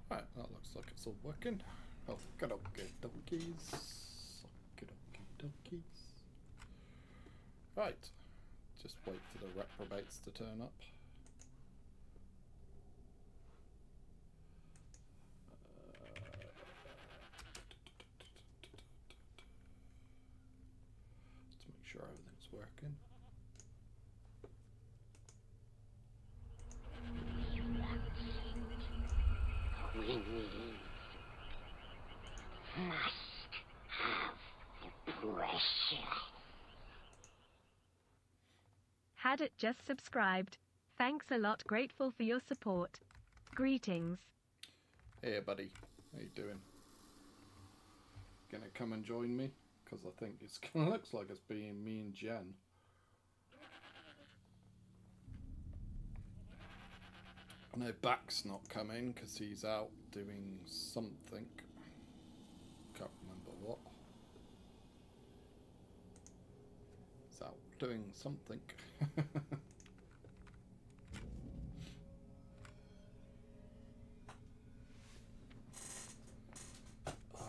Right, that looks like it's all working. Oh, good okay, donkeys. Good okay, donkeys. Right, just wait for the reprobates to turn up. Just to make sure everything's working. Must have the pressure. Had it just subscribed. Thanks a lot. Grateful for your support. Greetings. Hey buddy, how you doing? Gonna come and join me? Because I think it's gonna looks like it's being me and Jen. I know Back's not coming because he's out doing something. Can't remember what. He's out doing something. Oh,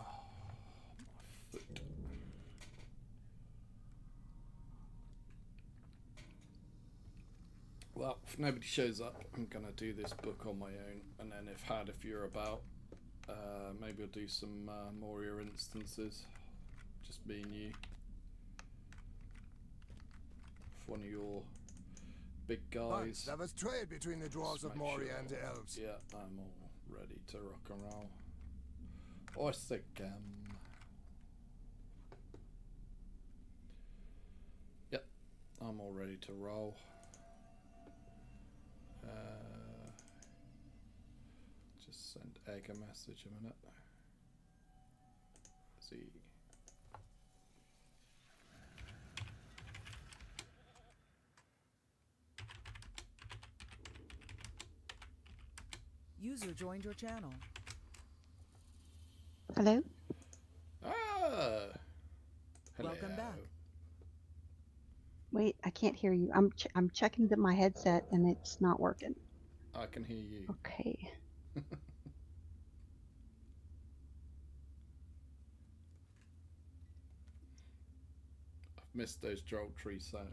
my foot. Well, if nobody shows up, I'm gonna do this book on my own, and then if you're about, maybe I'll do some Moria instances, just me and you. If one of your big guys. There was trade between the dwarves of Moria and the elves. Yeah, I'm all ready to rock and roll. Catcam. Yep, I'm all ready to roll. Just send Egg a message a minute. See. User joined your channel. Hello? Ah! Hello. Welcome back. Wait, I can't hear you. I'm checking my headset and it's not working. I can hear you. Okay. I've missed those droll tree sounds.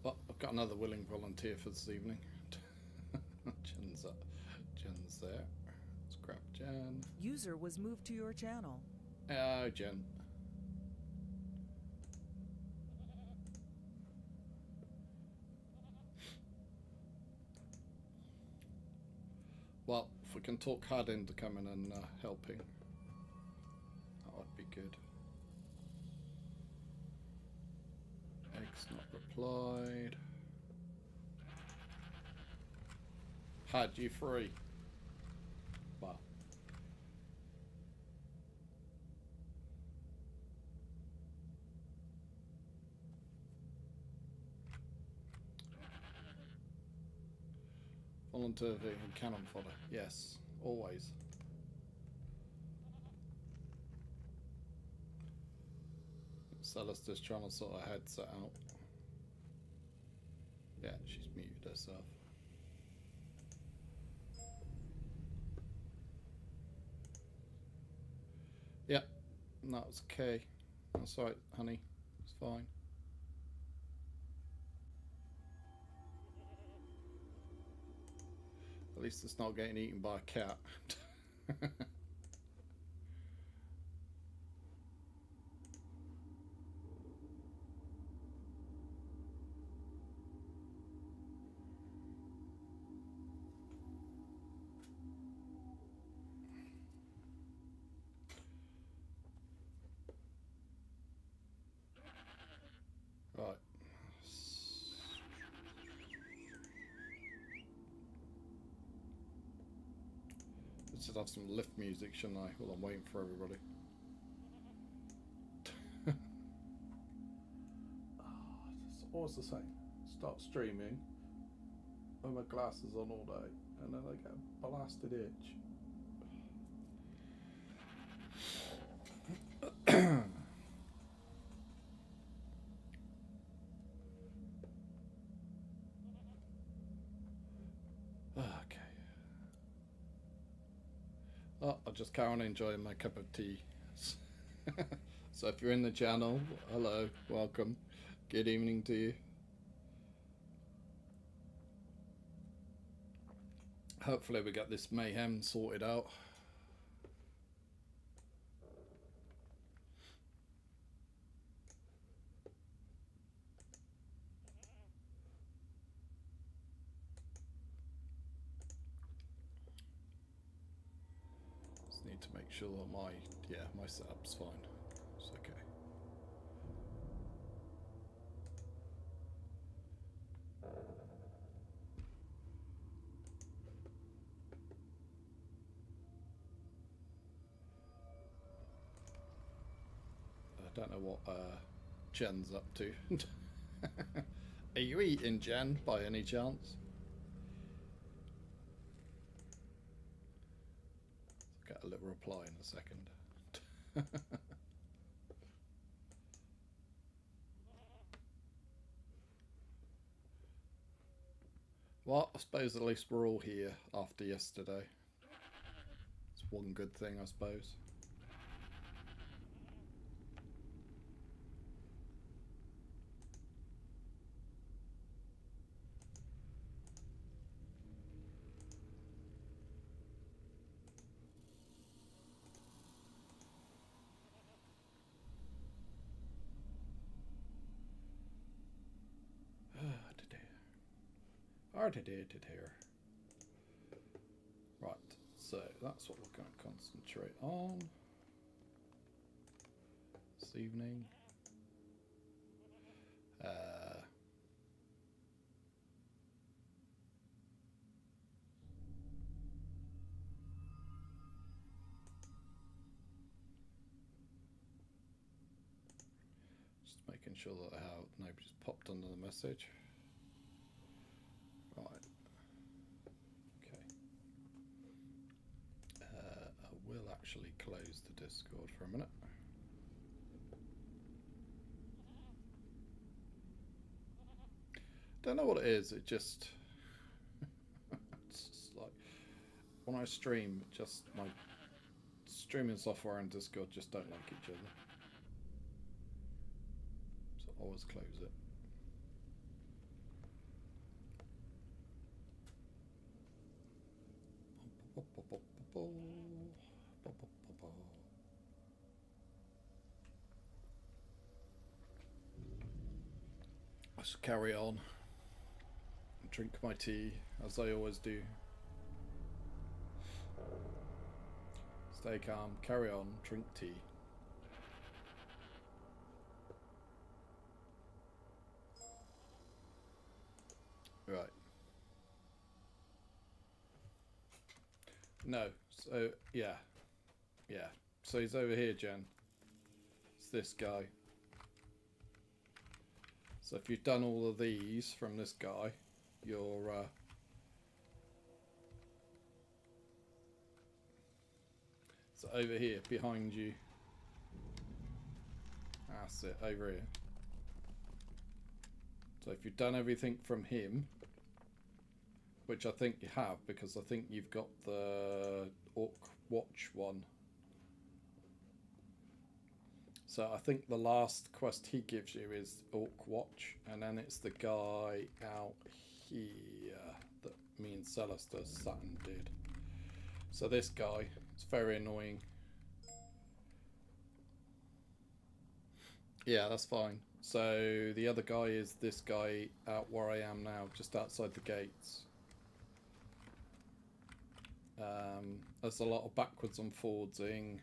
Well, I've got another willing volunteer for this evening. Jen's there. Let's grab Jen. User was moved to your channel. Oh, Jen. Well, if we can talk Had into coming and helping, that would be good. Egg's not replied. Had you free? Well. Volunteer vegan cannon fodder. Yes, always. Celestia's trying to sort her headset out. Yeah, she's muted herself. Yep, that was okay. That's right, honey. It's fine. At least it's not getting eaten by a cat. Right. Let's just have some lift music, shouldn't I? While I'm waiting for everybody. It's always the same. Start streaming with my glasses on all day, and then I get a blasted itch. Oh, I'll just carry on enjoying my cup of tea. So if you're in the channel, hello, welcome. Good evening to you. Hopefully we get this mayhem sorted out. Just need to make sure that my setup's fine. It's okay. I don't know what Jen's up to. Are you eating, Jen, by any chance? I'll get a little reply in a second. Well, I suppose at least we're all here after yesterday. It's one good thing, I suppose. Right, so that's what we're going to concentrate on this evening. Just making sure that nobody's popped under the message. Right. Okay. I will actually close the Discord for a minute. Don't know what it is. It's just like when I stream, just my streaming software and Discord just don't like each other. So I always close it. Let's carry on. Drink my tea as I always do. Stay calm, carry on, drink tea. Right. No, so yeah. So he's over here, Jen. It's this guy. So if you've done all of these from this guy, you're so over here behind you. That's it, over here. So if you've done everything from him, which I think you have, because I think you've got the Orc Watch one. So I think the last quest he gives you is Orc Watch, and then it's the guy out here that me and Celestia Saturn did. So this guy, it's very annoying. Yeah, that's fine. So the other guy is this guy out where I am now, just outside the gates. There's a lot of backwards and forwardsing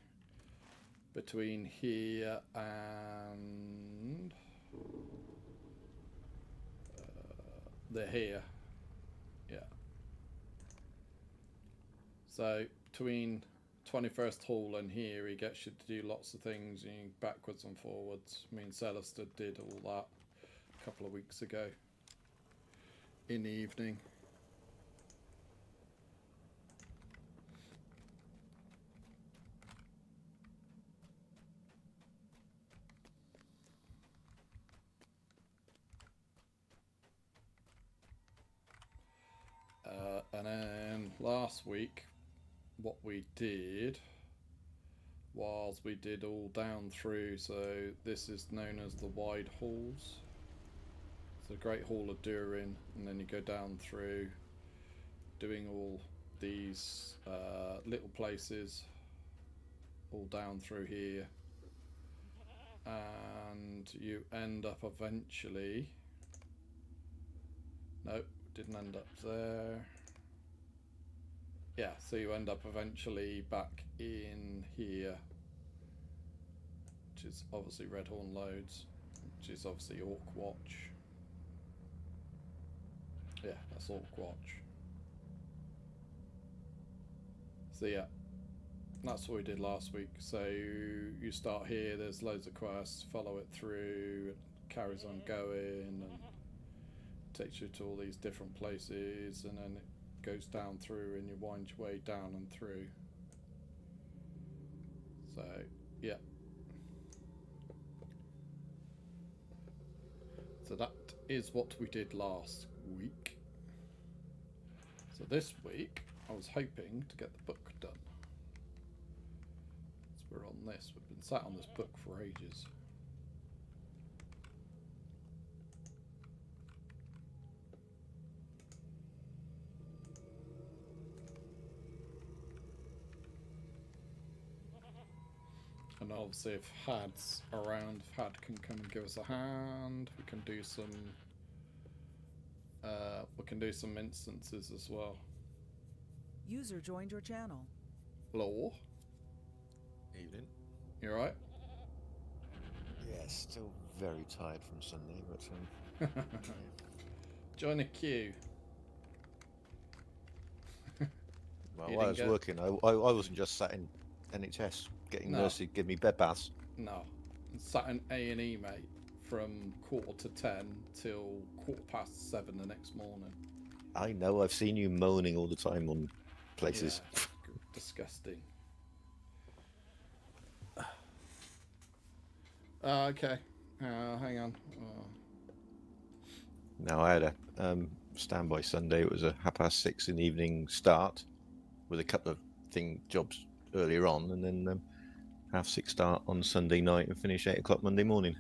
between here and they're here. Yeah. So between 21st Hall and here, he gets you to do lots of things, backwards and forwards. Me and Celestia did all that a couple of weeks ago in the evening. And then last week what we did was we did all down through. So this is known as the wide halls. It's the Great Hall of Durin, and then you go down through doing all these little places all down through here, and you end up eventually, nope, didn't end up there. Yeah, so you end up eventually back in here, which is obviously Redhorn Loads, which is obviously Orc Watch. Yeah, that's Orc Watch. So yeah, that's what we did last week. So you start here, there's loads of quests, follow it through, it carries on going, and takes you to all these different places, and then it goes down through, and you wind your way down and through. So yeah, so that is what we did last week. So this week I was hoping to get the book done. So we're on this. We've been sat on this book for ages. And obviously if Had's around, if Had can come and give us a hand, we can do some instances as well. User joined your channel. Law, Evening. you alright? Yeah, still very tired from Sunday, but Join a queue. well, You while I didn't was get- working, I wasn't just sat in NHS getting No. nurses give me bed baths. No. Sat in A&E, mate, from 10:15 till 7:15 the next morning. I know, I've seen you moaning all the time on places. Yeah, disgusting. Okay. Hang on. Now I had a standby Sunday. It was a 6:30 in the evening start with a couple of jobs earlier on, and then 6:30 start on Sunday night and finish 8 o'clock Monday morning.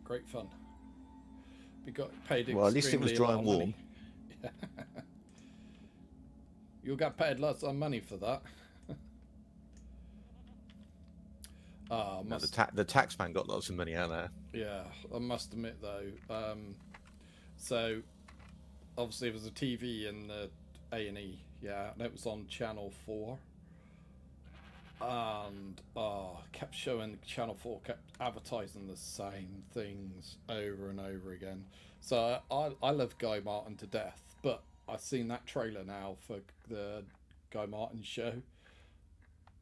Great fun. We got paid. Well, at least it was extremely dry lot and of warm. money. You'll get paid lots of money for that. No, the tax man got lots of money out of that. Yeah, I must admit though. So obviously there was a TV in the A&E, yeah, and it was on Channel 4. And kept showing Channel 4 kept advertising the same things over and over again. So I love Guy Martin to death, but I've seen that trailer now for the Guy Martin show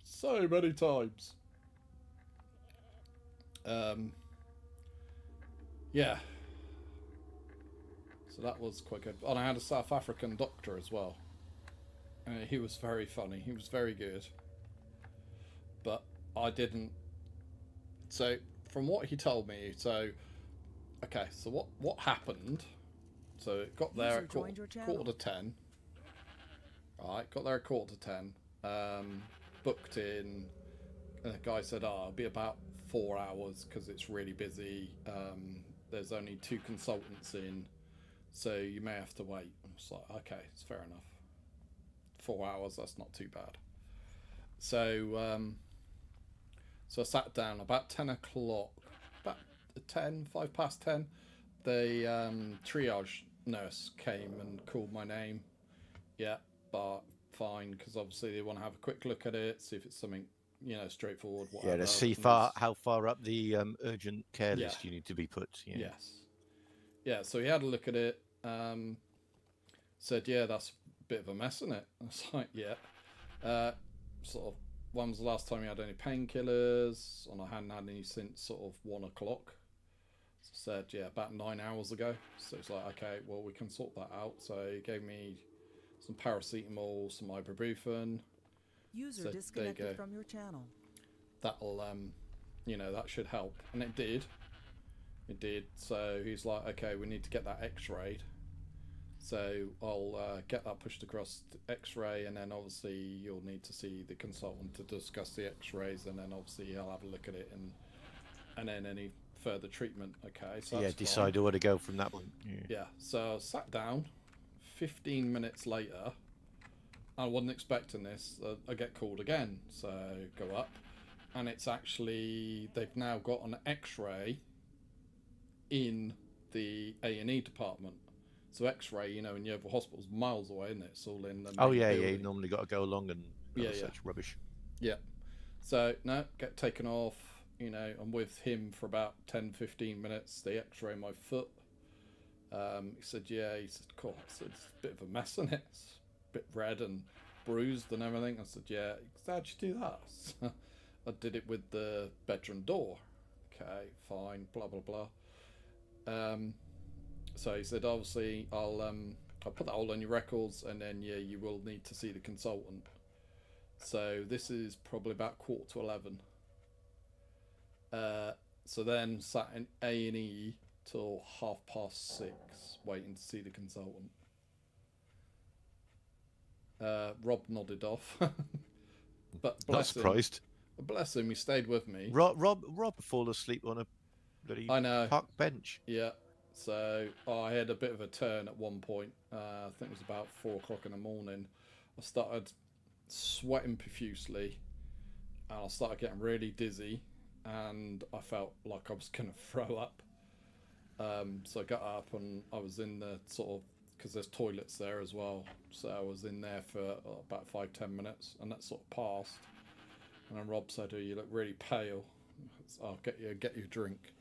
so many times. Yeah. So that was quite good. And I had a South African doctor as well. He was very funny. He was very good. But I didn't. So from what he told me, so okay, so what happened? So it got there at quarter to 10. Right, got there at 10:15. Booked in. And the guy said, "Oh, it'll be about 4 hours because it's really busy. There's only 2 consultants in, so you may have to wait." I was like, "Okay, it's fair enough. 4 hours, that's not too bad." So, so I sat down about 10 o'clock, about 5 past 10. The triage nurse came and called my name. Yeah, but fine, because obviously they want to have a quick look at it, see if it's something, straightforward. Whatever. Yeah, to see how far up the urgent care list you need to be put. Yeah. Yes. Yeah, so he had a look at it, said, "Yeah, that's a bit of a mess, isn't it?" I was like, "Yeah." Sort of, when was the last time you had any painkillers? And I hadn't had any since sort of 1 o'clock. So I said, "Yeah, about 9 hours ago." So it's like, "Okay, well, we can sort that out." So he gave me some paracetamol, some ibuprofen. User So, disconnected there you go. from your channel. That'll, that should help. And it did. It did. So he's like, "Okay, we need to get that x-rayed." So I'll get that pushed across to X-ray, and then obviously you'll need to see the consultant to discuss the X-rays, and then obviously he'll have a look at it, and then any further treatment. Okay, so yeah, that's decide fine. where to go from that one. Yeah, so I sat down. 15 minutes later, I wasn't expecting this. I get called again, so go up, and it's actually they've now got an X-ray in the A&E department. So X-ray, you know, in your other hospital's miles away, isn't it? It's all in the main Oh yeah, yeah. You building. normally got to go along and Yeah, such rubbish. Yeah. So no, get taken off. You know, I'm with him for about 10-15 minutes. They X-ray my foot. He said, yeah. He said, cool. I said, it's a bit of a mess, isn't it? It's a bit red and bruised and everything. I said, yeah. How'd you do that? I did it with the bedroom door. Okay, fine. Blah blah blah. So he said, obviously, I'll put that all on your records, and then yeah, you will need to see the consultant. So this is probably about 11:15. So then sat in A&E till 6:30, waiting to see the consultant. Rob nodded off, but Not surprised. Bless him, he stayed with me. Rob fall asleep on a bloody I know. park bench. Yeah. So I had a bit of a turn at one point. I think it was about 4 o'clock in the morning. I started sweating profusely, and I started getting really dizzy, and I felt like I was going to throw up. So I got up, and I was in the sort of, because there's toilets there as well. So I was in there for about 5-10 minutes, and that sort of passed. And then Rob said, "Oh, you look really pale. I'll get you a drink."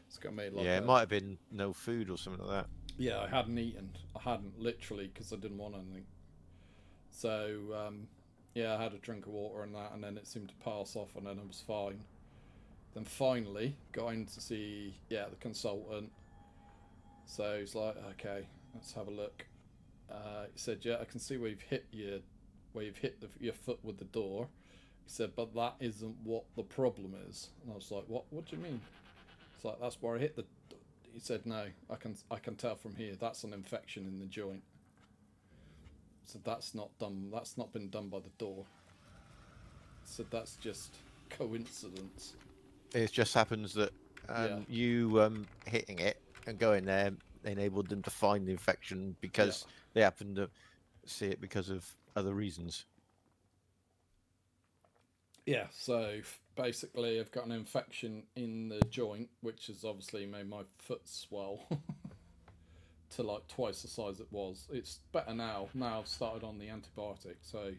It's got me like Yeah, it might have been no food or something like that. Yeah, I hadn't eaten. I hadn't, literally, because I didn't want anything. So, yeah, I had a drink of water and that, and then it seemed to pass off, and then I was fine. Then finally, got in to see, the consultant. So he's like, okay, let's have a look. He said, yeah, I can see where you've hit your foot with the door. He said, but that isn't what the problem is. And I was like, what do you mean? It's like, that's where I hit the... He said, no, I can tell from here, that's an infection in the joint. So that's not been done by the door. So that's just coincidence. It just happens that you hitting it and going there enabled them to find the infection because they happened to see it because of other reasons. Yeah, so basically I've got an infection in the joint, which has obviously made my foot swell to like twice the size it was. It's better now. Now I've started on the antibiotic, so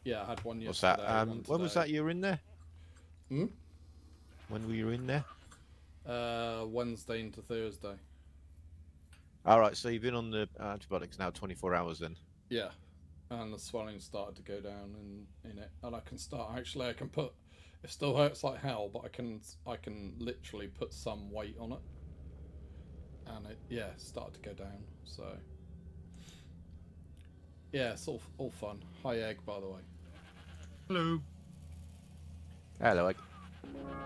yeah, I had one What's yesterday. that? When was that you were in there? Hmm? When were you in there? Wednesday into Thursday. All right, so you've been on the antibiotics now 24 hours then? Yeah, and the swelling started to go down in it, and I can put, it still hurts like hell, but I can literally put some weight on it, and it started to go down. So yeah, it's all fun. Hi Egg, by the way. Hello. Hello, Egg.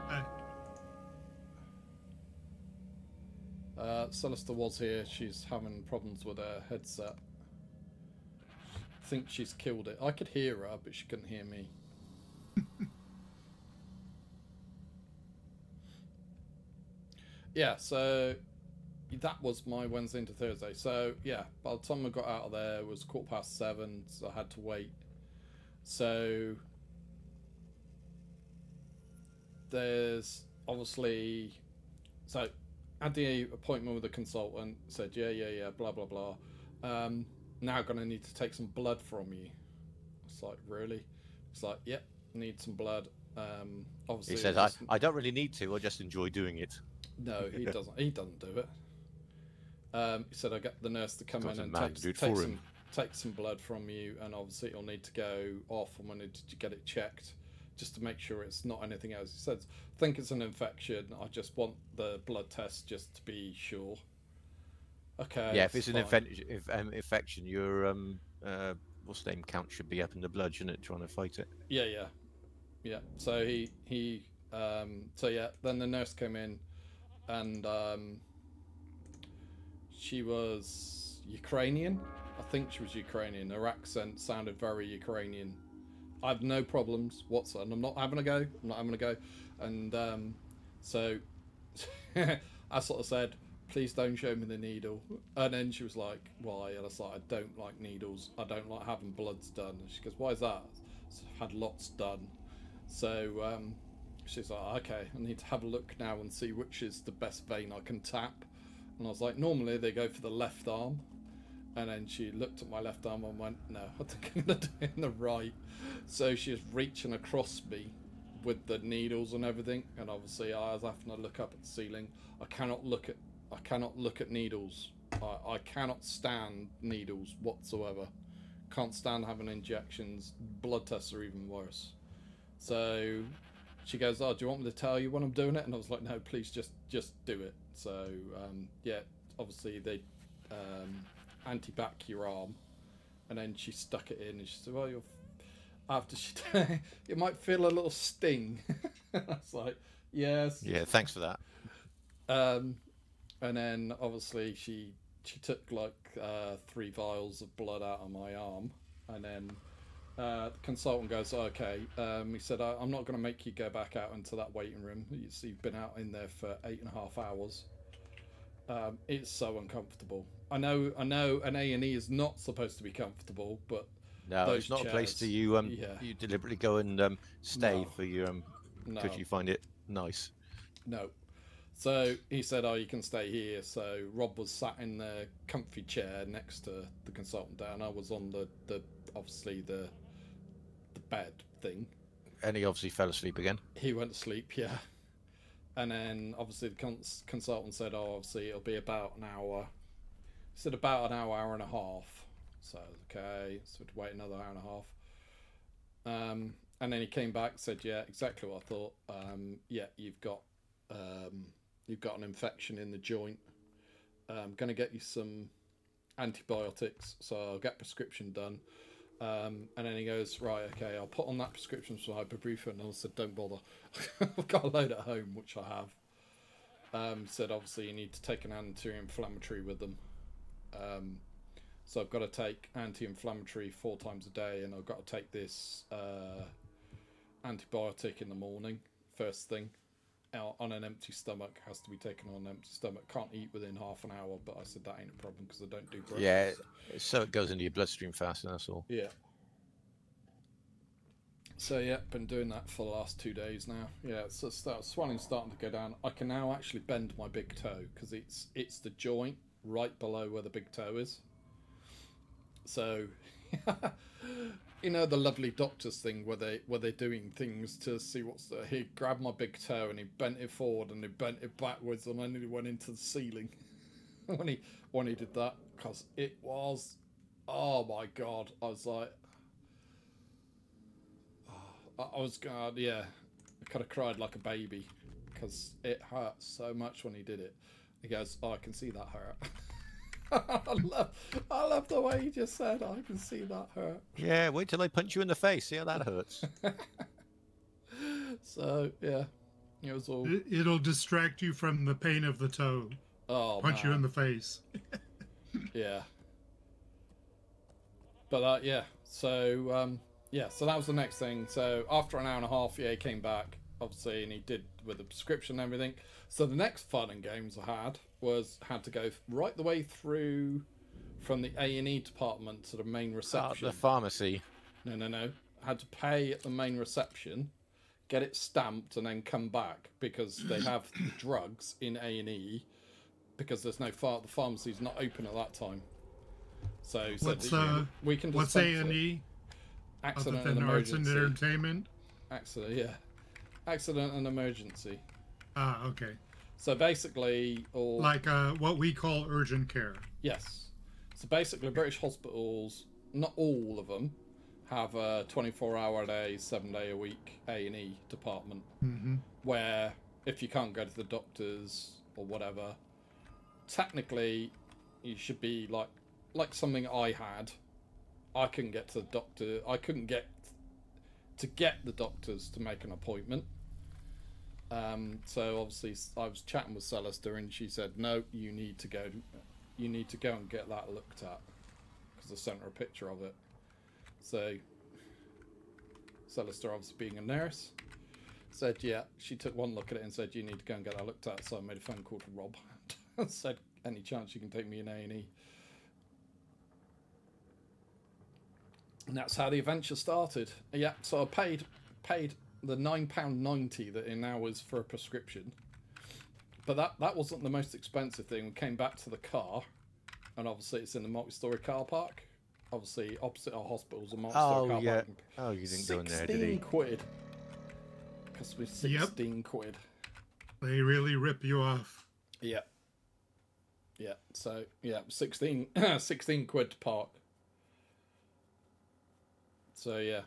Hi. Celesta was here. She's having problems with her headset. I think she's killed it. I could hear her, but she couldn't hear me. Yeah, so that was my Wednesday into Thursday. So yeah, by the time I got out of there, it was 7:15, so I had to wait. So there's obviously, so had the appointment with the consultant, said yeah, blah blah blah. Now gonna need to take some blood from you. It's like, really? It's like, yep, need some blood. Obviously He says, I don't really need to, I just enjoy doing it. No, he doesn't. He doesn't do it. He said, I get the nurse to come in and take some blood from you, and obviously it'll need to go off, and when did you get it checked, just to make sure it's not anything else. He says, I think it's an infection. I just want the blood test just to be sure. Okay. Yeah, if it's fine. an infection, your what's the name count should be up in the blood, shouldn't it? Trying to fight it. Yeah. So he so yeah. Then the nurse came in. and she was Ukrainian. I think she was Ukrainian. Her accent sounded very Ukrainian. I have no problems whatsoever. I'm not having a go. I'm not having a go. And so I sort of said, please don't show me the needle. And then she was like, why? And I was like, I don't like needles. I don't like having bloods done. And she goes, why is that? So I had lots done. So she's like, okay, I need to have a look now and see which is the best vein I can tap. And I was like, normally they go for the left arm. And then she looked at my left arm and went, no, I think I'm going to do it in the right. So she was reaching across me with the needles and everything. And obviously I was having to look up at the ceiling. I cannot look at needles. I cannot stand needles whatsoever. Can't stand having injections. Blood tests are even worse. So she goes, oh, do you want me to tell you when I'm doing it? And I was like, no, please just do it. So yeah, obviously they anti-bac your arm, and then she stuck it in, and she said, well, after she you might feel a little sting. I was like, yes. Yeah, thanks for that. And then obviously she took like 3 vials of blood out of my arm, and then the consultant goes, okay, he said, I'm not going to make you go back out into that waiting room. You've been out in there for 8.5 hours. It's so uncomfortable. I know an A&E is not supposed to be comfortable, but no, it's not a place to you you deliberately go and stay for your because you find it nice. No. So he said, oh, you can stay here. So Rob was sat in the comfy chair next to the consultant there, and I was on the obviously the bed thing. And he obviously fell asleep again. He went to sleep, yeah. And then obviously the consultant said, oh, obviously it'll be about an hour. He said about an hour and a half. So okay, so we'd wait another hour and a half. And then he came back, said, yeah, exactly what I thought. Yeah, you've got an infection in the joint. I'm going to get you some antibiotics, so I'll get prescription done. And then he goes, right, okay, I'll put on that prescription for ibuprofen. And I said, don't bother. I've got a load at home, which I have. He said, obviously, you need to take an anti-inflammatory with them. So I've got to take anti-inflammatory 4 times a day, and I've got to take this antibiotic in the morning, first thing. On an empty stomach, has to be taken on an empty stomach. Can't eat within half an hour, but I said that ain't a problem because I don't do breakfast. Yeah, so it goes into your bloodstream fast, and that's all. Yeah. So yeah, been doing that for the last 2 days now. Yeah, so swelling's starting to go down. I can now actually bend my big toe because it's the joint right below where the big toe is. So, you know the lovely doctors thing where they're doing things to see what's there. He grabbed my big toe and he bent it forward and he bent it backwards, and I nearly went into the ceiling when he did that, because it was, oh my god, I was like, I was God, yeah, I could have cried like a baby because it hurt so much when he did it. He goes, oh, I can see that hurt. I love the way he just said, I can see that hurt. Yeah, wait till I punch you in the face. See how that hurts. So yeah, it was all. It'll distract you from the pain of the toe. Oh, punch you in the face. Yeah. But yeah, so yeah, so that was the next thing. So after an hour and a half, yeah, he came back, obviously, and he did with the prescription and everything. So the next fun and games I had to go right the way through from the A&E department to the main reception. The pharmacy. No. I had to pay at the main reception, get it stamped, and then come back because they have the drugs in A&E because there's no the pharmacy's not open at that time. So he said we can what's A&E? Accident other and than emergency. Arts and entertainment. Accident, yeah. Accident and emergency. Ah, okay. So basically, all like what we call urgent care. Yes. So basically, British hospitals, not all of them, have a 24-hour a day, 7-day a week A&E department, where if you can't go to the doctors or whatever, technically, you should be like something I had. I couldn't get to the doctor. I couldn't get the doctors to make an appointment. So obviously I was chatting with Celesta and she said, no, you need to go and get that looked at, because I sent her a picture of it. So Celesta, obviously being a nurse, said, yeah, she took one look at it and said, you need to go and get that looked at. So I made a phone call to Rob and said, any chance you can take me in A&E? And that's how the adventure started. Yeah, so I paid the £9.90 that it now is for a prescription. But that wasn't the most expensive thing. We came back to the car, and obviously it's in the multi-storey car park. Obviously, opposite our hospital's a multi-storey car park. Oh, you didn't go in there, did he? 16 quid. Cost me 16 quid. They really rip you off. Yeah. Yeah, so, yeah, 16 quid to park. So, yeah.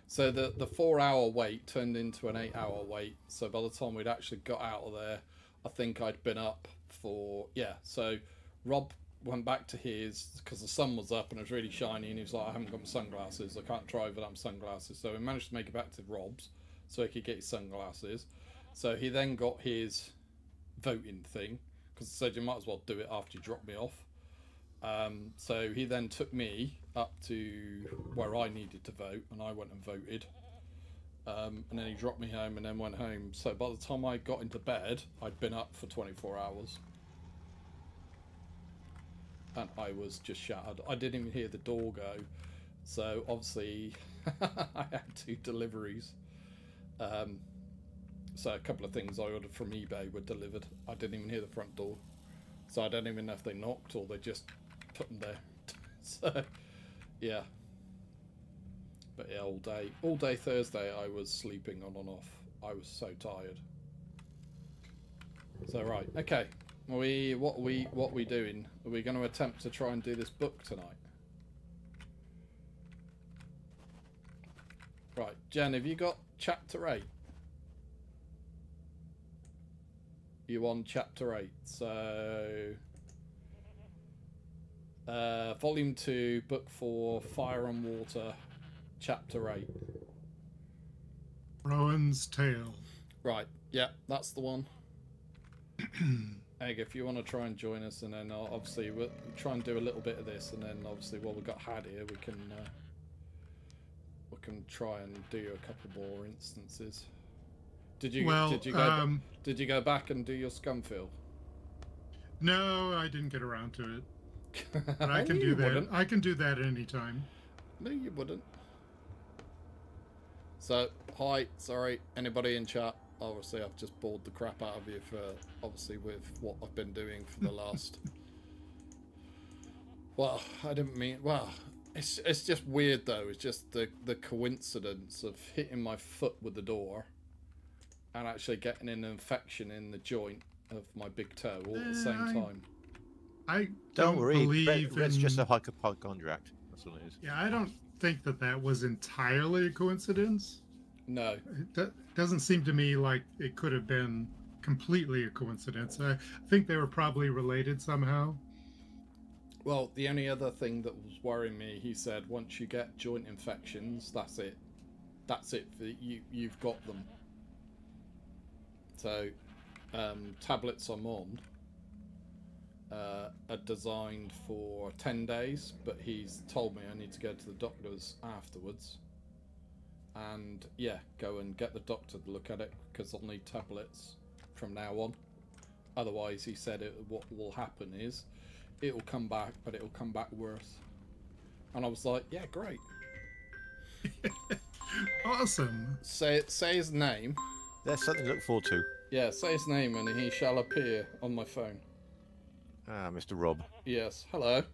So the 4-hour wait turned into an 8-hour wait. So by the time we'd actually got out of there, I think I'd been up for... Yeah, so Rob went back to his, because the sun was up and it was really shiny, and he was like, I haven't got my sunglasses. I can't drive without my sunglasses. So we managed to make it back to Rob's so he could get his sunglasses. So he then got his voting thing, because I said you might as well do it after you drop me off. So he then took me up to where I needed to vote, and I went and voted. And then he dropped me home and then went home. So by the time I got into bed, I'd been up for 24 hours. And I was just shattered. I didn't even hear the door go. So obviously I had 2 deliveries. So a couple of things I ordered from eBay were delivered. I didn't even hear the front door. So I don't even know if they knocked or they just put them there. So, yeah. But yeah, all day Thursday I was sleeping on and off. I was so tired. So right, okay. What are we doing? Are we going to attempt to try and do this book tonight? Right, Jen, have you got chapter 8? You on chapter 8, so volume 2, book 4, Fire and Water, chapter 8. Rowan's Tale. Right, yeah, that's the one. Egg, if you want to try and join us, and then obviously we'll try and do a little bit of this, and then obviously while we've got Had here, we can try and do a couple more instances. Did you go back and do your Scumfill? No, I didn't get around to it. But I can do that. Wouldn't. I can do that at any time. No, you wouldn't. So, hi, sorry, anybody in chat? Obviously, I've just bored the crap out of you for, obviously, with what I've been doing for the last... Well, I didn't mean... Well, it's just weird, though. It's just the coincidence of hitting my foot with the door and actually getting an infection in the joint of my big toe all at the same time. I Don't worry, believe Red's in... just a hypochondriac. That's what it is. Yeah, I don't think that was entirely a coincidence. No. It doesn't seem to me like it could have been completely a coincidence. I think they were probably related somehow. Well, the only other thing that was worrying me, he said, once you get joint infections, that's it. That's it. You've got them. So, tablets I'm on are designed for 10 days, but he's told me I need to go to the doctor's afterwards. And yeah, go and get the doctor to look at it, because I'll need tablets from now on. Otherwise, he said what will happen is it'll come back, but it'll come back worse. And I was like, yeah, great. Awesome. Say his name. There's something to look forward to. Yeah, say his name and he shall appear on my phone. Ah, Mr. Rob. Yes, hello.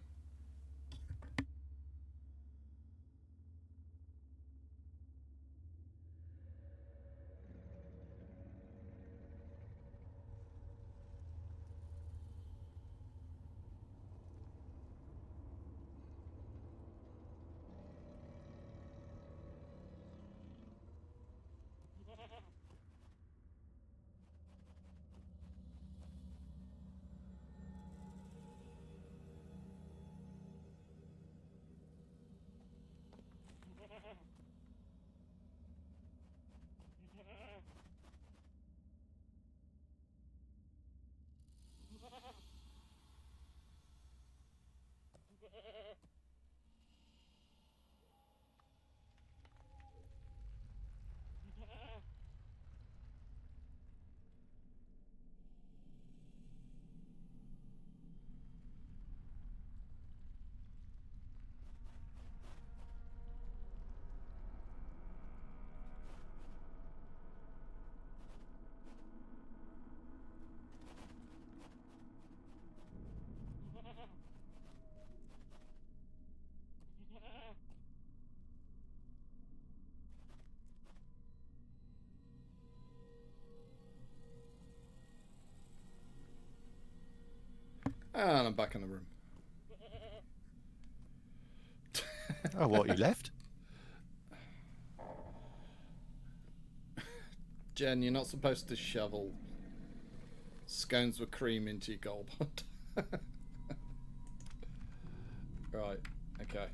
And I'm back in the room. Oh, what, you left? Jen, you're not supposed to shovel scones with cream into your gold pot. Right, okay.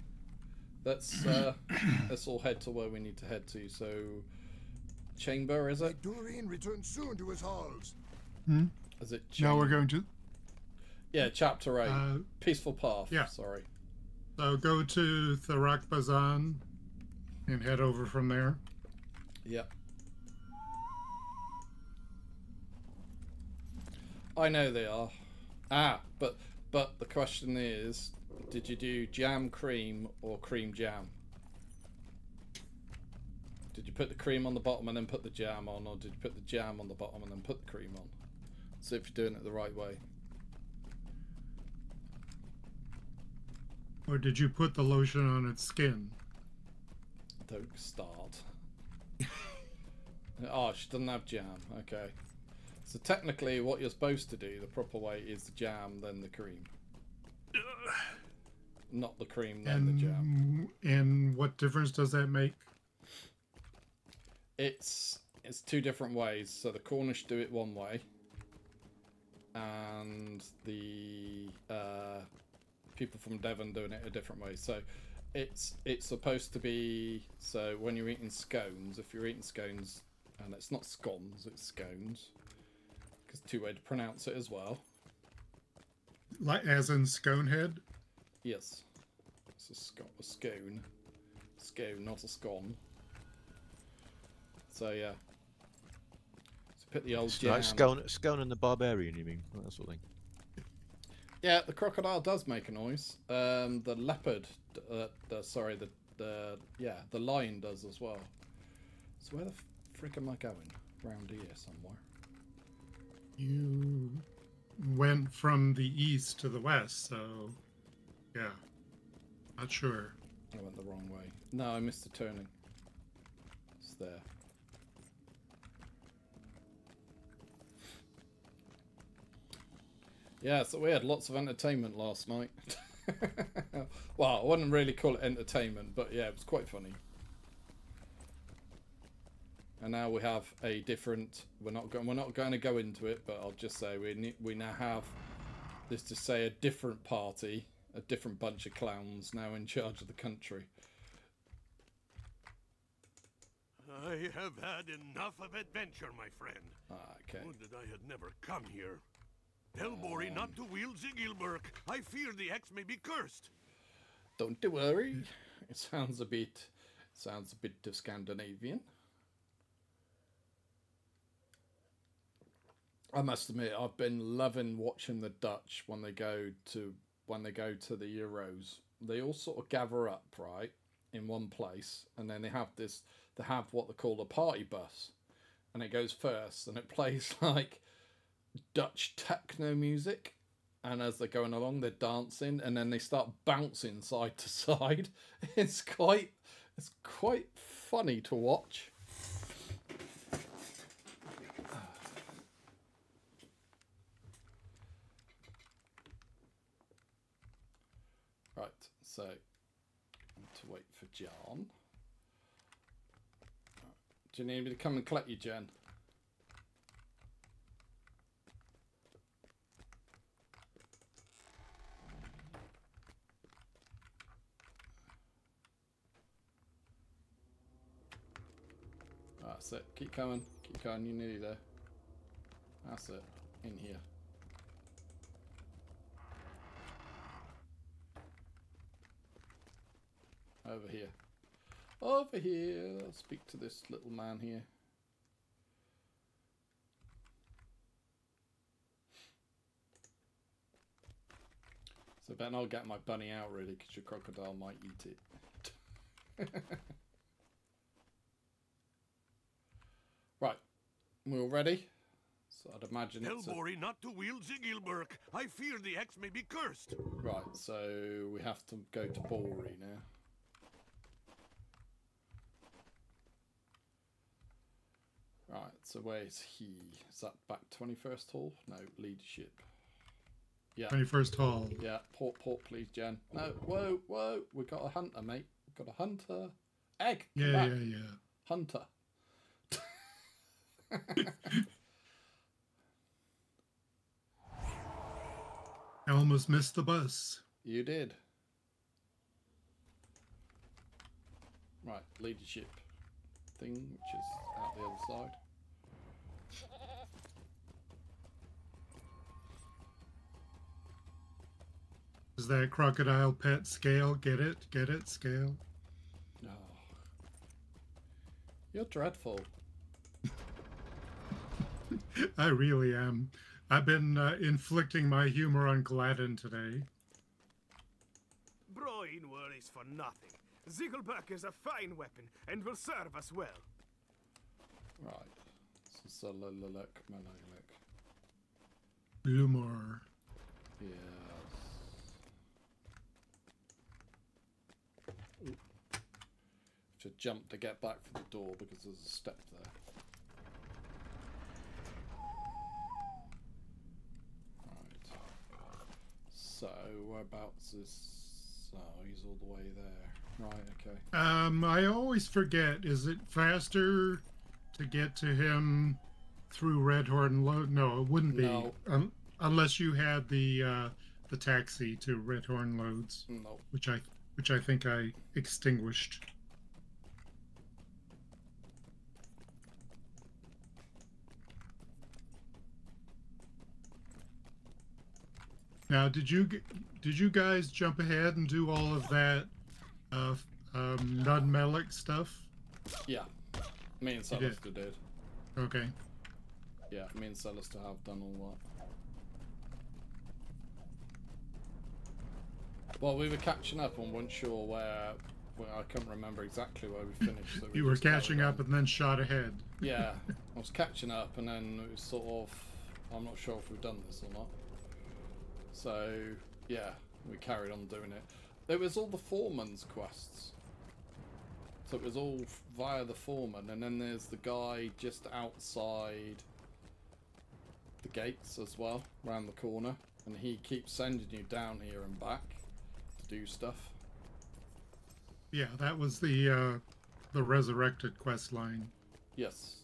Let's all head to where we need to head to. So, chamber, is it? Doreen returns soon to his halls. Hmm? Is it? Now we're going to. Yeah, chapter 8. Peaceful Path. Yeah. Sorry. So go to Tharak Bazan and head over from there. Yep. I know they are. But the question is, did you do jam cream or cream jam? Did you put the cream on the bottom and then put the jam on, or did you put the jam on the bottom and then put the cream on? See if you're doing it the right way. Or did you put the lotion on its skin? Don't start. Oh, she doesn't have jam. Okay. So technically what you're supposed to do, the proper way, is the jam, then the cream. Not the cream, then the jam. And what difference does that make? It's two different ways. So the Cornish do it one way, and the people from Devon doing it a different way. So it's supposed to be, so when you're eating scones, if you're eating scones, and it's not scones, it's scones, because two ways to pronounce it as well. Like as in Sconehead? Yes, it's a scone, not a scone. So yeah, so put the old jam. Like Scone and the Barbarian, you mean? That sort of thing. Yeah, the crocodile does make a noise. The leopard, the lion does as well. So where the frick am I going? Round here somewhere. You went from the east to the west, so yeah, not sure. I went the wrong way. No, I missed the turning. It's there. Yeah, so we had lots of entertainment last night. Well, I wouldn't really call it entertainment, but yeah, it was quite funny. And now we have a different. We're not going to go into it, but I'll just say we now have, let's just say, a different party, a different bunch of clowns now in charge of the country. I have had enough of adventure, my friend. Okay. Would that I had never come here. Tell Moria not to wield Zigilberg. I fear the axe may be cursed. Don't you worry. It sounds a bit of Scandinavian. I must admit, I've been loving watching the Dutch when they go to the Euros. They all sort of gather up, right, in one place, and then they have what they call a party bus, and it goes first, and it plays like Dutch techno music, and as they're going along, they're dancing, and then they start bouncing side to side. It's quite funny to watch. Right, so I need to wait for John. Do you need me to come and collect you, Jen? That's it. Keep coming. Keep going. You're nearly there. That's it. In here. Over here. Over here. I'll speak to this little man here. So Ben, I'll get my bunny out really, because your crocodile might eat it. Right. We're all ready? So I'd imagine Tell it's Moria not to wield Zigilberg. I fear the axe may be cursed. Right, so we have to go to Bori now. Right, so where's he? Is that back 21st hall? No, leadership. Yeah. 21st hall. Yeah, port, please, Jen. No, whoa. We got a hunter, mate. We got a hunter. Egg. Come back. Yeah. Hunter. I almost missed the bus. You did. Right, leadership thing, which is out the other side. Is that crocodile pet scale? Get it? Get it? Scale? Oh. You're dreadful. I really am. I've been inflicting my humor on Gladden today. Broin worries for nothing. Ziegelberg is a fine weapon and will serve us well. Right. So, Lumor. Yes. Ooh. To jump to get back for the door because there's a step there. Right. So whereabouts is? Oh, he's all the way there. Right. Okay. I always forget. Is it faster to get to him through Redhorn Load? No, it wouldn't be. No. Unless you had the taxi to Redhorn Loads. No. Which I think I extinguished. Now, did you guys jump ahead and do all of that Nudmelic stuff? Yeah. Me and Celesta did. Okay. Yeah, me and Celesta have done all that. Well, we were catching up and weren't sure where I can't remember exactly where we finished. So You were catching up and then shot ahead. Yeah, I was catching up and then it was sort of, I'm not sure if we've done this or not. So, yeah, we carried on doing it. It was all the foreman's quests. So it was all via the foreman, and then there's the guy just outside the gates as well, round the corner, and he keeps sending you down here and back to do stuff. Yeah, that was the resurrected quest line. Yes.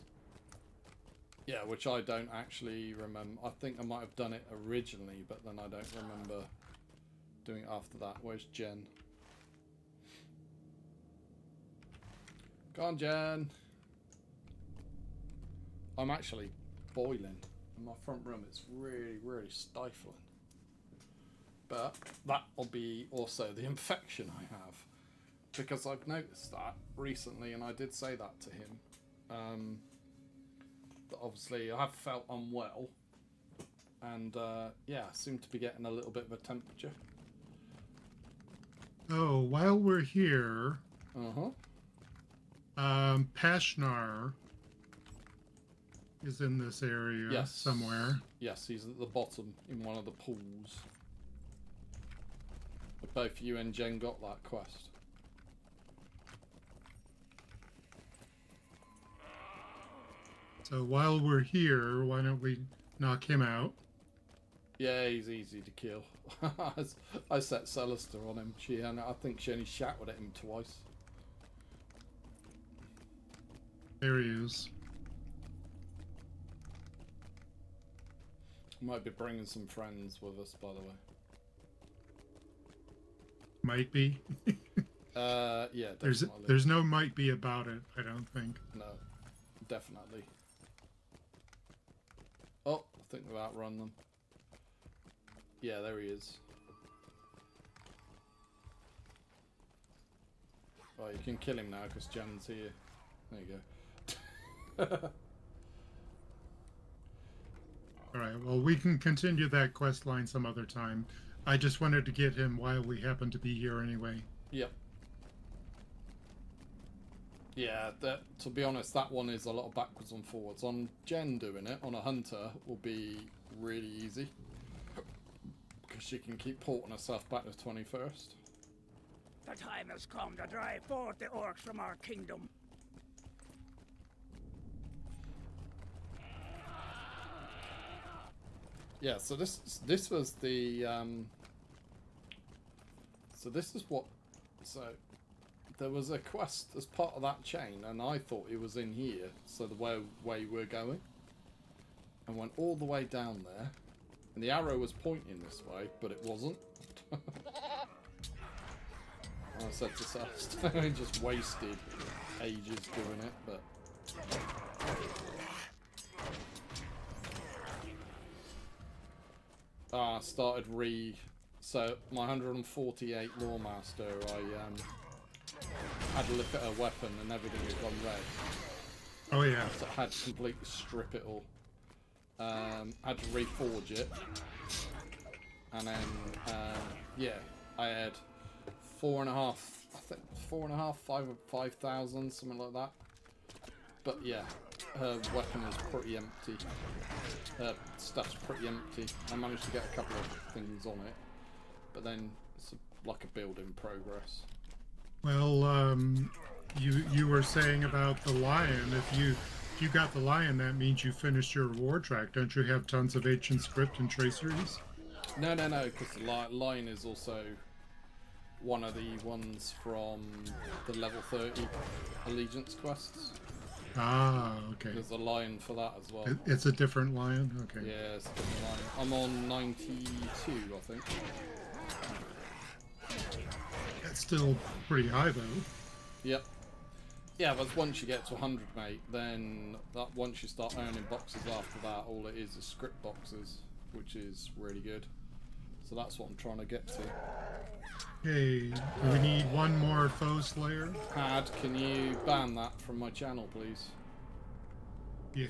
Yeah, which I don't actually remember. I think I might have done it originally, but then I don't remember doing it after that. Where's Jen? Go on, Jen. I'm actually boiling in my front room. It's really, really stifling. But that will be also the infection I have. Because I've noticed that recently, and I did say that to him. That obviously I have felt unwell. And yeah, I seem to be getting a little bit of a temperature. Oh, while we're here... Uh-huh. Pashnar is in this area somewhere. Yes, he's at the bottom in one of the pools. But both you and Jen got that quest. So while we're here, why don't we knock him out? Yeah, he's easy to kill. I set Celesta on him. I think she only shouted at him twice. There he is. Might be bringing some friends with us, by the way. Might be. Yeah, definitely. There's no might be about it, I don't think. No, definitely. Oh, I think we've outrun them. Yeah, there he is. Oh, you can kill him now because Jen's here. There you go. Alright, well, we can continue that quest line some other time. I just wanted to get him while we happen to be here anyway. Yep. Yeah, to be honest, that one is a lot of backwards and forwards. On Jen doing it, on a hunter, will be really easy. Because she can keep porting herself back to 21st. The time has come to drive forth the orcs from our kingdom. Yeah, so this was the so this is what there was a quest as part of that chain, and I thought it was in here, so the way we're going, and went all the way down there, and the arrow was pointing this way, but it wasn't. I said to Celeste, I just wasted ages doing it, but I started so my 148 Lawmaster, I had to look at her weapon and everything had gone red. Oh yeah. So I had to completely strip it all. Had to reforge it, and then yeah, I had 5,000, something like that. But yeah, her weapon is pretty empty. Her stuff's pretty empty. I managed to get a couple of things on it, but then it's like a build in progress. Well, you were saying about the lion. If you got the lion, that means you finished your reward track. Don't you have tons of ancient script and traceries? No, because the lion is also one of the ones from the level 30 allegiance quests. Ah, okay. There's a lion for that as well. It's a different lion? Okay. Yeah, it's a different lion. I'm on 92, I think. That's still pretty high, though. Yep. Yeah, but once you get to 100, mate, then once you start earning boxes after that, all it is script boxes, which is really good. So that's what I'm trying to get to. Hey, do we need one more foe slayer? Had, can you ban that from my channel, please? Yeah.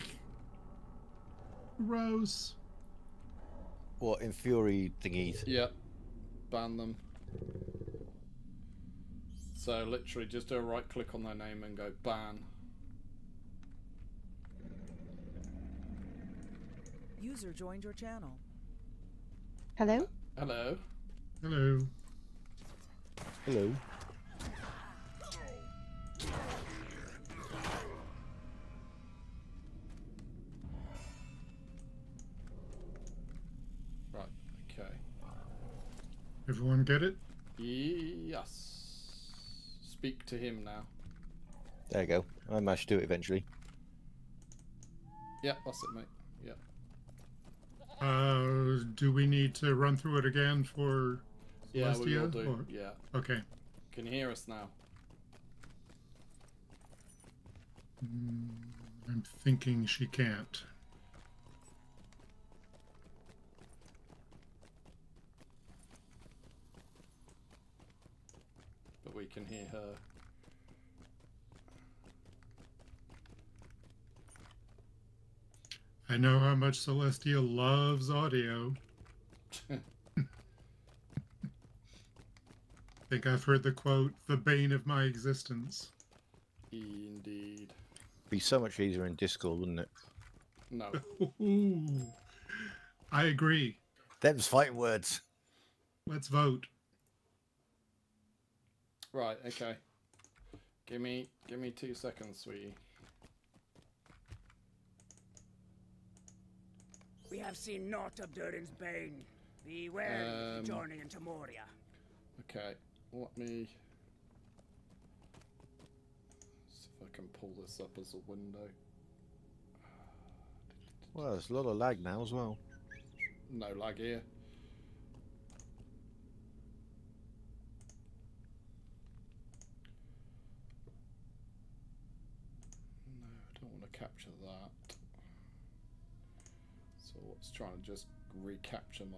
Rose. What, Infuri thingies? Yep. Ban them. So literally just do a right click on their name and go ban. User joined your channel. Hello? Hello. Hello. Hello. Right, okay. Everyone get it? Yes. Speak to him now. There you go. I managed to do it eventually. Yeah, that's it, mate. Yeah. Do we need to run through it again for Yeah, we Celestia, will do. or- Yeah. Okay. Can you hear us now? I'm thinking she can't. But we can hear her. I know how much Celestia loves audio. I think I've heard the quote, "the bane of my existence." Indeed. Be so much easier in Discord, wouldn't it? No. Ooh, I agree. Them's fighting words. Let's vote. Right, okay. Give me 2 seconds, sweetie. We have seen naught of Durin's bane. Beware of the journey into Moria. Okay, let me see if I can pull this up as a window. Well, there's a lot of lag now as well. No lag here. No, I don't want to capture that. So let's try and just recapture my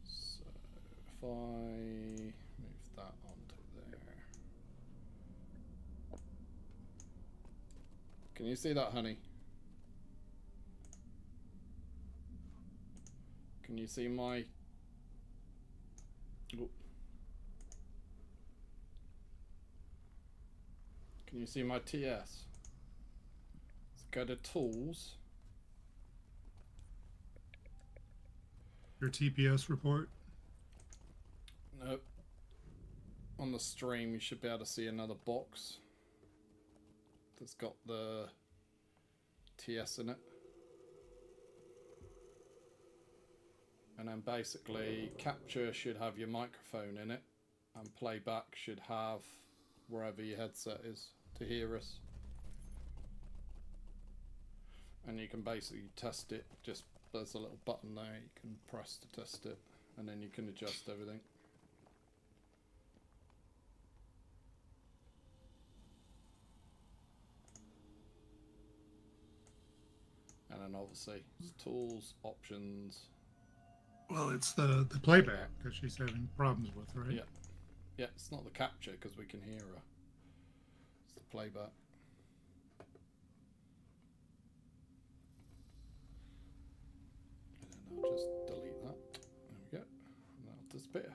so if I move that onto there. Can you see that, honey? Can you see my... Oh. Can you see my TS? Let's go to tools. Your TPS report? Nope. On the stream you should be able to see another box that's got the TS in it. And then basically capture should have your microphone in it, and playback should have wherever your headset is to hear us. And you can basically test it, just there's a little button there you can press to test it, and then you can adjust everything. And then obviously tools, options. Well, it's the playback that she's having problems with, right? Yeah. Yeah, it's not the capture because we can hear her. It's the playback. And then I'll just delete that. There we go. And that'll disappear.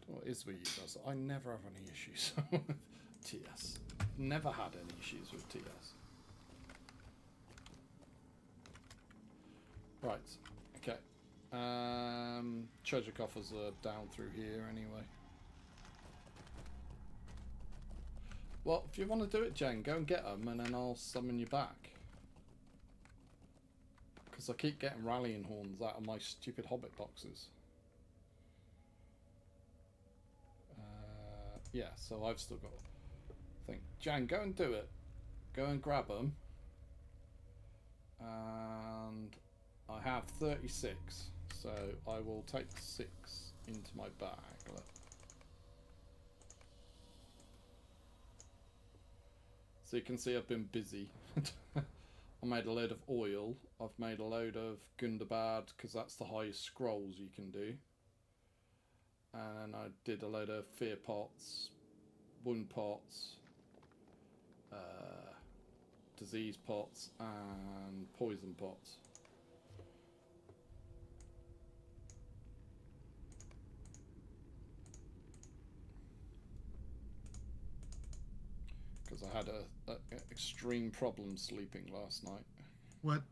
What is with you guys? I never have any issues with TS. Never had any issues with TS. Right. Okay. Treasure coffers are down through here anyway. Well, if you want to do it, Jen, go and get them and then I'll summon you back. Because I keep getting rallying horns out of my stupid hobbit boxes. Yeah, so I've still got... I think, Jan, go and do it. Go and grab them. And I have 36. So I will take 6 into my bag. Look. So you can see I've been busy. I made a load of oil. I've made a load of Gundabad because that's the highest scrolls you can do. And I did a load of fear pots, wound pots, disease pots, and poison pots. Because I had a extreme problem sleeping last night. What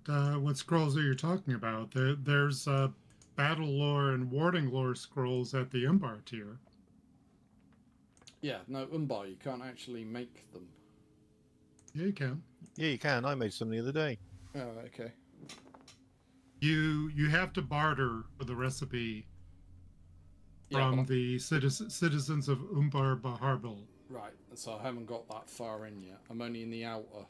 scrolls are you talking about? There's battle lore and warding lore scrolls at the Umbar tier. Yeah, no, Umbar, you can't actually make them. Yeah, you can. Yeah, you can. I made some the other day. Oh, okay. You have to barter for the recipe Yeah, from the citizens of Umbar Baharbal. Right, so I haven't got that far in yet. I'm only in the outer.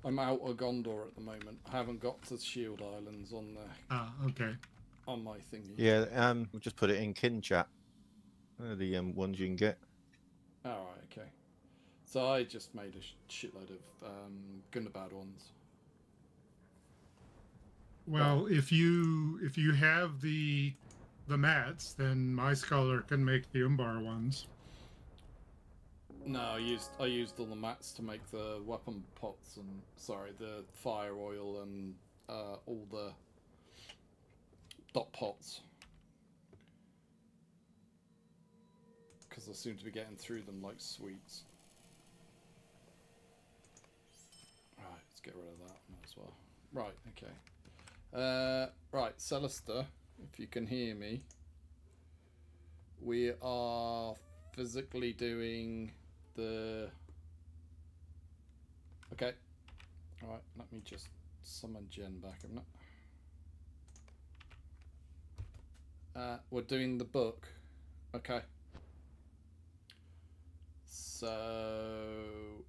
I'm outer Gondor at the moment. I haven't got to Shield Islands on the... Ah, okay. On my thingy. Yeah, we'll just put it in kin chat. The ones you can get. Alright, okay. So I just made a shitload of Gundabad ones. Well, if you have the mats, then my scholar can make the Umbar ones. No, I used all the mats to make the weapon pots and the fire oil and all the dot pots. Because I seem to be getting through them like sweets. Right, let's get rid of that one as well. Right, okay. Right, Celesta, if you can hear me, we are physically doing the... Okay. Alright, let me just summon Jen back a minute. We're doing the book. Okay. So...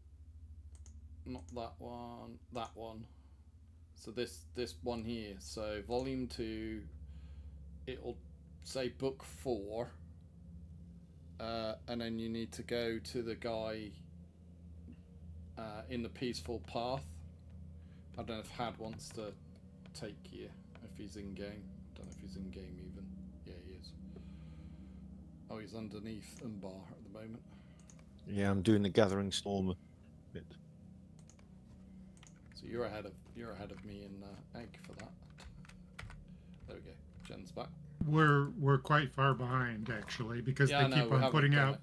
Not that one, that one. So this one here. So volume 2, it'll say book 4. And then you need to go to the guy in the peaceful path. I don't know if Had wants to take you, if he's in game. I don't know if he's in game even. Yeah, he is. Oh, he's underneath Umbar at the moment. Yeah, I'm doing the Gathering Storm bit. So you're ahead of me in Egg for that. There we go. Jen's back. We're quite far behind actually because they keep on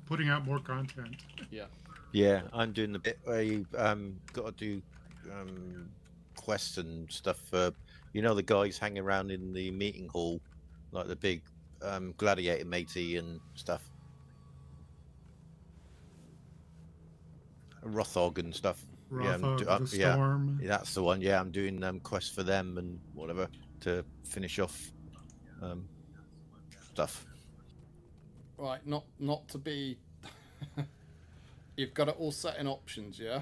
putting out more content. Yeah. Yeah, I'm doing the bit where you got to do quests and stuff for, you know, the guys hanging around in the meeting hall, like the big gladiator matey and stuff. Rothog and stuff. Rothog, the Storm. Yeah, that's the one. Yeah, I'm doing quests for them and whatever to finish off stuff. Right, not to be. You've got it all set in options, yeah?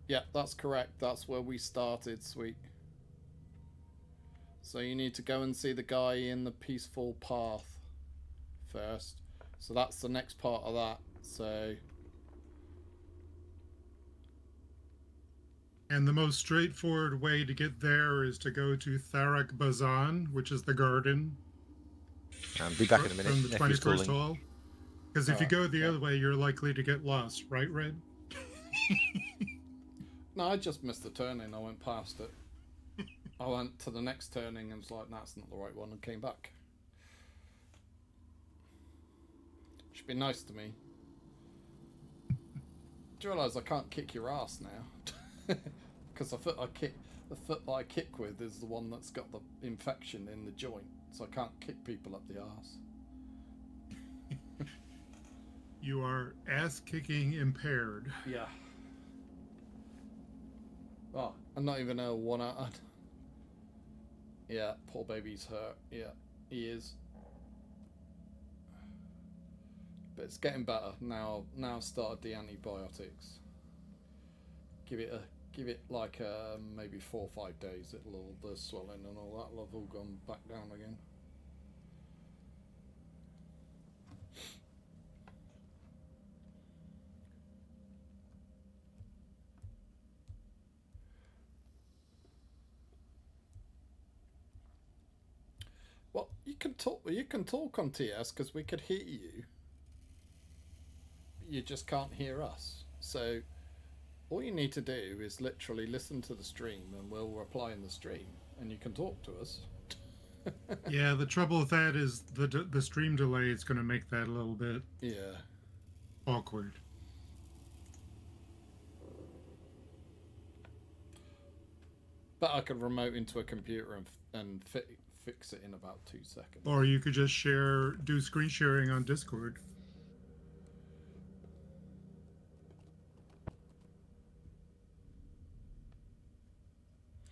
Yeah, that's correct. That's where we started, sweet. So you need to go and see the guy in the peaceful path first. So that's the next part of that. So. And the most straightforward way to get there is to go to Tharak Bazan, which is the garden. I'll be back in a minute. From the 21st hall. Because if you go the other way, you're likely to get lost, right, Red? No, I just missed the turning. I went past it. I went to the next turning and was like, that's not the right one, and came back. Should be nice to me. Do you realise I can't kick your ass now? Because the foot I kick with is the one that's got the infection in the joint, so I can't kick people up the arse. You are ass-kicking impaired. Yeah. Oh, I'm not even a one-eyed. Yeah, poor baby's hurt. Yeah, he is. But it's getting better now. Now started the antibiotics. Give it like maybe 4 or 5 days. The swelling and all that will have all gone back down again. Well, you can talk. You can talk on TS because we could hear you. You just can't hear us. So all you need to do is literally listen to the stream, and we'll reply in the stream, and you can talk to us. Yeah, the trouble with that is the stream delay is going to make that a little bit awkward. But I could remote into a computer and fix it in about 2 seconds. Or you could just do screen sharing on Discord.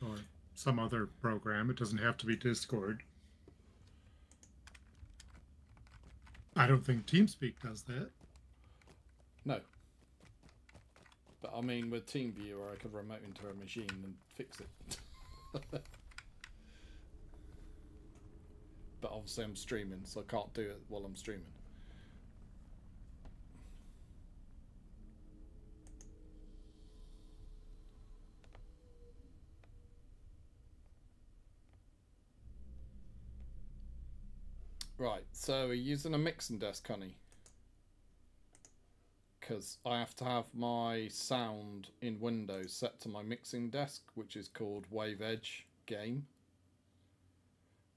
Or some other program. It doesn't have to be Discord. I don't think TeamSpeak does that. No. But I mean, with TeamViewer, I could remote into a machine and fix it. But obviously I'm streaming, so I can't do it while I'm streaming. Right, so we're using a mixing desk, honey. Because I have to have my sound in Windows set to my mixing desk, which is called Wave Edge Game.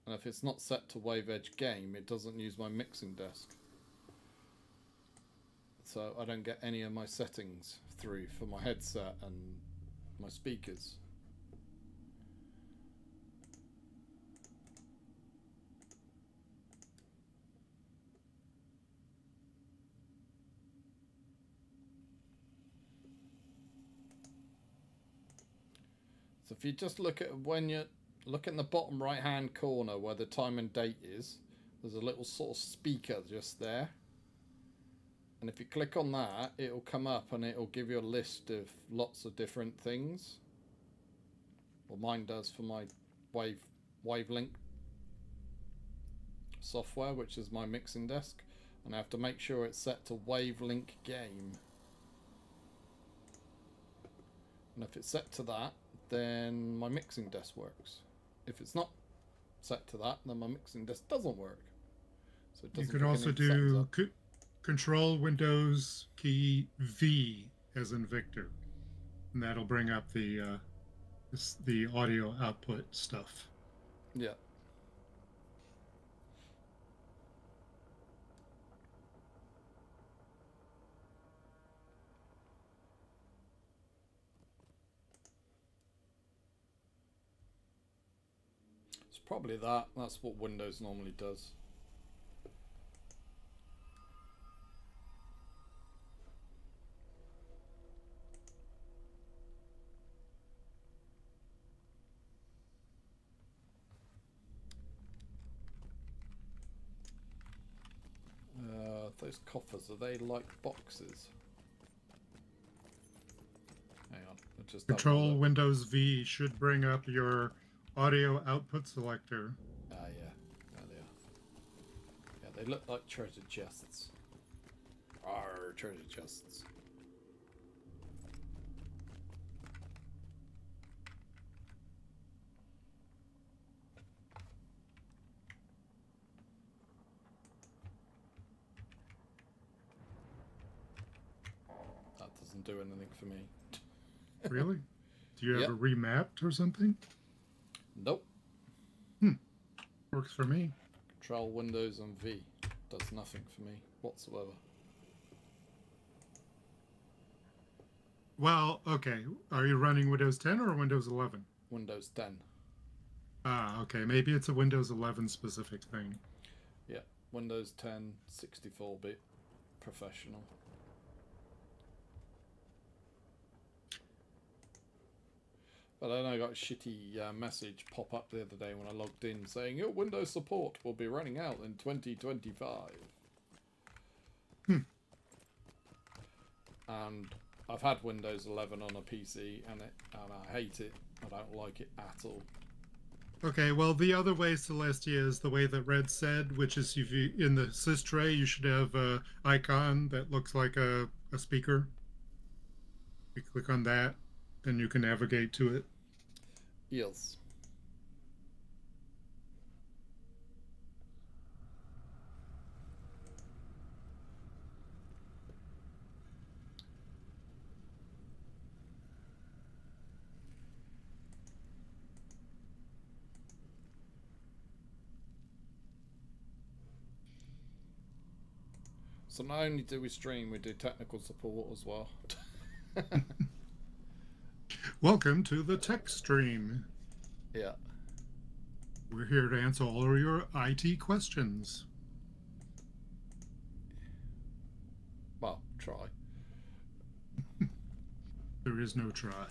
And if it's not set to Wave Edge Game, it doesn't use my mixing desk. So I don't get any of my settings through for my headset and my speakers. So if you just look at look in the bottom right hand corner where the time and date is, there's a little sort of speaker just there. And if you click on that, it'll come up and it'll give you a list of lots of different things. Well, mine does for my Wavelink software, which is my mixing desk. And I have to make sure it's set to Wavelink Game. And if it's set to that, then my mixing desk works. If it's not set to that, then my mixing desk doesn't work. So it doesn't. You can also do Control Windows key V as in Victor, and that'll bring up the audio output stuff. Yeah. Probably that. That's what Windows normally does. Those coffers, are they like boxes? Hang on, I'll just have a Control look. Windows V should bring up your audio output selector. Ah, yeah. There they are. Yeah, they look like treasure chests. Arr, treasure chests. That doesn't do anything for me. Really? Do you have Yep. a remapped or something? Nope. Works for me. Control Windows and V does nothing for me whatsoever. Well, okay. Are you running Windows 10 or Windows 11? Windows 10. Ah, okay. Maybe it's a Windows 11 specific thing. Yeah, Windows 10, 64-bit, professional. But then I got a shitty message pop up the other day when I logged in saying your Windows support will be running out in 2025. And I've had Windows 11 on a PC and I hate it. I don't like it at all. Okay, well, the other way, Celestia, is the way that Red said, which is if you, in the sys tray, you should have an icon that looks like a speaker. You click on that, then you can navigate to it. Yes. So not only do we stream, we do technical support as well. Welcome to the tech stream. Yeah. We're here to answer all of your IT questions. Well, try. There is no try.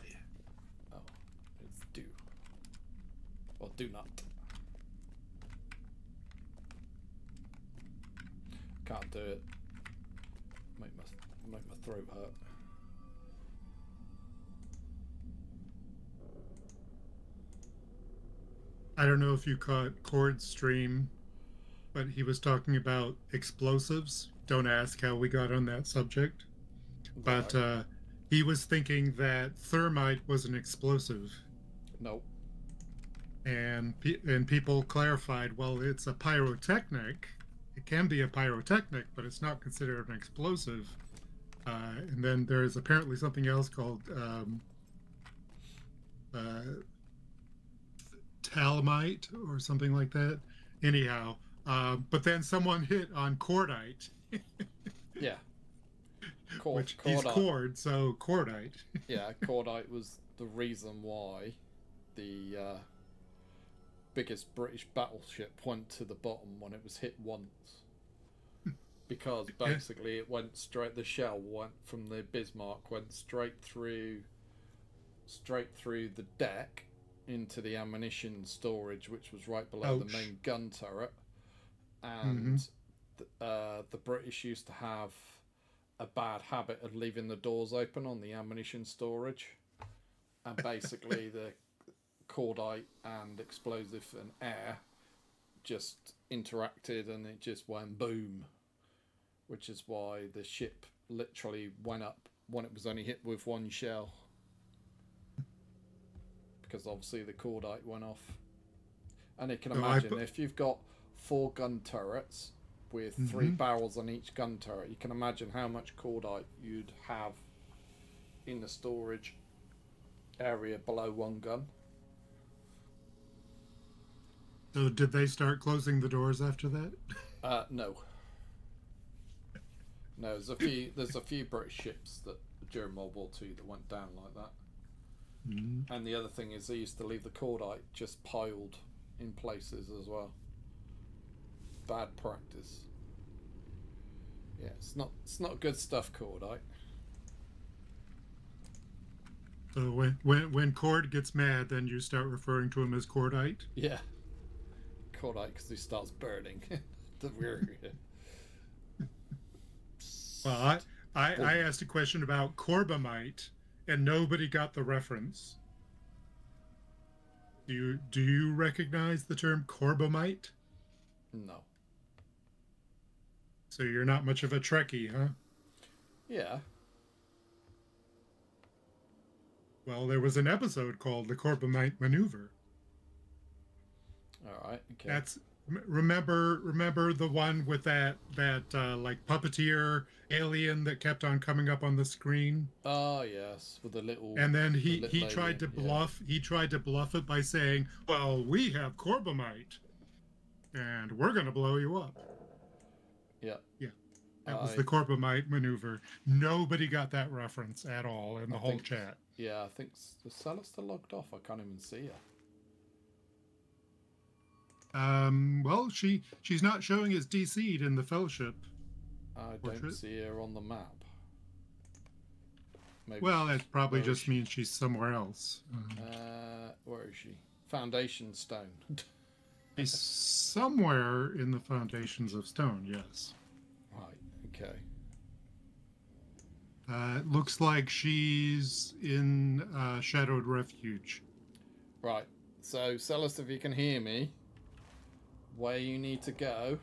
Oh, it's do. Or do not. Can't do it. Make my throat hurt. I don't know if you caught Cord's stream, but he was talking about explosives. Don't ask how we got on that subject. But he was thinking that thermite was an explosive. Nope. And people clarified, well, it's a pyrotechnic. It can be a pyrotechnic, but it's not considered an explosive. And then there's apparently something else called talamite or something like that. Anyhow, but then someone hit on cordite. Yeah. Which he's cord, so cordite. Yeah, cordite was the reason why the biggest British battleship went to the bottom when it was hit once. Because basically it went straight, the shell went from the Bismarck, went straight through the deck into the ammunition storage, which was right below the main gun turret. And the British used to have a bad habit of leaving the doors open on the ammunition storage. And basically the cordite and explosive and air just interacted and it just went boom. Which is why the ship literally went up when it was only hit with one shell. Because obviously the cordite went off. And you can imagine, if you've got 4 gun turrets with 3 barrels on each gun turret, you can imagine how much cordite you'd have in the storage area below one gun. So did they start closing the doors after that? No. No, there's a few British ships that during World War II that went down like that. And the other thing is they used to leave the cordite just piled in places as well. Bad practice. Yeah, it's not good stuff, cordite. So when Cord gets mad, then you start referring to him as cordite? Yeah. Cordite, because he starts burning the rear. Well, I asked a question about Corbomite, and nobody got the reference. Do you recognize the term Corbomite? No. So you're not much of a Trekkie, huh? Yeah. Well, there was an episode called The Corbomite Maneuver. All right. Okay. That's remember the one with that like puppeteer alien that kept on coming up on the screen. Oh yes, with the little. And then he little tried to alien, bluff. Yeah. He tried to bluff it by saying, "Well, we have Corbomite, and we're gonna blow you up." Yeah. Yeah. That was the Corbomite maneuver. Nobody got that reference at all in the whole chat. Yeah, I think the Celesta logged off. I can't even see her. Well, she's not showing as DC'd in the Fellowship. I don't see her on the map. Maybe well, that probably just means she's somewhere else. Where is she? Foundation Stone. She's somewhere in the Foundations of Stone, yes. Right, okay. It looks like she's in Shadowed Refuge. Right, so Celeste, if you can hear me, where you need to go,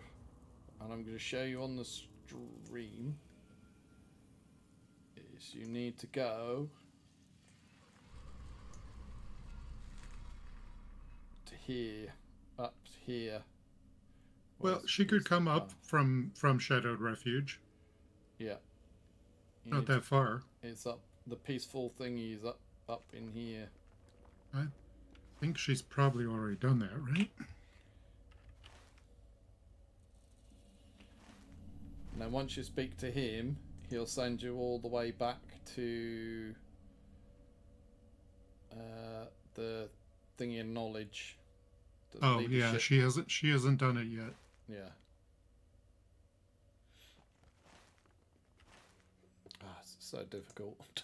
and I'm going to show you on the stream, is you need to go to here, up here. Well, she could come up from Shadowed Refuge. Yeah. Not that far. It's up, the peaceful thingy is up in here. I think she's probably already done that, right? Now, once you speak to him, he'll send you all the way back to the thingy of knowledge. Oh yeah, she hasn't done it yet. Yeah. Ah, it's so difficult.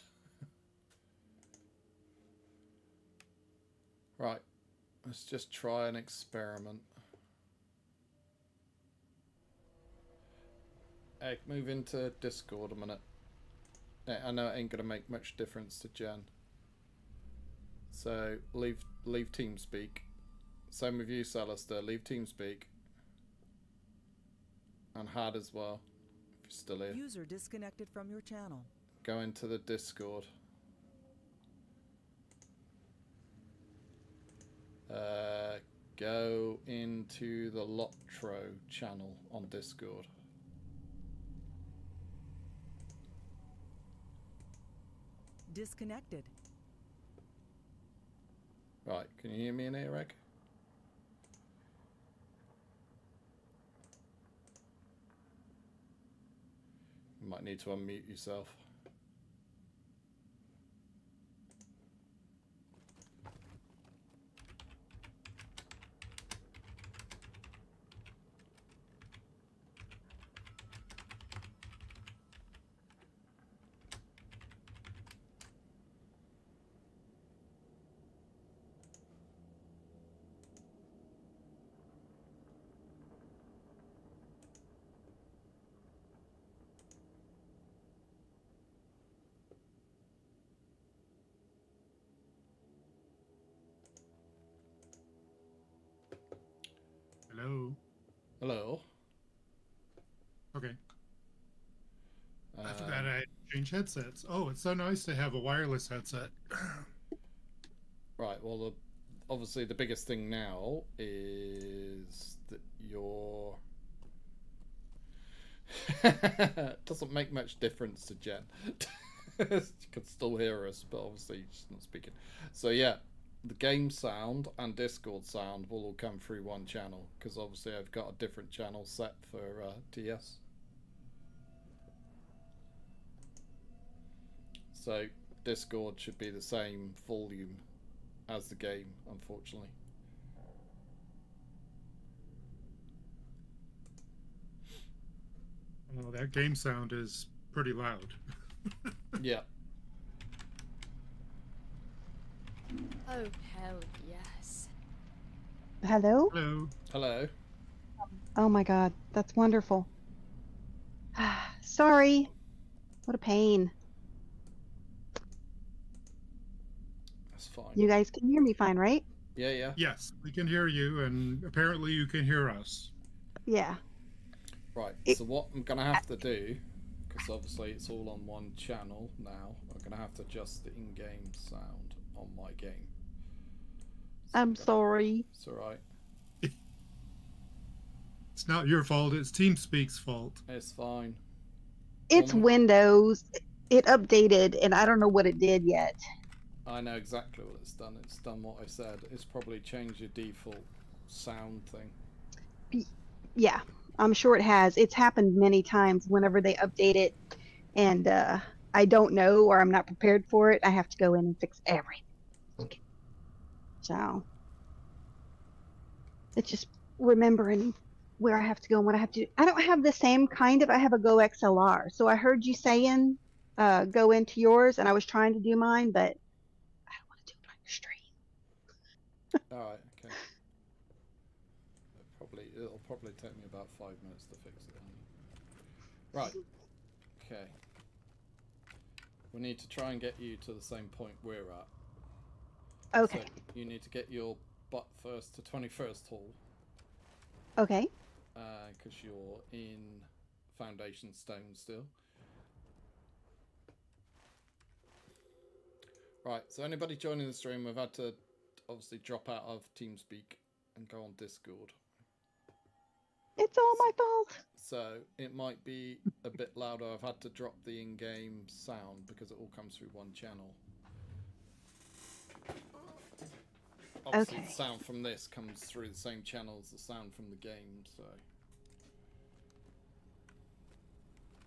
Right, let's just try an experiment. Hey, move into Discord a minute. I know it ain't gonna make much difference to Jen. So leave TeamSpeak. Same with you, Celeste. Leave TeamSpeak. And Had as well. If you're still here. User disconnected from your channel. Go into the Discord. Go into the Lotro channel on Discord. Disconnected. Right, can you hear me in here, Egg? You might need to unmute yourself. Hello. Hello. Okay. I forgot I had to change headsets. Oh, it's so nice to have a wireless headset. Right, well, obviously the biggest thing now is that your... doesn't make much difference to Jen. You can still hear us, but obviously she's not speaking. So yeah, the game sound and Discord sound will all come through one channel, because obviously I've got a different channel set for TS. So Discord should be the same volume as the game, unfortunately. Oh, that game sound is pretty loud. Yeah. Oh, hell yes. Hello? Hello. Hello. Oh my god, that's wonderful. Sorry, What a pain. That's fine. You guys can hear me fine, right? Yeah, yeah. Yes, we can hear you, and apparently you can hear us. Yeah. Right, so what I'm going to have to do, because obviously it's all on one channel now, I'm going to have to adjust the in-game sound on my game. So I'm sorry. It's alright. It's not your fault, it's TeamSpeak's fault. It's fine. It's Windows. It updated, and I don't know what it did yet. I know exactly what it's done. It's done what I said. It's probably changed your default sound thing. Yeah, I'm sure it has. It's happened many times whenever they update it, and I don't know or I'm not prepared for it. I have to go in and fix everything. So it's just remembering where I have to go and what I have to do. I don't have the same kind of. I have a Go XLR. So I heard you saying go into yours, and I was trying to do mine, but I don't want to do it on your stream. Alright, okay. It'll probably take me about 5 minutes to fix it. Right. Okay. We need to try and get you to the same point we're at. Okay. So you need to get your butt first to 21st Hall. Okay. Because you're in Foundation Stone still. Right, so anybody joining the stream, we've had to obviously drop out of TeamSpeak and go on Discord. It's all my fault. So it might be a bit louder. I've had to drop the in-game sound because it all comes through one channel. Obviously, Okay. the sound from this comes through the same channel as the sound from the game, so...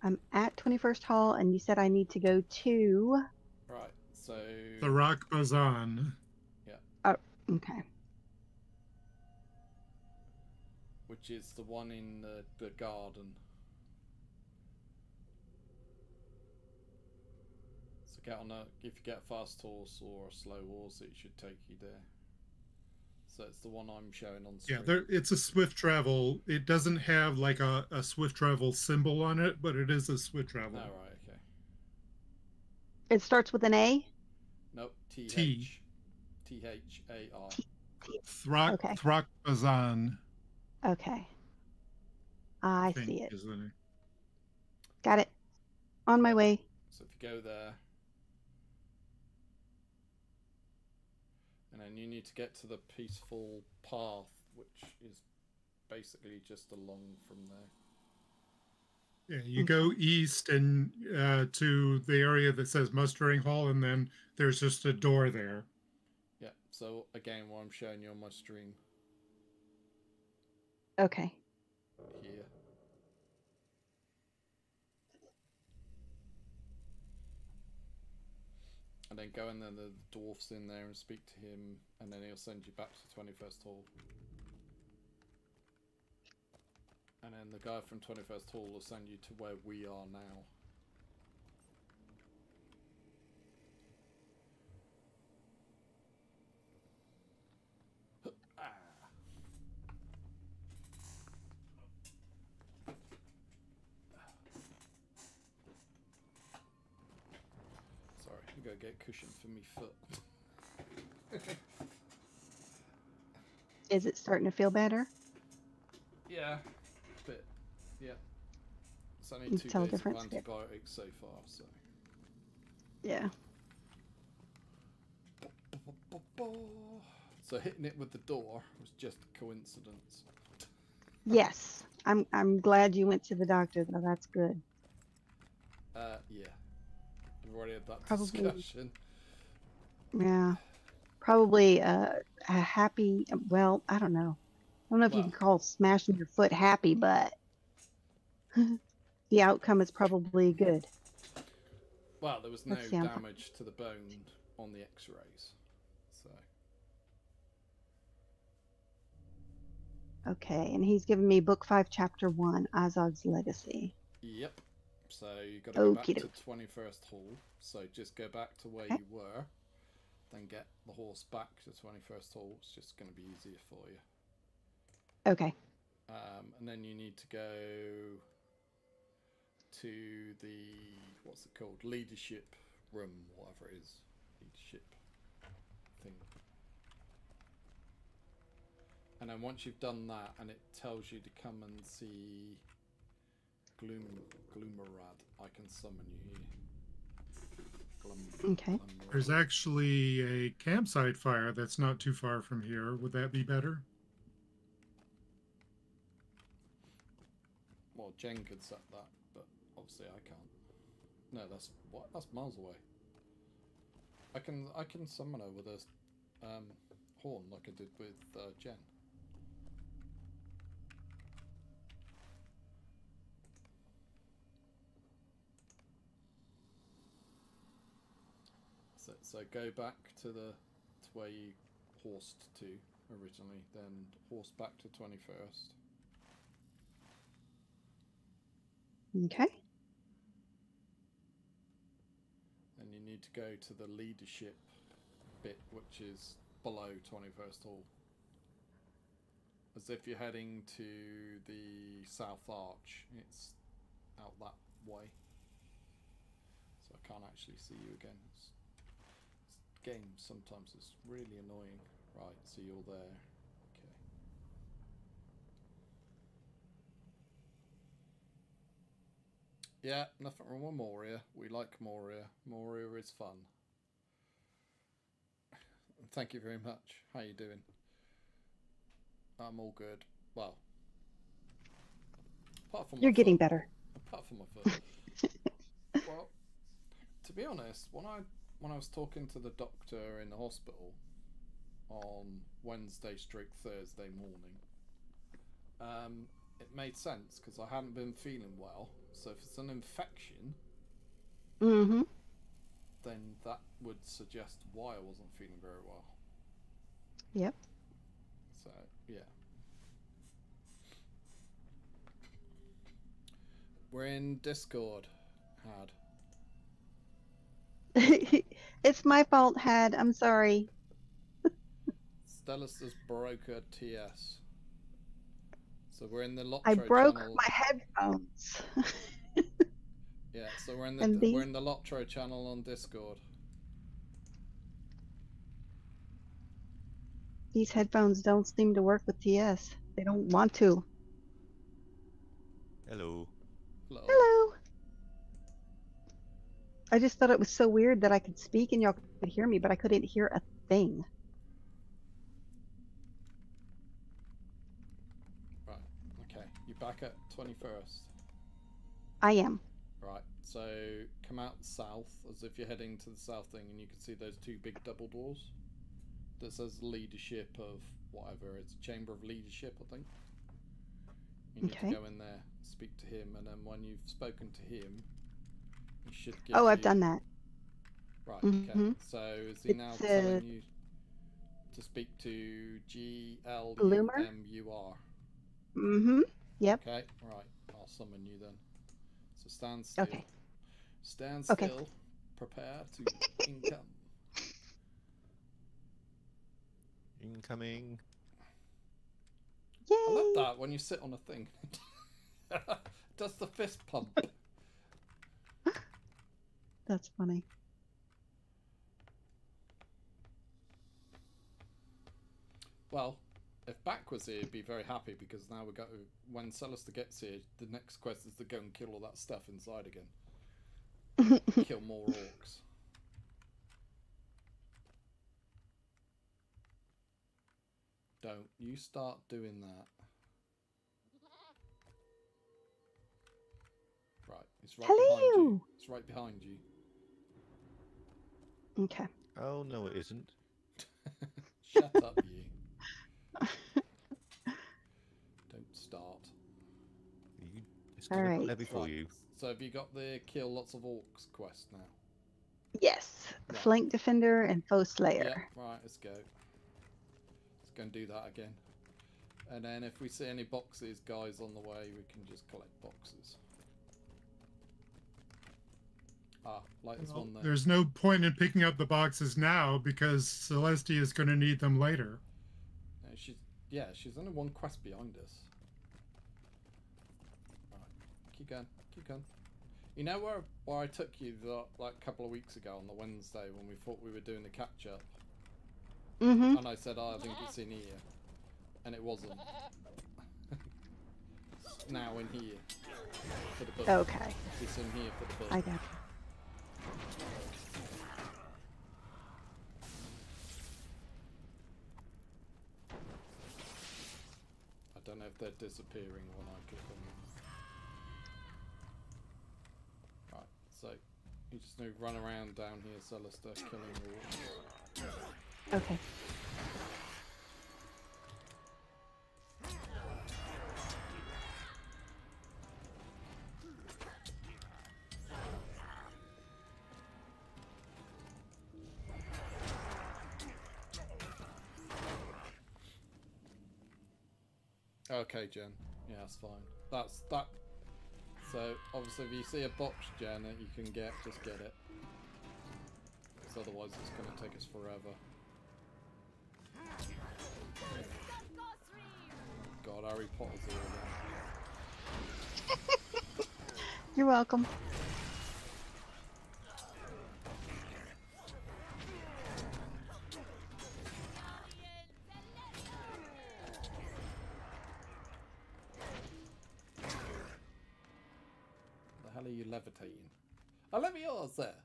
I'm at 21st Hall, and you said I need to go to... Right, so... The Rock Bazan. Yeah. Oh, okay. Which is the one in the garden. So get on if you get a fast horse or a slow horse, it should take you there. So it's the one I'm showing on screen. Yeah, it's a swift travel. It doesn't have like a swift travel symbol on it, but it is a swift travel. Oh, right, okay. It starts with an A? Nope, T. T-H-A-R. Throck Bazan. Okay. I think see it. is the name. Got it. On my way. So if you go there, and then you need to get to the peaceful path, which is basically just along from there. Yeah, you go east and to the area that says Mustering Hall, and then there's just a door there. Yeah, so again, what I'm showing you on my stream. Okay. Here. And then go in there, the dwarf's in there, and speak to him, and then he'll send you back to 21st Hall. And then the guy from 21st Hall will send you to where we are now. Sorry, I'm gonna get a cushion for me foot. Is it starting to feel better? Yeah, bit. Yeah. It's only You 2 tell days of difference, yeah. antibiotics so far, so. Yeah. So hitting it with the door was just a coincidence. Yes. I'm glad you went to the doctor, though. That's good. Yeah. We've already had that Probably. discussion. Yeah. Probably a happy, well, I don't know. I don't know if you can call smashing your foot happy, but the outcome is probably good. Well, there was no Let's see, damage to the bone on the x-rays. So. Okay, and he's given me book 5, chapter 1, Azog's Legacy. Yep. So you got to go back to Okey-doke. 21st Hall. So just go back to where you were, then get the horse back to 21st Hall. It's just going to be easier for you. Okay. And then you need to go to the, what's it called? Leadership room, whatever it is. Leadership thing. And then once you've done that, and it tells you to come and see Gloomerad, I can summon you here. Okay. There's actually a campsite fire that's not too far from here. Would that be better? Well, Jen could set that, but obviously I can't. No, that's miles away. I can summon her with a horn like I did with Jen. So go back to where you horsed to originally, then horse back to 21st. Okay. And you need to go to the leadership bit, which is below 21st Hall. As if you're heading to the South Arch. It's out that way. So I can't actually see you again. This game sometimes is really annoying. Right, so you're there. Okay. Yeah, nothing wrong with Moria. We like Moria. Moria is fun. Thank you very much. How you doing? I'm all good. Well, apart from you're getting better. Apart from my foot. Well, to be honest, when I was talking to the doctor in the hospital on Wednesday/Thursday morning, it made sense because I hadn't been feeling well. So if it's an infection, then that would suggest why I wasn't feeling very well. Yep. So, yeah. We're in Discord, Had. It's my fault, Had. I'm sorry. Stellis broke her TS. So we're in the Lotro I broke channel. my headphones. Yeah, so we're in the Lotro channel on Discord. These headphones don't seem to work with TS. They don't want to. Hello. Hello. Hello. I just thought it was so weird that I could speak and y'all could hear me, but I couldn't hear a thing. Right, okay. You're back at 21st. I am. Right, so come out south as if you're heading to the south thing, and you can see those two big double doors that says leadership of whatever. It's Chamber of Leadership, I think. You need to go in there, speak to him, and then when you've spoken to him, he should give you... I've done that. Right, okay. So is he now telling you to speak to GLUMUR? Yep. Okay, right. I'll summon you then. So stand still. Okay. Stand still. Prepare to income. Incoming. Yay! I love that when you sit on a thing. Does the fist pump? That's funny. Well, if Back was here, he'd be very happy because now we got to, when Celester gets here, the next quest is to go and kill all that stuff inside again. Kill more orcs. Don't you start doing that. Right, it's right behind you. It's right behind you. Okay. Oh, no, it isn't. Shut up, you. Don't start. It's going to there before you. So have you got the kill lots of orcs quest now? Yes. Right. Flank Defender and Foe Slayer. Yeah, right, let's go. Let's go and do that again. And then if we see any boxes, guys, on the way, we can just collect boxes. Ah, like this one there. There's no point in picking up the boxes now because Celestia is going to need them later. She's only one quest behind us. Right, keep going, keep going. You know where I took you like a couple of weeks ago on the Wednesday when we thought we were doing the catch up? Mm-hmm. And I said, oh, I think it's in here. And it wasn't. It's now in here. For the book. Okay. It's in here for the book. I got you. I don't know if they're disappearing when I kill them. Right, so you just need to run around down here, Celesta, killing all. Okay. Okay, Jen. Yeah, that's fine. That's that. So obviously, if you see a box, Jen, that you can get, just get it. Because otherwise, it's going to take us forever. God, Harry Potter's here again. You're welcome. The hell are you levitating? I love yours there.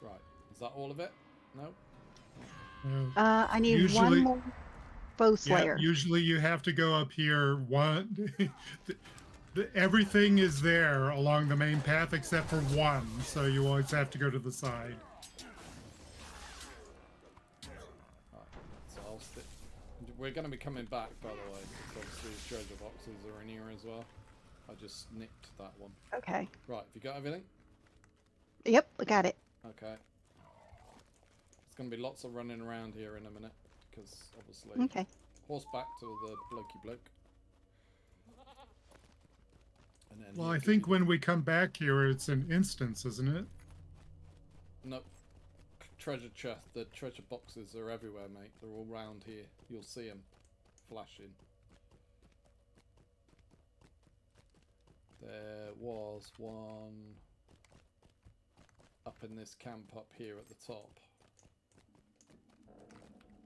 Right, is that all of it? No? I need one more foe slayer. Yeah, usually you have to go up here. Everything is there along the main path except for one, so you always have to go to the side. Right, so I'll stick. We're going to be coming back, by the way, because obviously the treasure boxes are in here as well. I just nicked that one. Okay. Right, have you got everything? Yep, I got it. Okay. There's going to be lots of running around here in a minute, because obviously... Okay. Horseback to the blokey bloke. And then Well, I think when we come back here, it's an instance, isn't it? Nope. Treasure chest. The treasure boxes are everywhere, mate. They're all round here. You'll see them flashing. There was one up in this camp up here at the top.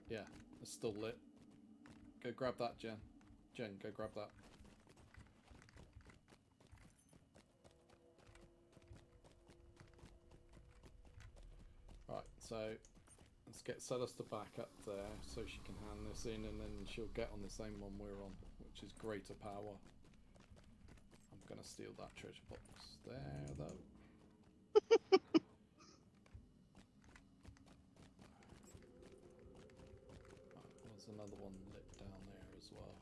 Yeah, it's still lit. Go grab that, Jen. Jen, go grab that. Right, so let's get Celesta back up there so she can hand this in, and then she'll get on the same one we're on, which is greater power. I'm gonna steal that treasure box there, though. Right, there's another one lit down there as well.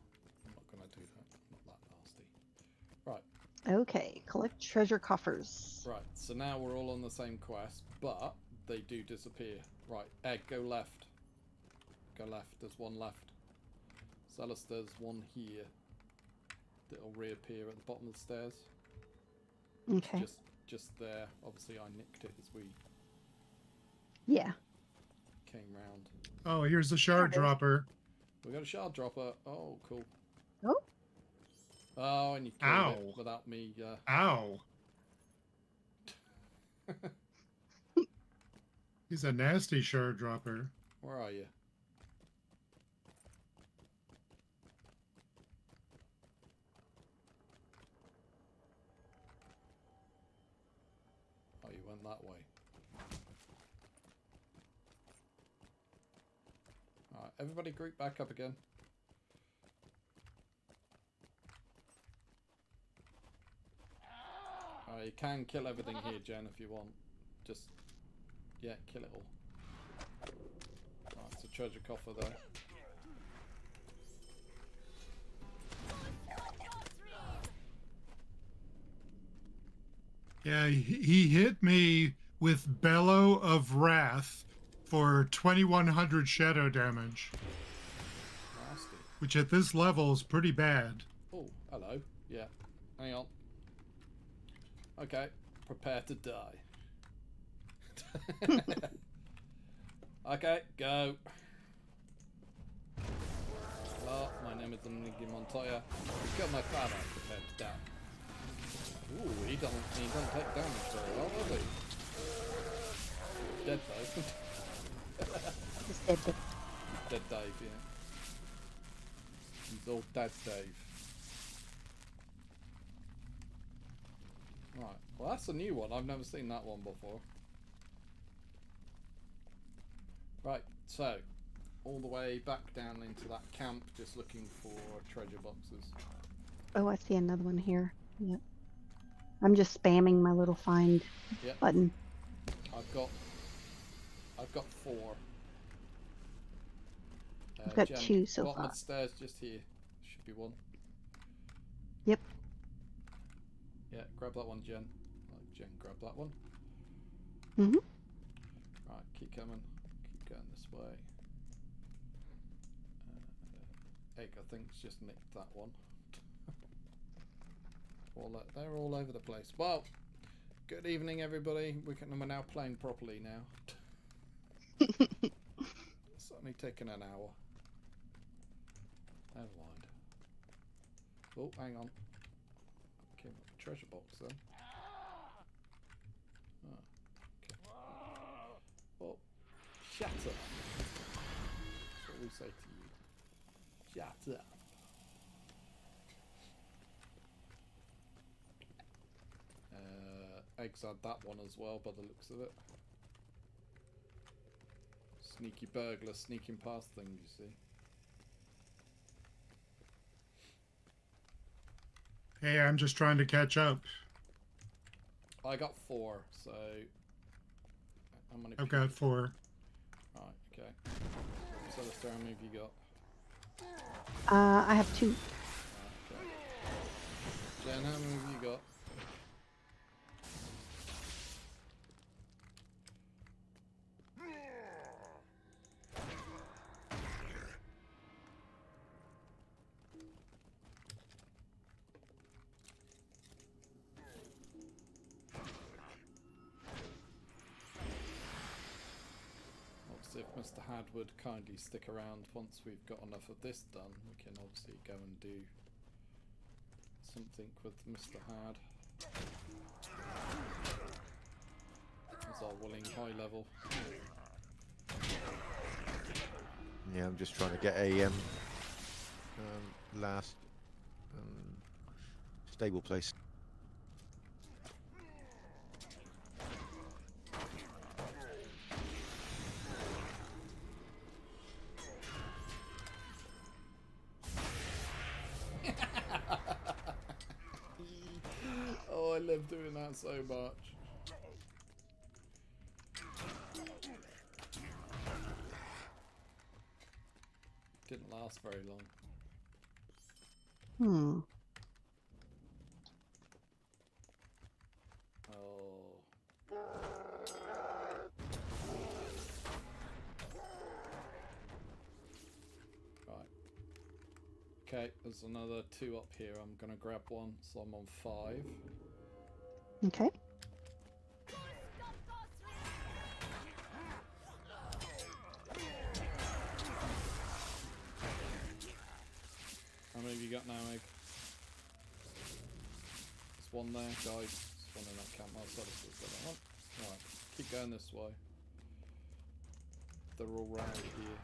I'm not gonna do that. Not that nasty. Right. Okay, collect treasure coffers. Right, so now we're all on the same quest, but they do disappear. Right, Egg, go left. Go left, there's one left. Celesta's one here. That'll reappear at the bottom of the stairs. Okay. Just there. Obviously I nicked it as we Yeah. came round. Oh, here's the shard dropper. We got a shard dropper. Oh, cool. Oh. Oh, and you killed it without me. Ow. He's a nasty shard dropper. Where are you? Oh, you went that way. Alright, everybody group back up again. You can kill everything here, Jen, if you want. Just, yeah, kill it all. Right, it's a treasure coffer there. Yeah, he hit me with Bellow of Wrath for 2100 shadow damage. Nasty. Which at this level is pretty bad. Oh, hello. Yeah, hang on. Okay, prepare to die. Okay, go. Hello, my name damage than Nicky Montoya. He killed my father compared to that. Ooh, he doesn't take damage very well, does he? Dead though. He's dead. Dead Dave, yeah. He's all dead Dave. Right, well that's a new one. I've never seen that one before. Right, so all the way back down into that camp, just looking for treasure boxes. Oh, I see another one here. Yep. I'm just spamming my little find button. I've got 4. I've got Jen, 2 so bottom far. of the stairs, just here. Should be 1. Yep. Yeah, grab that one, Jen. Jen, grab that one. Mhm. Right, keep coming. Keep going this way. Egg, I think, just nicked that one. They're all over the place. Well, good evening, everybody. We're now playing properly now. It's only taken an hour. Never mind. Oh, hang on. Came up a treasure box then. Oh, okay. Oh, shut up. That's what we say to you. Shut up. Eggs had that one as well by the looks of it. Sneaky burglar sneaking past things, you see. Hey, I'm just trying to catch up. I got 4, so how many? I've got 4. Right, okay. So how many have you got? I have 2. Right, okay. Jen, how many have you got? If Mr. Had would kindly stick around once we've got enough of this done, we can obviously go and do something with Mr. Had. As our willing high level. Yeah, I'm just trying to get a last stable place. Oh, I love doing that so much. Didn't last very long. Oh. Right. Okay, there's another 2 up here. I'm gonna grab one, so I'm on 5. Okay. How many have you got now, Egg? There's one there, guys. There's one in that camp. I'll start to that one. Right, keep going this way. They're all round here.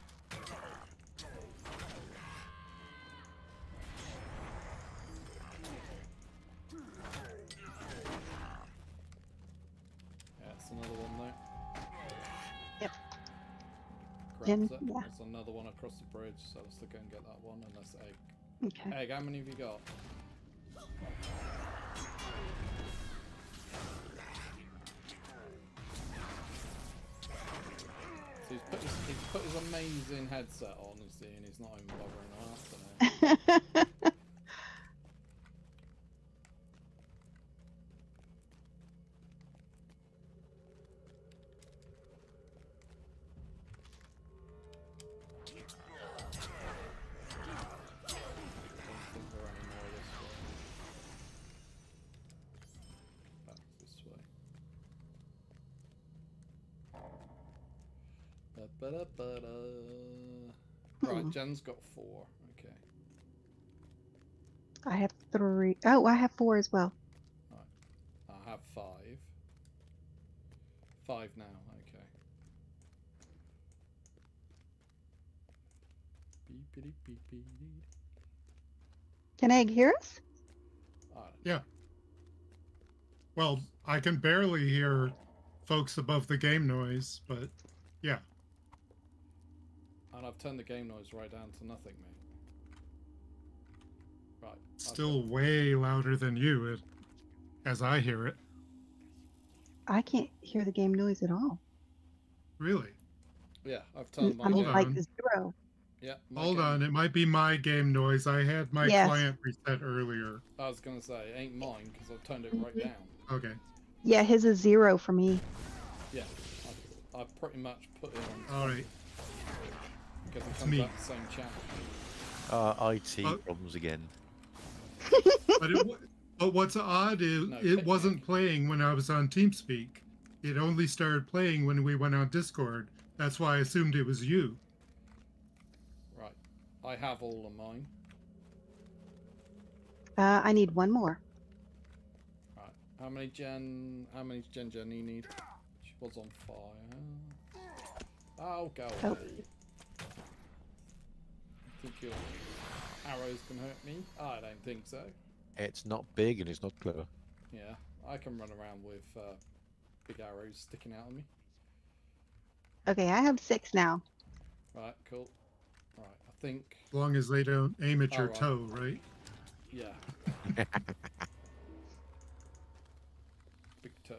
Yeah, it's another one there. Yep. Grabs it. Yeah. There's another one across the bridge, so let's go and get that one, and that's Egg. Okay. Egg, how many have you got? So he's put his amazing headset on, you see, and he's not even bothering after now. Right, Jen's got 4. Okay. I have 3. Oh, I have 4 as well. Right. I have 5. 5 now, okay. Beepity beepity. Can Egg hear us? Yeah. Well, I can barely hear folks above the game noise, but yeah. And I've turned the game noise right down to nothing, mate. Right. Still way louder than you, as I hear it. I can't hear the game noise at all. Really? Yeah, I've turned my I'm game. like 0. Yeah. Hold on, it might be my game noise. I had my client reset earlier. I was gonna say, it ain't mine because I've turned it right down. Okay. Yeah, his is 0 for me. Yeah, I've pretty much put it on. All right. Because it comes up the same channel. IT problems again. But what's odd is it wasn't playing when I was on TeamSpeak. It only started playing when we went on Discord. That's why I assumed it was you. Right. I have all of mine. I need 1 more. Right. How many JenJen you need? She was on fire. Oh, go away. Think your arrows can hurt me? I don't think so. It's not big and it's not clever. Yeah, I can run around with big arrows sticking out of me. Okay, I have 6 now. Right, cool. Right, I think... As long as they don't aim at your toe, right? Yeah. Big toe.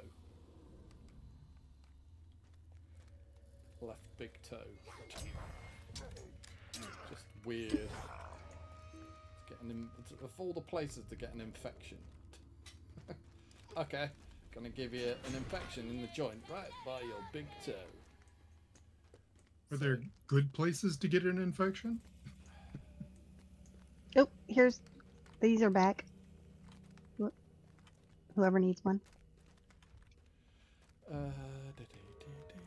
Left big toe. Just weird. Of all the places to get an infection. Okay, gonna give you an infection in the joint right by your big toe. Are there good places to get an infection? Oh, these are back. Whoever needs one.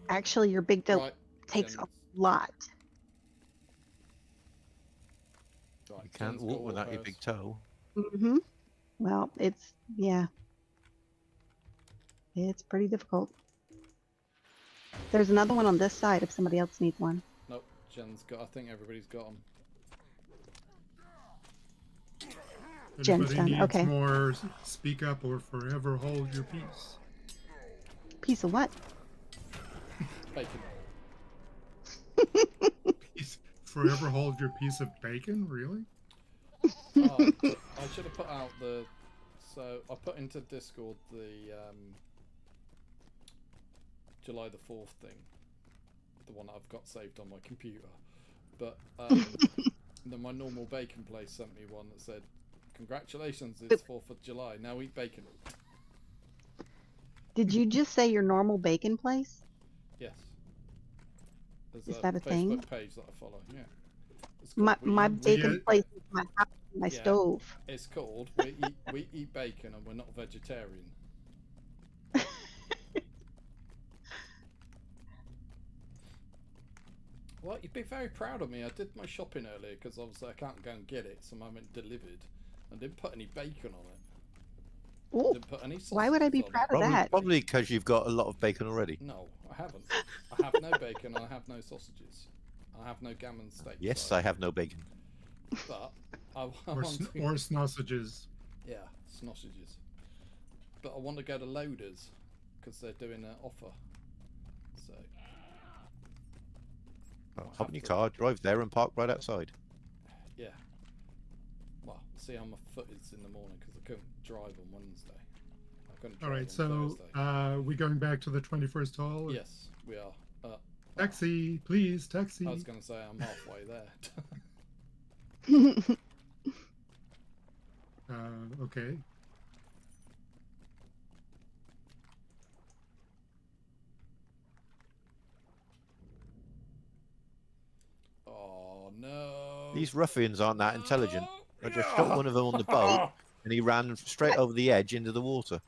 Actually, your big toe takes a lot. You can't walk without your big toe. Mm-hmm. Well, it's pretty difficult. There's another one on this side if somebody else needs one. Nope, Jen's got. I think everybody's got them. Jen's done. Needs Okay. more, speak up or forever hold your peace. Piece of what? Bacon. Forever hold your piece of bacon? Really? Oh, I should have put out the. So I put into Discord the July the 4th thing, the one that I've got saved on my computer. But then my normal bacon place sent me one that said, "Congratulations, it's 4th of July. Now eat bacon." Did you just say your normal bacon place? Yes. There's Is that a Facebook thing? page that I follow. Yeah. My bacon place is my house, my stove. It's called we eat bacon and we're not vegetarian. Well, you'd be very proud of me. I did my shopping earlier because obviously I can't go and get it, so I went delivered. I didn't put any bacon on it. Ooh, Didn't put any why would I be proud of that? Probably because you've got a lot of bacon already. No, I haven't. I have no bacon. I have no sausages. I have no gammon steak. Yes, I have no bacon. But I or sausages. Yeah, sausages. But I want to go to Loaders because they're doing an offer. So. Hop in your car, drive there, and park right outside. Yeah. Well, see how my foot is in the morning because I couldn't drive on Wednesday. All right, so we going back to the 21st hall? Yes, we are. Taxi, please, taxi. I was going to say I'm halfway there. Okay. Oh no! These ruffians aren't that intelligent. I just shot one of them on the boat, and he ran straight over the edge into the water.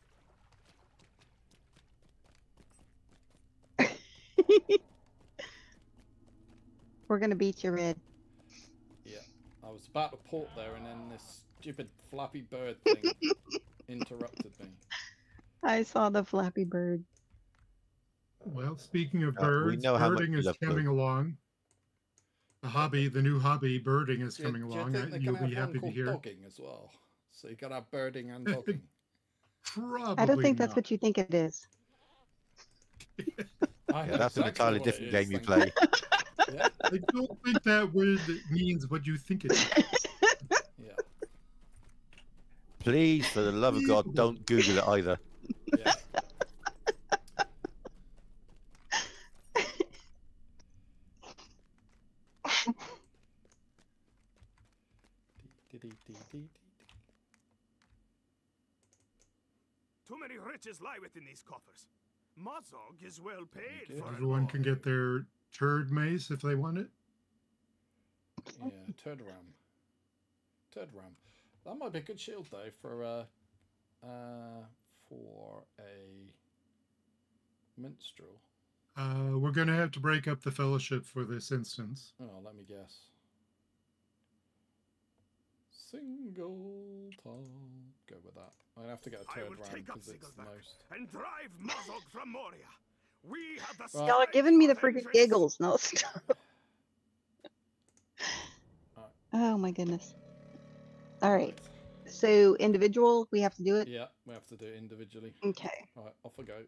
We're gonna beat you, Red. Yeah, I was about to port there, and then this stupid Flappy Bird thing interrupted me. I saw the Flappy Bird. Well, speaking of We birds, know how much birding you is love coming birds. along. The new hobby, birding, is coming Do you along. think they're You'll gonna be have one happy to called hear. dogging as well? So you gotta have birding and dogging. Probably I don't think that's not. what you think it is. I Yeah, know that's an exactly entirely what it different is, game you thank play. Yeah, I don't think that word means what you think it is. yeah, Please, for the love of God, don't Google it either. yeah. Too many riches lie within these coffers. Mazog is well paid Thank you. for it Everyone all. can get their turd mace if they want it. Yeah, turd ram. Turd ram. That might be a good shield though for a minstrel. We're going to have to break up the fellowship for this instance. Oh, let me guess. Single top. Go with that. I'd have to get a I turd will ram take up because it's the Siggleback most. and drive Mazog from Moria. We have the Right. Y'all are strength giving me the of freaking vengeance. giggles. No, stop. Alright. Oh my goodness. All right. So individual, we have to do it. Yeah, we have to do it individually. Okay. Right, off we go.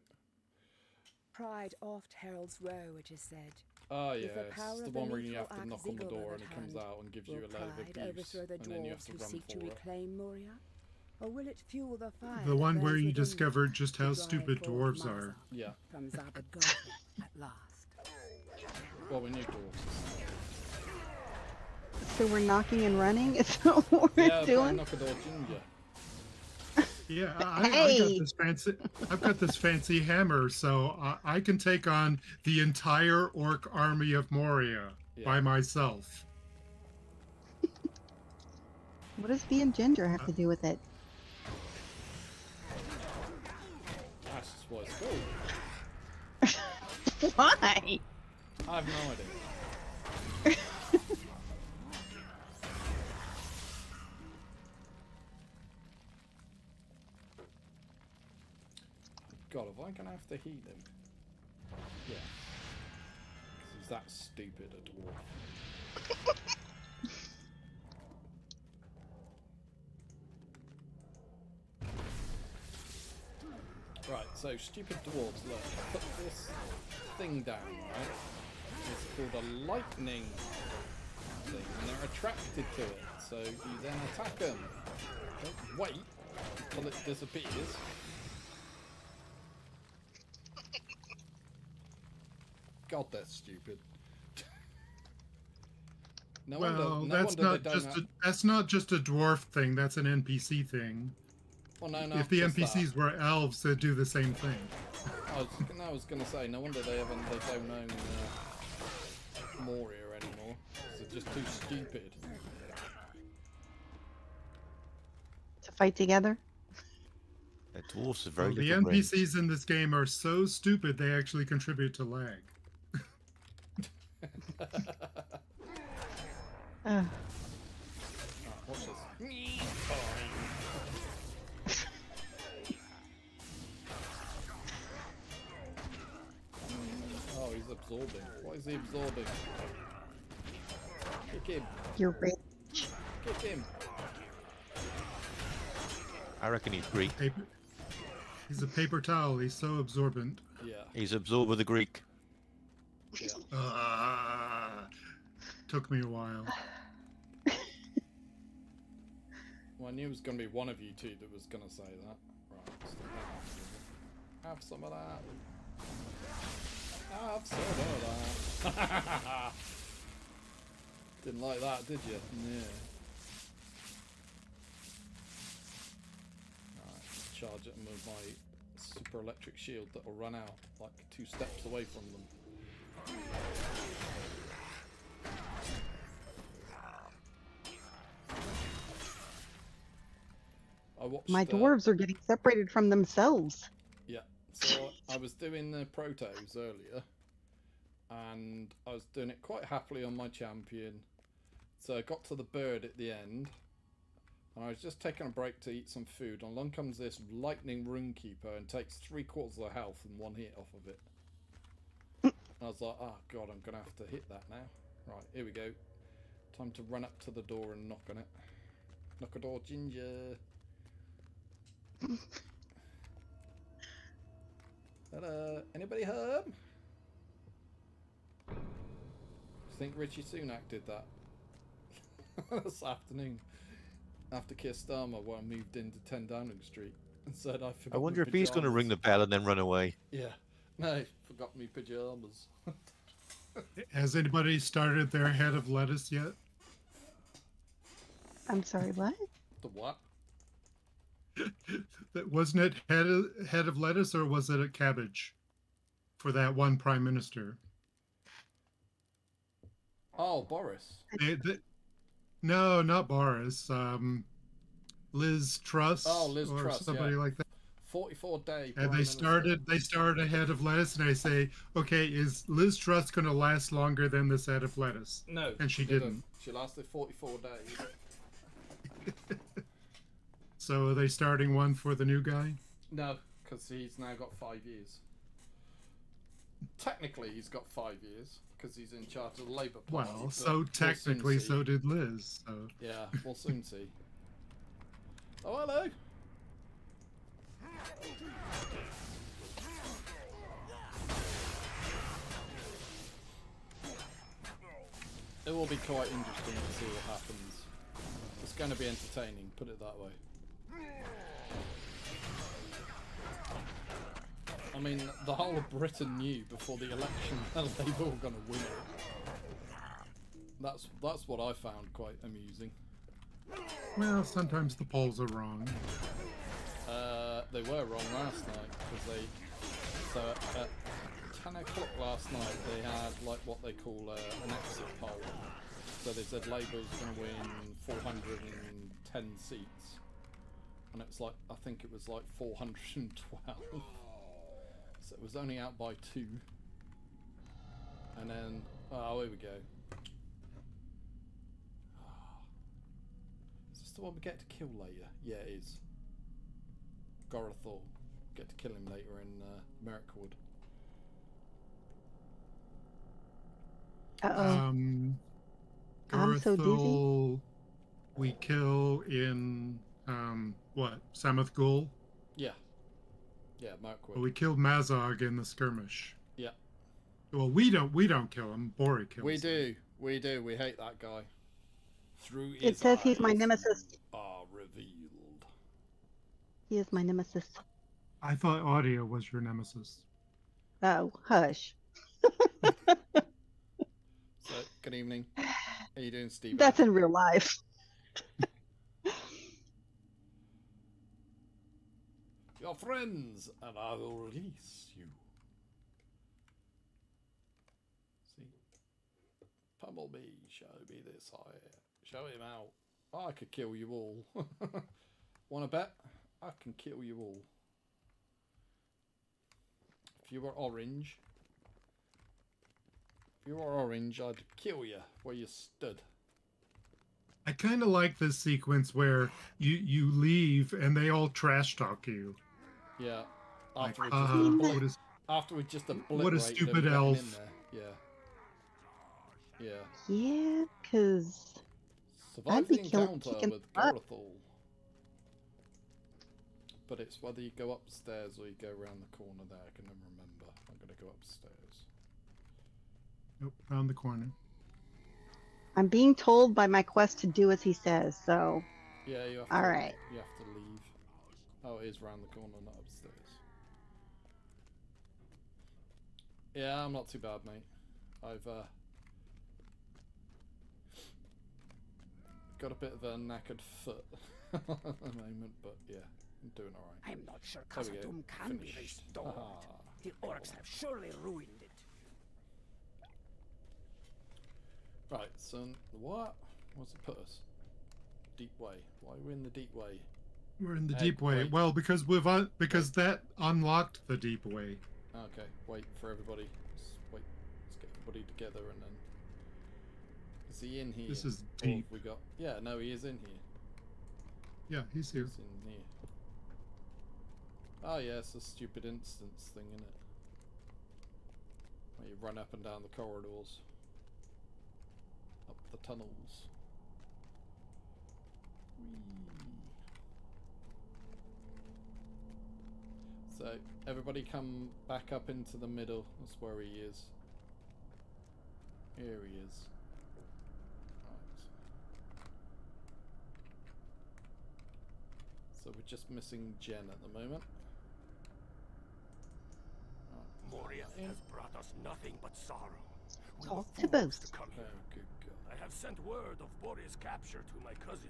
Pride oft heralds woe, it is said. Oh yeah, If the it's power the of one the where you lethal have to knock axe on the Ziggle door by and the he comes hand, out and gives you will a load of pride abuse, overthrow the and then you have dwarves to who run seek to for it. reclaim Moria? Or will it fuel the fire The that one where burns you within them discovered just to how drive stupid forth dwarves Mazog are. Yeah. From Zabad at last. Well, we need dwarves. So we're knocking and running. Is that what we're Yeah, doing? knock a door ginger. Yeah, Hey! I've got this fancy hammer, so I can take on the entire orc army of Moria by myself. What does being ginger have to do with it? That's just what it's called. Why? I have no idea. God, am I gonna have to heal him? Yeah. Because he's that stupid a dwarf. Right, so stupid dwarves, look, put this thing down, right? It's called a lightning thing, and they're attracted to it, so you then attack them. Don't wait until it disappears. God, that's stupid. No Well, wonder, that's not they don't just have... that's not just a dwarf thing. That's an NPC thing. Well, no, If the just NPCs that. were elves, they'd do the same thing. I was gonna say, no wonder they don't own Moria anymore. They're just too stupid. To fight together? The dwarfs are very Well, the little brains. NPCs in this game are so stupid they actually contribute to lag. Watch this. Oh, he's absorbing. What is he absorbing? Kick him. You're rich. Kick him. I reckon he's Greek. He's a paper towel. He's so absorbent. Yeah. He's Absorber the Greek. Yeah. Took me a while. Well, I knew it was going to be one of you two that was going to say that. Right. So have some of that. Have some of that. Didn't like that, did you? Yeah. Alright, charge it with my super electric shield that will run out like 2 steps away from them. My dwarves are getting separated from themselves. Yeah, so I was doing the protos earlier, and I was doing it quite happily on my champion, So I got to the bird at the end, and I was just taking a break to eat some food, and along comes this lightning runekeeper and takes 3/4 of the health in one hit off of it. And I was like, oh god, I'm gonna have to hit that now. Right, here we go. Time to run up to the door and knock on it. Knock a door, Ginger. Hello, anybody home? Do you think Richie Sunak did that this afternoon after Keir Starmer when I moved into 10 Downing Street and said I forgot? I wonder my if he's going to pyjamas. ring the bell and then run away. Yeah, no, forgot me pajamas. Has anybody started their head of lettuce yet? I'm sorry, what? The what? Wasn't it head of lettuce, or was it a cabbage for that one prime minister? Oh, Boris. No, not Boris. Liz Truss. Oh, Liz or Truss, somebody yeah. like that. 44-day. And they started a head of lettuce, and I say, okay, is Liz Truss going to last longer than this head of lettuce? No, and she didn't. She lasted 44 days. So are they starting one for the new guy? No, because he's now got 5 years. Technically, he's got 5 years because he's in charge of the Labour Party. Well, so technically, we'll so did Liz. So. Yeah, we'll soon see. Oh, hello. It will be quite interesting to see what happens. It's going to be entertaining, put it that way. I mean, the whole of Britain knew before the election that Labour were going to win it. That's what I found quite amusing. Well, sometimes the polls are wrong. They were wrong last night because so at 10 o'clock last night they had like what they call an exit poll. So they said Labour's going to win 410 seats, and it's like I think it was like 412. So it was only out by 2. And then oh, here we go. Is this the one we get to kill later? Yeah, it is. Egarthur. Get to kill him later in Merrickwood. I'm so dizzy. We kill in what, Samoth Gul? Yeah. Yeah, Merrickwood. Well, we killed Mazog in the skirmish. Yeah. Well, we don't kill him. Bori kills We him. do. We do. We hate that guy. Through It his says he's my eyes nemesis. are revealed. He is my nemesis. I thought Audio was your nemesis. Oh, hush. So, good evening. How you doing, Steve? That's in real life. Your friends, and I will release you. See? Pummel me, show me this eye. Show him out. I could kill you all. Wanna bet? I can kill you all. If you were orange, I'd kill you where you stood. I kind of like this sequence where you leave and they all trash talk you. Yeah. Like, After we just obliterated what a stupid him elf. in there. Yeah. Yeah. Yeah, because Survive I'd be the killing encounter chicken with butt. Egarthur. But it's whether you go upstairs or you go around the corner there. I can never remember. I'm going to go upstairs. Nope, around the corner. I'm being told by my quest to do as he says, so. Yeah, you have to. All right. You have to leave. Oh, it is round the corner, not upstairs. Yeah, I'm not too bad, mate. I've got a bit of a knackered foot at the moment, but yeah, I'm doing all right. I'm not sure There we go. Khazad-dûm can be Finished. restored. Aha. The orcs have surely ruined it. Right, so what? What's it put us? Deep way. Why are we in the deep way? We're in the Hey, deep way. wait. Well, because because that unlocked the deep way. Okay, wait for everybody. Let's get everybody together and then. Is he in here? This is Or deep. we got. Yeah, no, he is in here. Yeah, he's here. He's in here. Oh yeah, it's a stupid instance thing, isn't it? Where you run up and down the corridors, up the tunnels. Whee. So everybody come back up into the middle. That's where he is. Here he is. Right. So we're just missing Jen at the moment. Moria has brought us nothing but sorrow. We Talk were to fools both. to come here. Oh, good God. I have sent word of Moria's capture to my cousin.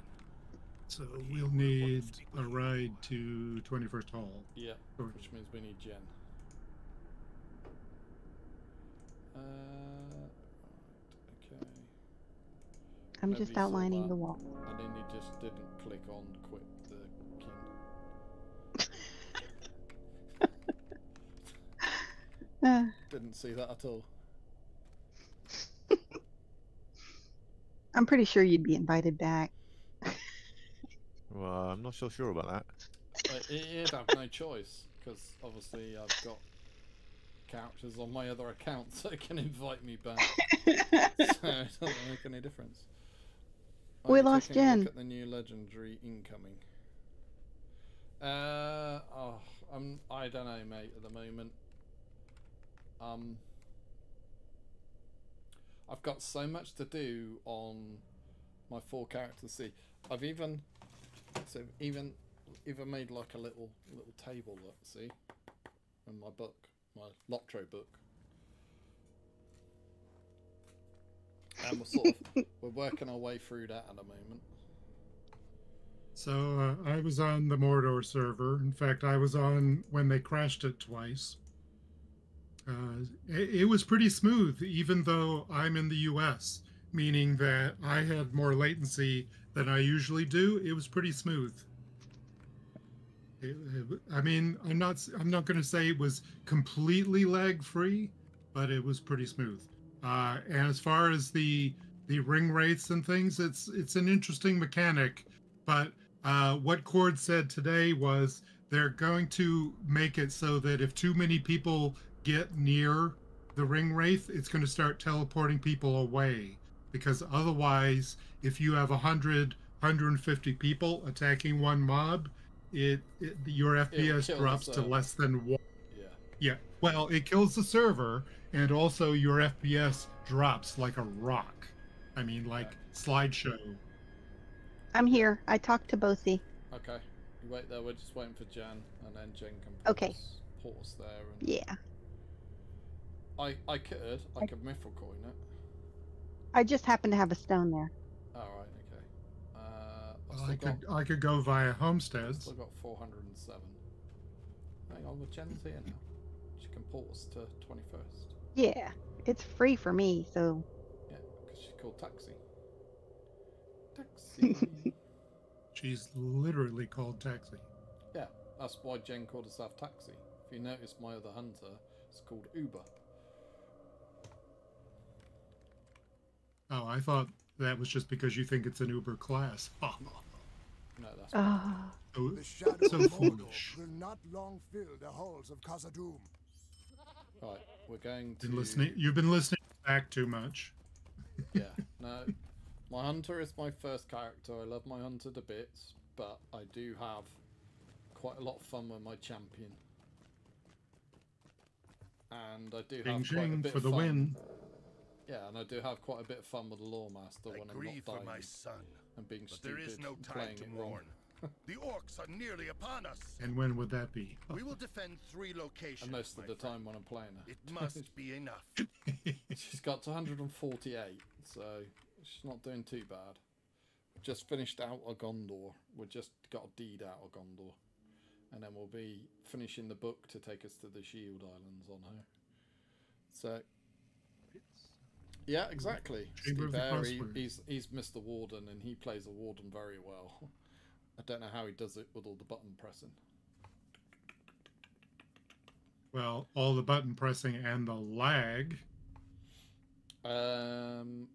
So we'll need a ride to 21st Hall. Yeah, Or- which means we need Jen. Right, okay. I'm Nobody just saw outlining that. the wall. And then he just didn't click on quit the king. Didn't see that at all. I'm pretty sure you'd be invited back. Well, I'm not so sure about that. He'd have no choice, because obviously I've got characters on my other accounts that can invite me back. So it doesn't make any difference. Are We you lost taking a Jen. look at the new legendary incoming. I don't know, mate. At the moment, I've got so much to do on my 4 characters. See, I've even made like a little table. Look, see, in my book, my Lotro book. And we're working our way through that at the moment. So I was on the Mordor server. In fact, I was on when they crashed it twice. It was pretty smooth, even though I'm in the US, meaning that I had more latency than I usually do. It was pretty smooth. I mean, I'm not going to say it was completely lag free, but it was pretty smooth. And as far as the ring rates and things, it's an interesting mechanic. But what Cord said today was they're going to make it so that if too many people get near the ring wraith, it's going to start teleporting people away. Because otherwise, if you have 150 people attacking one mob, your FPS drops to less than 1. Yeah. Well, it kills the server, and also your FPS drops like a rock. I mean, like slideshow. I'm here. I talked to Bothie. Okay, you wait there. We're just waiting for Jen, and then Jen can port us there. And Yeah. I could mithril coin it. I just happen to have a stone there. All right. I could go via homesteads. Still got 407. Hang on, but Jen's here now. She can port us to 21st. Yeah, it's free for me, so. Yeah, because she's called Taxi. Taxi. She's literally called Taxi. Yeah, that's why Jen called herself Taxi. If you notice my other hunter, it's called Uber. Oh, I thought that was just because you think it's an Uber class. No, that's The shadow so of Mordor foolish. will not long fill the halls of Khazad-dûm. right. We're going to. You've been listening back too much. Yeah. No, my hunter is my first character. I love my hunter to bits, but I do have quite a lot of fun with my champion, and I do have quite a bit for of the fun. win. Yeah, and I do have quite a bit of fun with the Lore Master when I'm grieve not for dying my son, and being but stupid there is no and time playing to it wrong. mourn. The orcs are nearly upon us. And when would that be? We will defend 3 locations. And most of my the friend. time when I'm playing her. It must be enough. She's got to 148, so she's not doing too bad. Just finished out of Gondor. We've just got a deed out of Gondor. And then we'll be finishing the book to take us to the Shield Islands on her. So, yeah, exactly. Chamber of Steve the Airy, Crossroads. he's Mr. Warden, and he plays a Warden very well. I don't know how he does it with all the button pressing. Well, all the button pressing and the lag.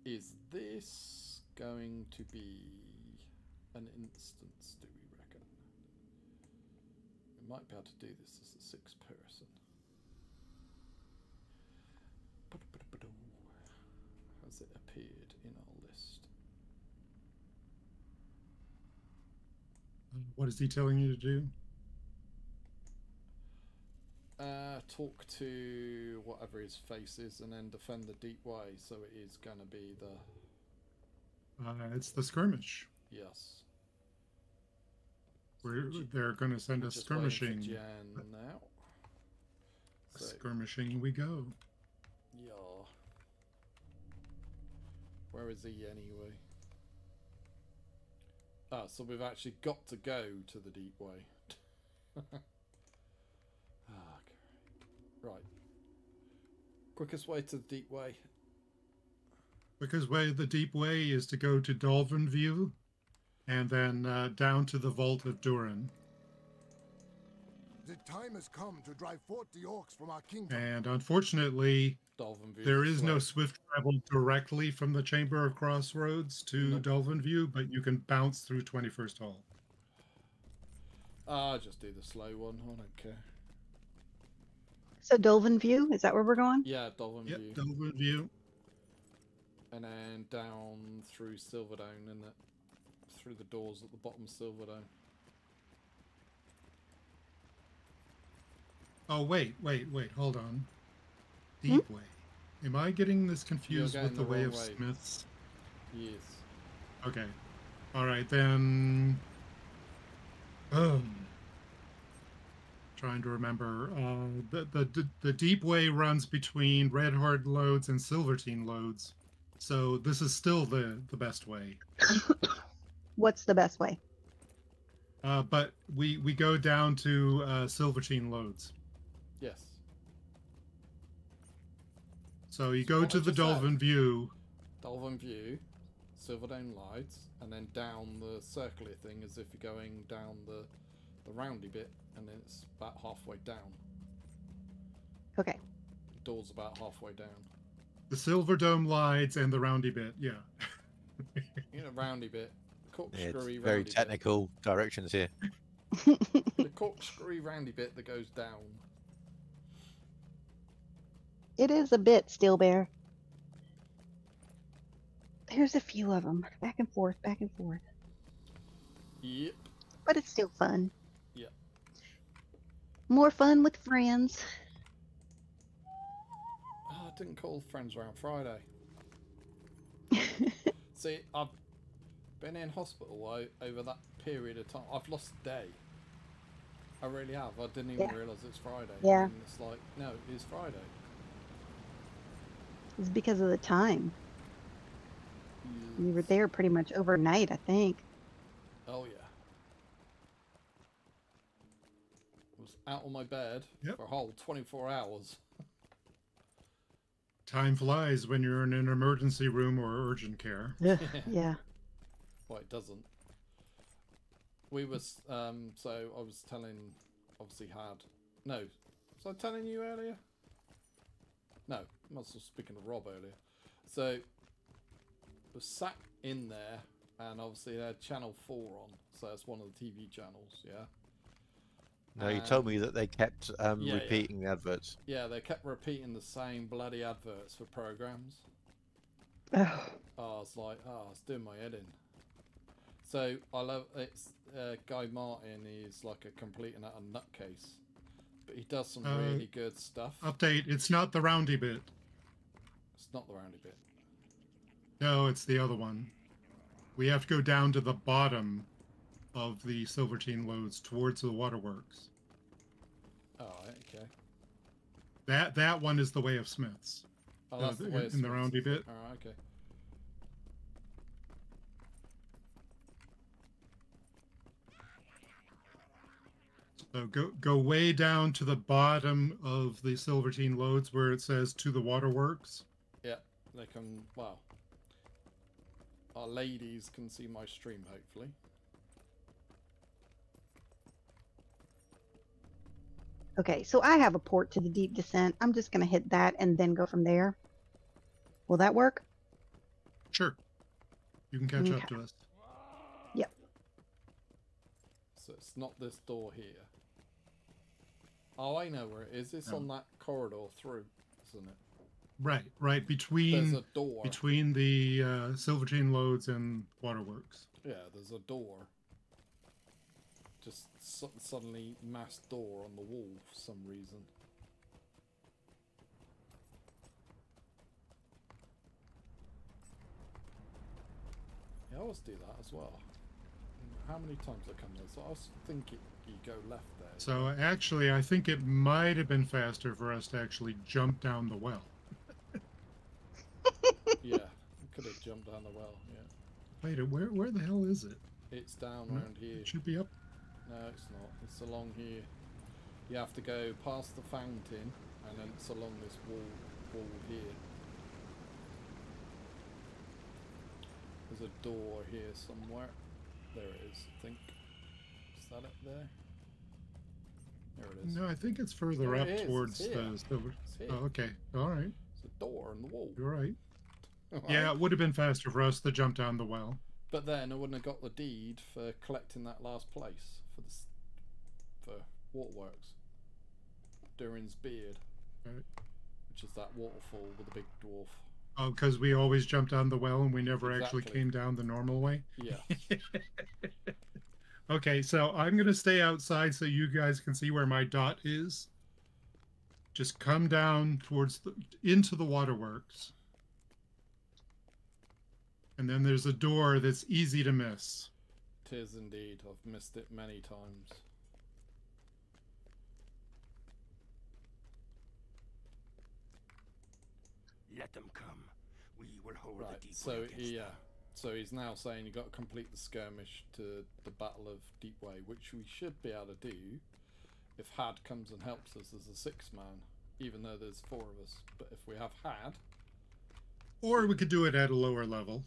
Is this going to be an instance, do we reckon? We might be able to do this as a 6-person. Has it appeared in our list? What is he telling you to do? Talk to whatever his face is and then defend the deep way, so it is going to be the... It's the skirmish. Yes. They're going to send us skirmishing. Jen now. So, skirmishing we go. Yeah. Where is he anyway? Ah, so we've actually got to go to the deep way. Right. Quickest way to the deep way. Quickest way to the deep way is to go to Dolphin View and then down to the Vault of Durin. The time has come to drive forth the orcs from our kingdom. And unfortunately, there is no swift travel directly from the Chamber of Crossroads to Dolphin View, but you can bounce through 21st Hall. I'll just do the slow one. I don't care. So Dolphin View, is that where we're going? Yeah, Dolphin View. Dolphin View. And then down through Silverdome, and through the doors at the bottom of Silverdome. Oh, wait, hold on. Deep way. Am I getting this confused with the Way of Smiths? Yes. Okay. All right, then... Trying to remember. The Deep Way runs between Red Hard Loads and Silvertine Loads. So this is still the best way. What's the best way? But we go down to Silvertine Loads. Yes. So you go to the Dolphin View. Dolphin View, Silverdome Lights, and then down the circular thing as if you're going down the roundy bit, and then it's about halfway down. Okay. The door's about halfway down. The Silverdome Lights and the roundy bit, yeah. Roundy bit. Corkscrewy it's very technical directions here. The corkscrewy roundy bit that goes down. It is a bit, Steel Bear. There's a few of them. Back and forth, back and forth. Yep. But it's still fun. Yep. More fun with friends. Oh, I didn't call friends around Friday. See, I've been in hospital over that period of time. I've lost a day. I really have. I didn't even realise it's Friday. Yeah. And it's like, no, it is Friday. It's because of the time. You were there pretty much overnight, I think. Oh, yeah. I was out on my bed for a whole 24 hours. Time flies when you're in an emergency room or urgent care. Yeah. Well, it doesn't. We was, so I was telling, obviously no, was I telling you earlier? No, I must have speaking to Rob earlier. So, I was sat in there, and obviously they had Channel 4 on, so that's one of the TV channels, yeah? No, you told me that they kept repeating the adverts. Yeah, they kept repeating the same bloody adverts for programs. I was like, it's doing my head in. So, I love, it's, Guy Martin is like a complete and utter nutcase. But he does some really good stuff. Update, it's not the roundy bit. It's not the roundy bit. No, it's the other one. We have to go down to the bottom of the Silvertine Loads towards the waterworks. Oh, okay. That one is the Way of Smiths. Oh, that's the Way of in the roundy bit. Alright, okay. So go way down to the bottom of the Silvertine Loads where it says to the waterworks. Yeah, they can, well, our ladies can see my stream, hopefully. Okay, so I have a port to the deep descent. I'm just going to hit that and then go from there. Will that work? Sure. You can catch up to us. Yep. So it's not this door here. Oh, I know where it is. It's on that corridor through, isn't it? Right between There's a door. between the Silverchain Loads and Waterworks. Yeah, there's a door. Just suddenly mass door on the wall for some reason. Yeah, I always do that as well. How many times I come there? So I was thinking you go left there. So actually, I think it might have been faster for us to actually jump down the well. Yeah, we could have jumped down the well. Yeah. Wait, where the hell is it? It's down around here. It should be up. No, it's not. It's along here. You have to go past the fountain, and then it's along this wall here. There's a door here somewhere. There it is, I think. Is that it there? There it is. No, I think it's further There up it is. towards It's the here. silver. It's here. Oh, okay. All right. It's a door in the wall. You're right. Alright. Yeah, it would have been faster for us to jump down the well. But then I wouldn't have got the deed for collecting that last place for Waterworks. Durin's Beard. Right. Which is that waterfall with the big dwarf. Oh, because we always jumped down the well and we never actually Exactly. came down the normal way? Yeah. Okay, so I'm going to stay outside so you guys can see where my dot is. Just come down towards into the waterworks. And then there's a door that's easy to miss. 'Tis indeed. I've missed it many times. Let them come. We will hold Right, the deep so way against yeah. them. So he's now saying you've got to complete the skirmish to the Battle of Deepway, which we should be able to do if Had comes and helps us as a 6-man, even though there's 4 of us. But if we have Had... Or we could do it at a lower level.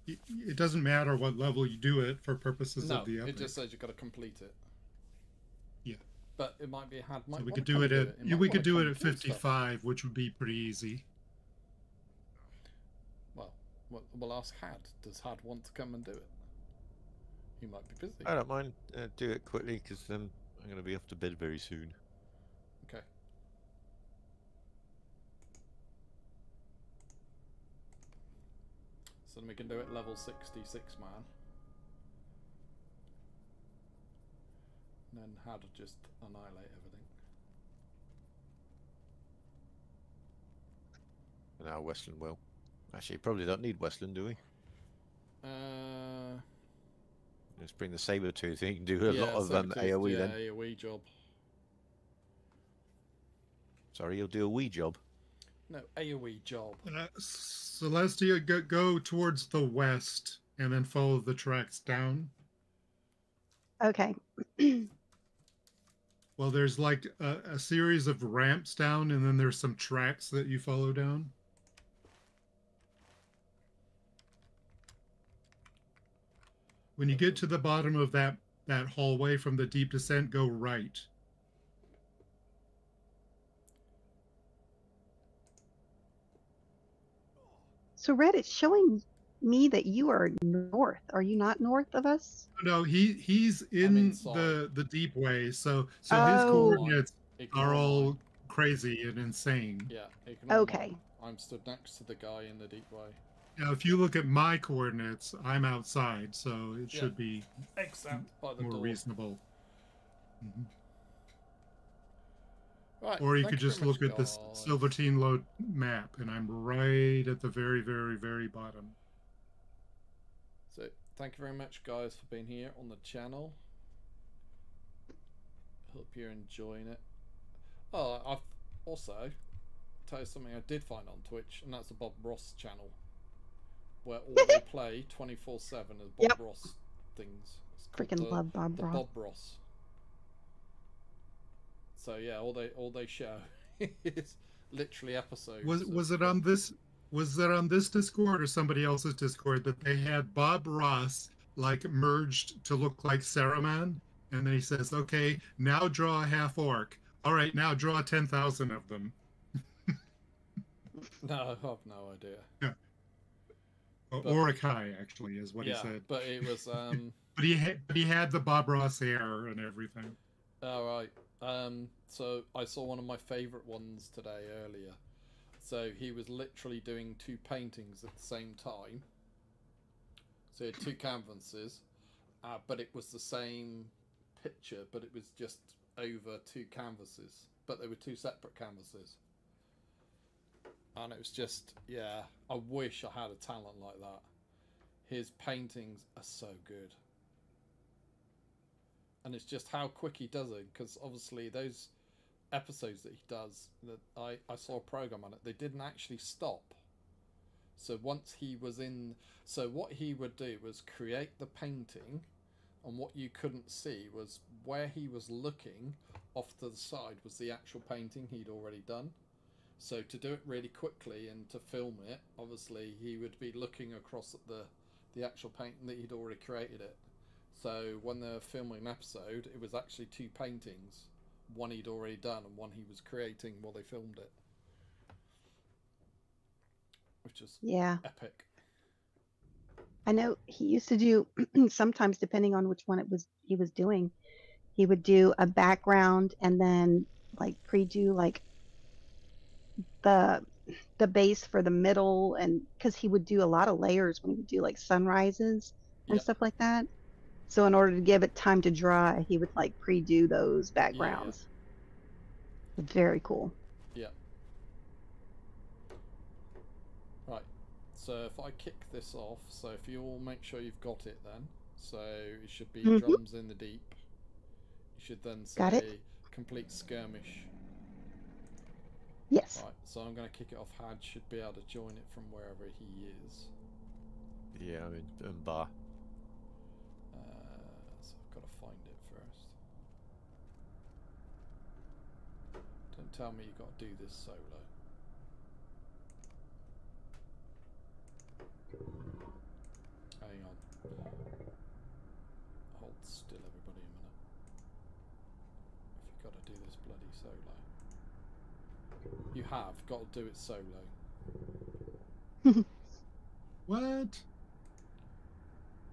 It doesn't matter what level you do it for purposes No, of the update. it just says you've got to complete it. Yeah. But it might be Had might So we wanna could do come it do at He might we could wanna do it come at do stuff. 55, which would be pretty easy. Well, we'll ask Had. Does Had want to come and do it? He might be busy. I don't mind. Do it quickly because I'm going to be off to bed very soon. Okay. So then we can do it level 66 man. And then how to just annihilate everything. Now Westland will. Actually, probably don't need Westland, do we? Let's bring the saber tooth. You can do a lot of AoE yeah, then. AoE job. Sorry, you'll do a wee job. No, AoE job. Celestia, go towards the west and then follow the tracks down. Okay. Well, there's like a series of ramps down, and then there's some tracks that you follow down. When you get to the bottom of that hallway from the deep descent, go right. So Red, it's showing me that you are north. Are you not north of us? No, he's in the deep way, so his coordinates are all crazy and insane. Yeah. Okay. I'm stood next to the guy in the deep way. Now, if you look at my coordinates, I'm outside, so it should be Except by the more door. reasonable. Mm-hmm. Right, Or you thank could you just very look much, at the guys. Silverchain Load map, and I'm right at the very, very, very bottom. So, thank you very much, guys, for being here on the channel. Hope you're enjoying it. Oh, I've also tell you something I did find on Twitch, and that's the Bob Ross channel, where all they play 24/7 is Bob Ross things. It's called Freaking love Bob Ross. Bob Ross. So yeah, all they show is literally episodes. Was it on this? Was it on this Discord or somebody else's Discord that they had Bob Ross like merged to look like Saruman, and then he says, "Okay, now draw a half orc. All right, now draw 10,000 of them." No, I have no idea. Yeah. But- Orakai, actually, is what he Yeah, said. but it was But he had the Bob Ross hair and everything. all right. So I saw one of my favorite ones today earlier. So he was literally doing 2 paintings at the same time. So he had 2 canvases, but it was the same picture, but it was just over 2 canvases. But they were 2 separate canvases. And it was just, yeah, I wish I had a talent like that. His paintings are so good. And it's just how quick he does it, because obviously those episodes that he does, that I saw a program on it, they didn't actually stop. So once he was in, so what he would do was create the painting, and what you couldn't see was where he was looking off to the side was the actual painting he'd already done. So to do it really quickly and to film it, obviously he would be looking across at the actual painting that he'd already created it. So when they were filming an episode, it was actually 2 paintings. One he'd already done and one he was creating while they filmed it. Which is epic. I know he used to do sometimes, depending on which one he was doing, he would do a background and then like pre-do like the base for the middle, and because he would do a lot of layers when he would do like sunrises and stuff like that. So in order to give it time to dry, he would like pre-do those backgrounds. It's very cool. Yeah. Right. So if I kick this off, so if you all make sure you've got it then. So it should be drums in the deep. You should then say complete skirmish. Yes. Right, so I'm going to kick it off. Had should be able to join it from wherever he is. Yeah, I'm in bar. So I've got to find it first. Don't tell me you've got to do this solo. Hang on. Hold still, everybody, a minute. If you've got to do this bloody solo. You have got to do it solo. What?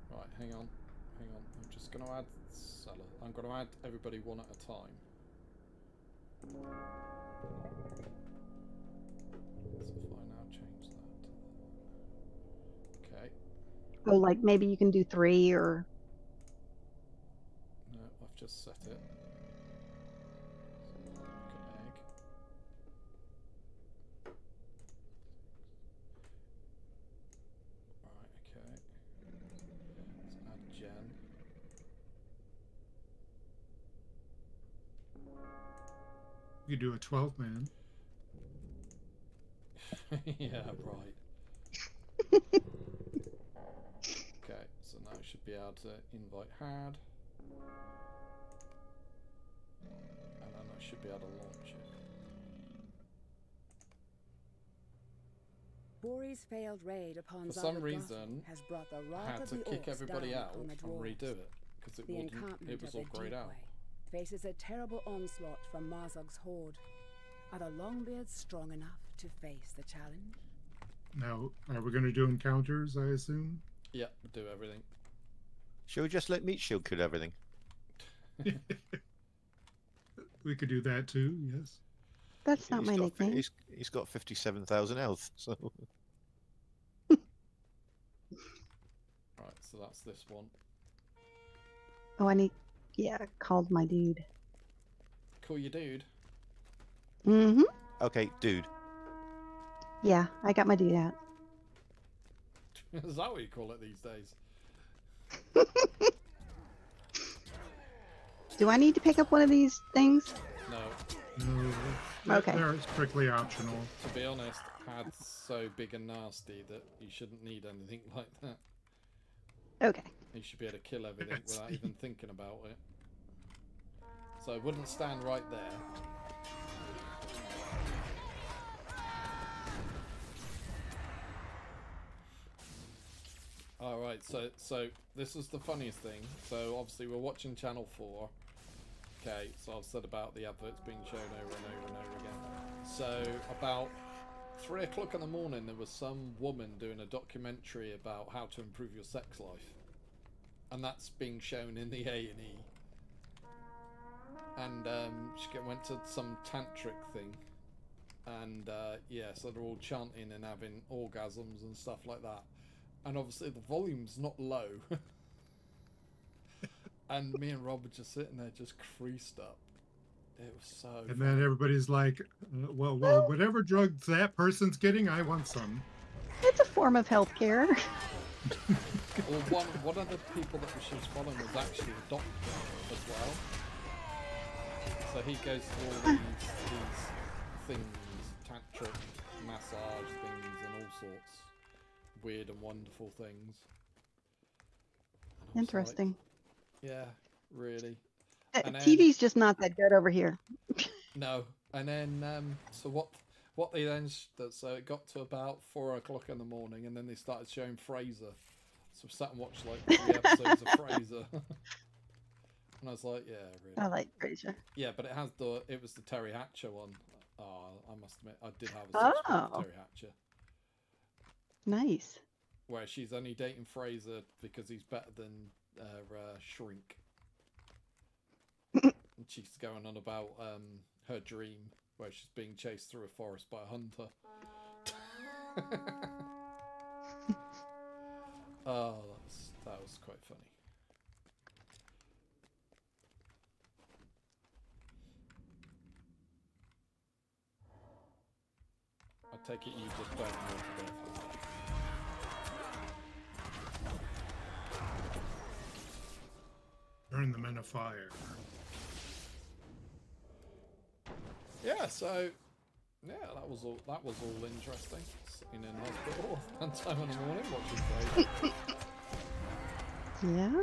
Right, hang on. I'm just going to add seller. I'm going to add everybody one at a time. So if I now change that. Okay. Oh, like maybe you can do 3 or. No, I've just set it. So look at egg. Right, okay. Let's add Jen. You do a 12-man. Yeah, right. Okay, so now I should be able to invite Had. And then I should be able to launch it. Bori's failed raid upon For some Egarthur reason, has brought the I wrath had of to the kick orcs everybody down out on the and dwarves. redo it because it The wouldn't. encampment It was of all the grayed out. Deepway faces a terrible onslaught from Marzog's horde. Are the Longbeards strong enough to face the challenge? Now, are we going to do encounters, I assume? Yeah, do everything. Shall we just let Meat Shield kill everything? We could do that too, yes. That's not my nickname. He's got 57,000 health, so. Right, so that's this one. Oh, I need. Yeah, called my dude. Call your dude. Mm-hmm. Okay, dude. Yeah, I got my dude out. Is that what you call it these days? Do I need to pick up one of these things? No. No. Okay. They're strictly optional. To be honest, Had's so big and nasty that you shouldn't need anything like that. Okay. You should be able to kill everything without even thinking about it. So it wouldn't stand right there. Alright, so this is the funniest thing. So obviously we're watching Channel 4. Okay, so I've said about the adverts being shown over and over and over again. So about 3 o'clock in the morning, there was some woman doing a documentary about how to improve your sex life, and that's being shown in the A&E. And she went to some tantric thing, and yeah, so they're all chanting and having orgasms and stuff like that. And obviously the volume's not low. And me and Rob were just sitting there, just creased up. It was so. And funny. then everybody's like, well, whatever drugs that person's getting, I want some. It's a form of healthcare. Well, one of the people that she was following was actually a doctor as well. So he goes through all these things, tantric massage things and all sorts weird and wonderful things. And Interesting. Like, yeah, really. TV's just not that good over here. No. And then, so what they then, so it got to about 4 o'clock in the morning, and then they started showing Fraser. So we sat and watched like 3 episodes of Fraser. And I was like, yeah, really. I like Fraser. Yeah, but it was the Terry Hatcher one. Oh, I must admit, I did have a subscribe to Terry Hatcher. Nice. Where she's only dating Fraser because he's better than Shrink. And she's going on about her dream where she's being chased through a forest by a hunter. Oh, that was quite funny. I take it you just don't know to go for that. Burn them in a fire. Yeah, so yeah, that was all interesting. Sitting in hospital one time in the morning watching Fraser. Yeah.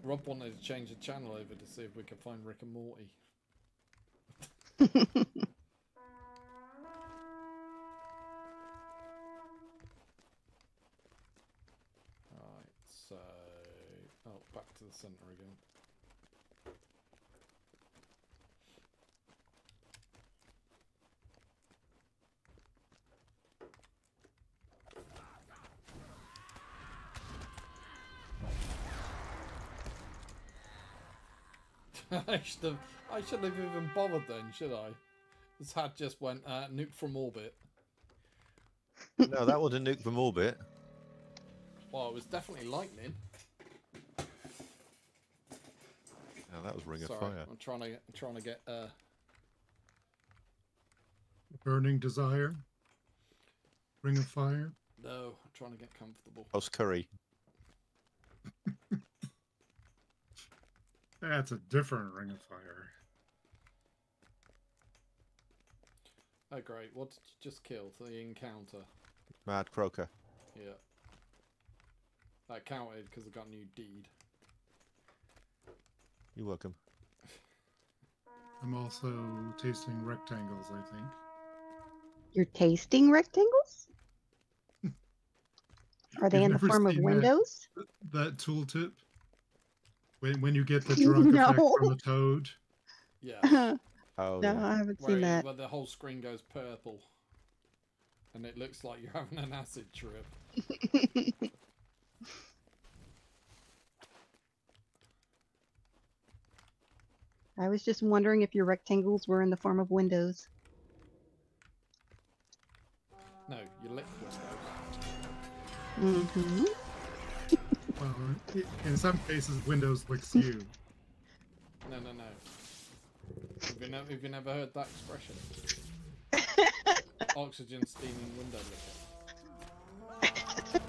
Rob wanted to change the channel over to see if we could find Rick and Morty. Alright, so back to the center again. I should have even bothered then, should I? This had just went nuke from orbit. No, that wasn't nuke from orbit. Well, it was definitely lightning. No, that was Ring of Sorry, Fire. I'm trying to get Burning Desire. Ring of Fire. No, I'm trying to get comfortable. House Curry. That's a different Ring of Fire. Oh great, what did you just kill for the encounter? Mad Croaker. Yeah. That counted because I got a new deed. You're welcome. I'm also tasting rectangles, I think. You're tasting rectangles? Are they in the form of windows? That tooltip? When you get the drug effect from a toad? Yeah. Oh, no, I haven't seen that. Where the whole screen goes purple. And it looks like you're having an acid trip. I was just wondering if your rectangles were in the form of windows. No, you lick windows. Mm-hmm. Well, in some cases, Windows licks you. No. Have you never heard that expression? Oxygen steaming window licker.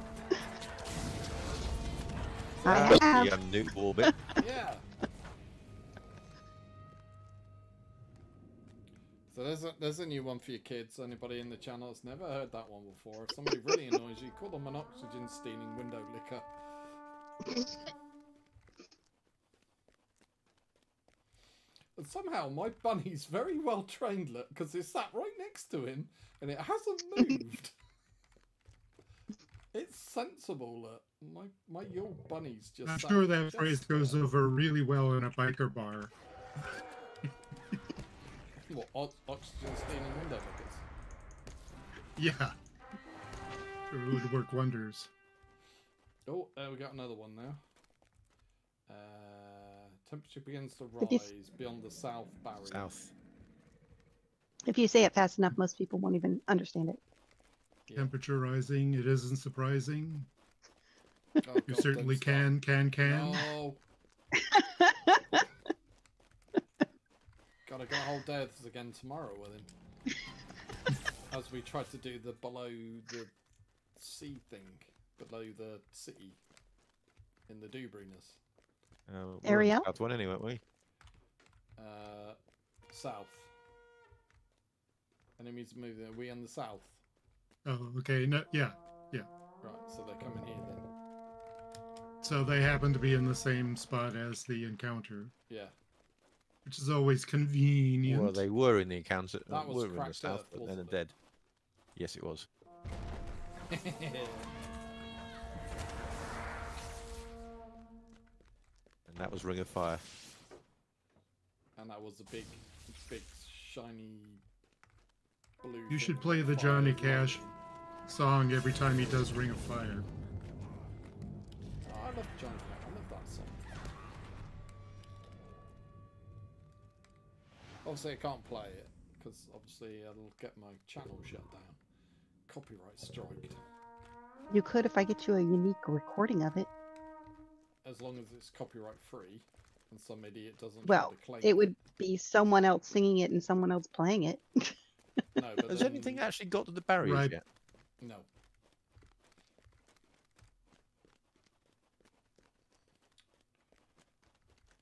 I have. You have nuke orbit. Yeah. So there's a new one for your kids. Anybody in the channel that's never heard that one before. If somebody really annoys you, call them an oxygen steaming window licker. And somehow my bunny's very well trained, look, because it's sat right next to him and it hasn't moved. It's sensible, look. Your bunny's just. I'm sure that phrase goes over really well in a biker bar. What, oxygen stealing window lookers? Yeah. It would work wonders. Oh, we got another one now. Temperature begins to rise beyond the south barrier. South. If you say it fast enough, most people won't even understand it. Yeah. Temperature rising. It isn't surprising. Oh, You God, certainly don't can. No. Gotta go hold day of this again tomorrow with him. As we try to do the below the sea thing. Below the city. In the Dubriness. Ariel? South one anyway, weren't we? South. Enemies moving. Are we in the south? Oh, okay. No, yeah. Right, so they're coming here then. So they happen to be in the same spot as the encounter. Yeah. Which is always convenient. Well, they were in the encounter. That was were in the cracked south, earth, but then wasn't they're it? dead. Yes, it was. And that was Ring of Fire. And that was a big shiny blue. You thing should with play the fire Johnny lightning. Cash song every time he does Ring of Fire. Oh, I love Johnny Cash. I love that song. Obviously, I can't play it because obviously it'll get my channel shut down. Copyright striked. You could if I get you a unique recording of it. As long as it's copyright free and some idiot doesn't Well, try to claim it would be someone else singing it and someone else playing it. No, but Has then... anything actually got to the barriers Right. yet? No.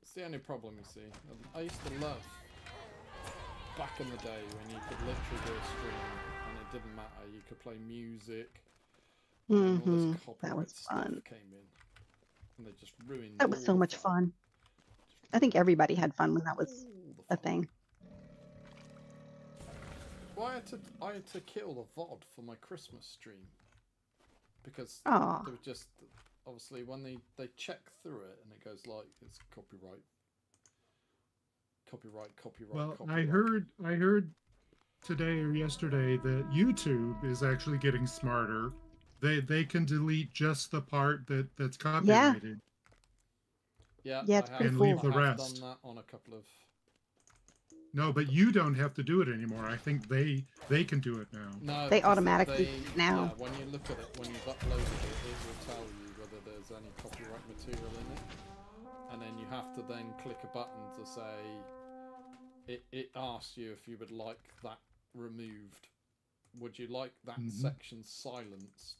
It's the only problem, you see. I used to love back in the day when you could literally do a stream and it didn't matter. You could play music. And all this That copyright was stuff fun. came in. And they just ruined That was all so the much fun. I think everybody had fun when that was All the a fun. thing. Well, I had to kill the VOD for my Christmas stream. Because Aw. they were just... Obviously, when they check through it and it goes like, it's copyright. Well, Copyright. I heard today or yesterday that YouTube is actually getting smarter. They can delete just the part that's copyrighted. Yeah, Yeah, it's I pretty have, cool. And leave I the have rest. done that on a couple of... No, but you don't have to do it anymore. I think they can do it now. No, They because automatically they- now. Yeah, when you look at it, when you've uploaded it, it will tell you whether there's any copyright material in it. And then you have to then click a button to say... It asks you if you would like that removed. Would you like that section silenced?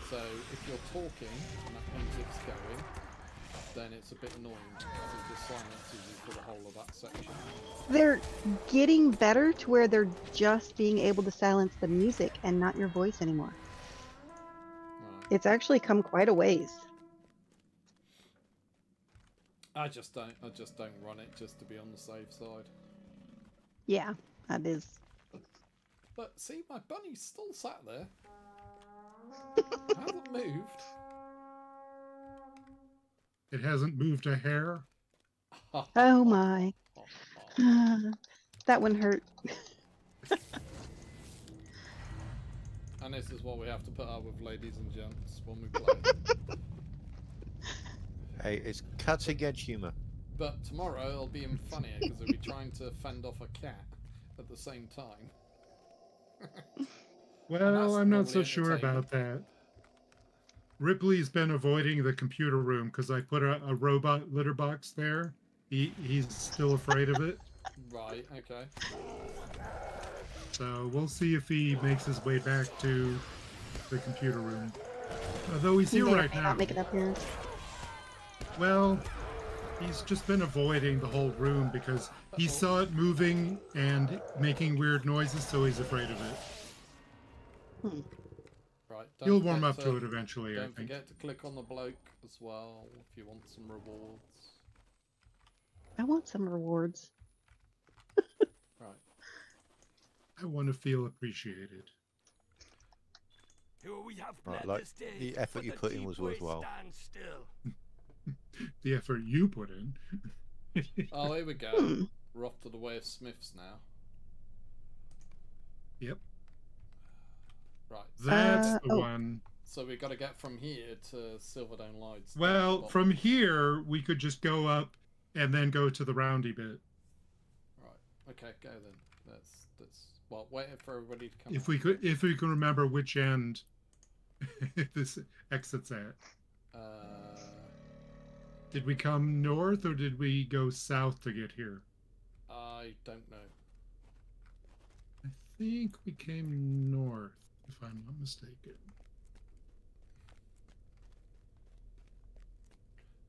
So if you're talking and that music's going, then it's a bit annoying because it just silences you for the whole of that section. They're getting better to where they're just being able to silence the music and not your voice anymore. Right. It's actually come quite a ways. I just don't run it just to be on the safe side. Yeah, that is. But see, my bunny's still sat there. Hasn't moved. It hasn't moved a hair. Oh my. That one hurt. And this is what we have to put up with, ladies and gents, when we play. Hey, it's cutting edge humour. But tomorrow it'll be even funnier because we'll be trying to fend off a cat at the same time. Well, I'm not so normally sure entertaining. about that. Ripley's been avoiding the computer room because I put a robot litter box there. He's still afraid of it. Right, okay. So we'll see if he makes his way back to the computer room. Although he's He here may or right may now. not make an appearance. Well, he's just been avoiding the whole room because he saw it moving and making weird noises, so he's afraid of it. Right. He'll warm up to it eventually, I Don't think. forget to click on the bloke as well if you want some rewards. I want some rewards. Right. I want to feel appreciated. Here we have Right, planned like, this day, the effort but you the put in deep was waste worthwhile. stands still. The effort you put in. Oh, here we go. we're off to the Way of Smiths now. Yep. Right. That's the one. So we've got to get from here to Silverdome Lights. Well, from here, we could just go up and then go to the roundy bit. Right. Okay, go then. That's well, waiting for everybody to come If out. if we can remember which end this exit's at. Did we come north or did we go south to get here? I don't know. I think we came north, if I'm not mistaken.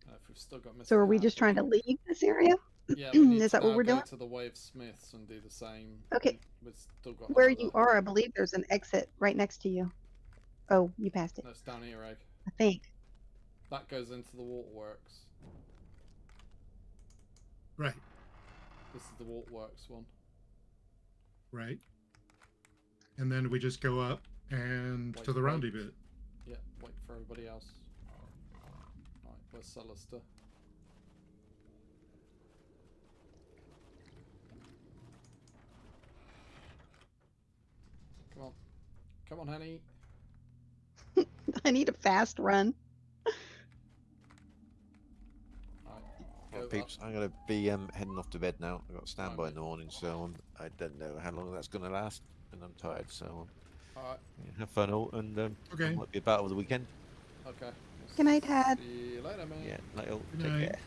If we've still got So are we just trying to leave this area? Yeah, we need Is that what we're doing? Go to the Way of Smiths and do the same. Okay. We've still got Where you are, I believe there's an exit right next to you. Oh, you passed it. That's down here, Egg. I think. That goes into the waterworks. Right. This is the waterworks one. Right. And then we just go up and to the roundy bit. Yeah, wait for everybody else. Right, where's Celester? Come on. Come on, honey. I need a fast run. Well, peeps, I'm going to be heading off to bed now. I've got a standby in the morning, so I don't know how long that's going to last, and I'm tired, so Alright. Yeah, have fun all, and okay. might be about over the weekend. Okay. Good night, Dad. See you later, man. Yeah, night all. Good Take night. care.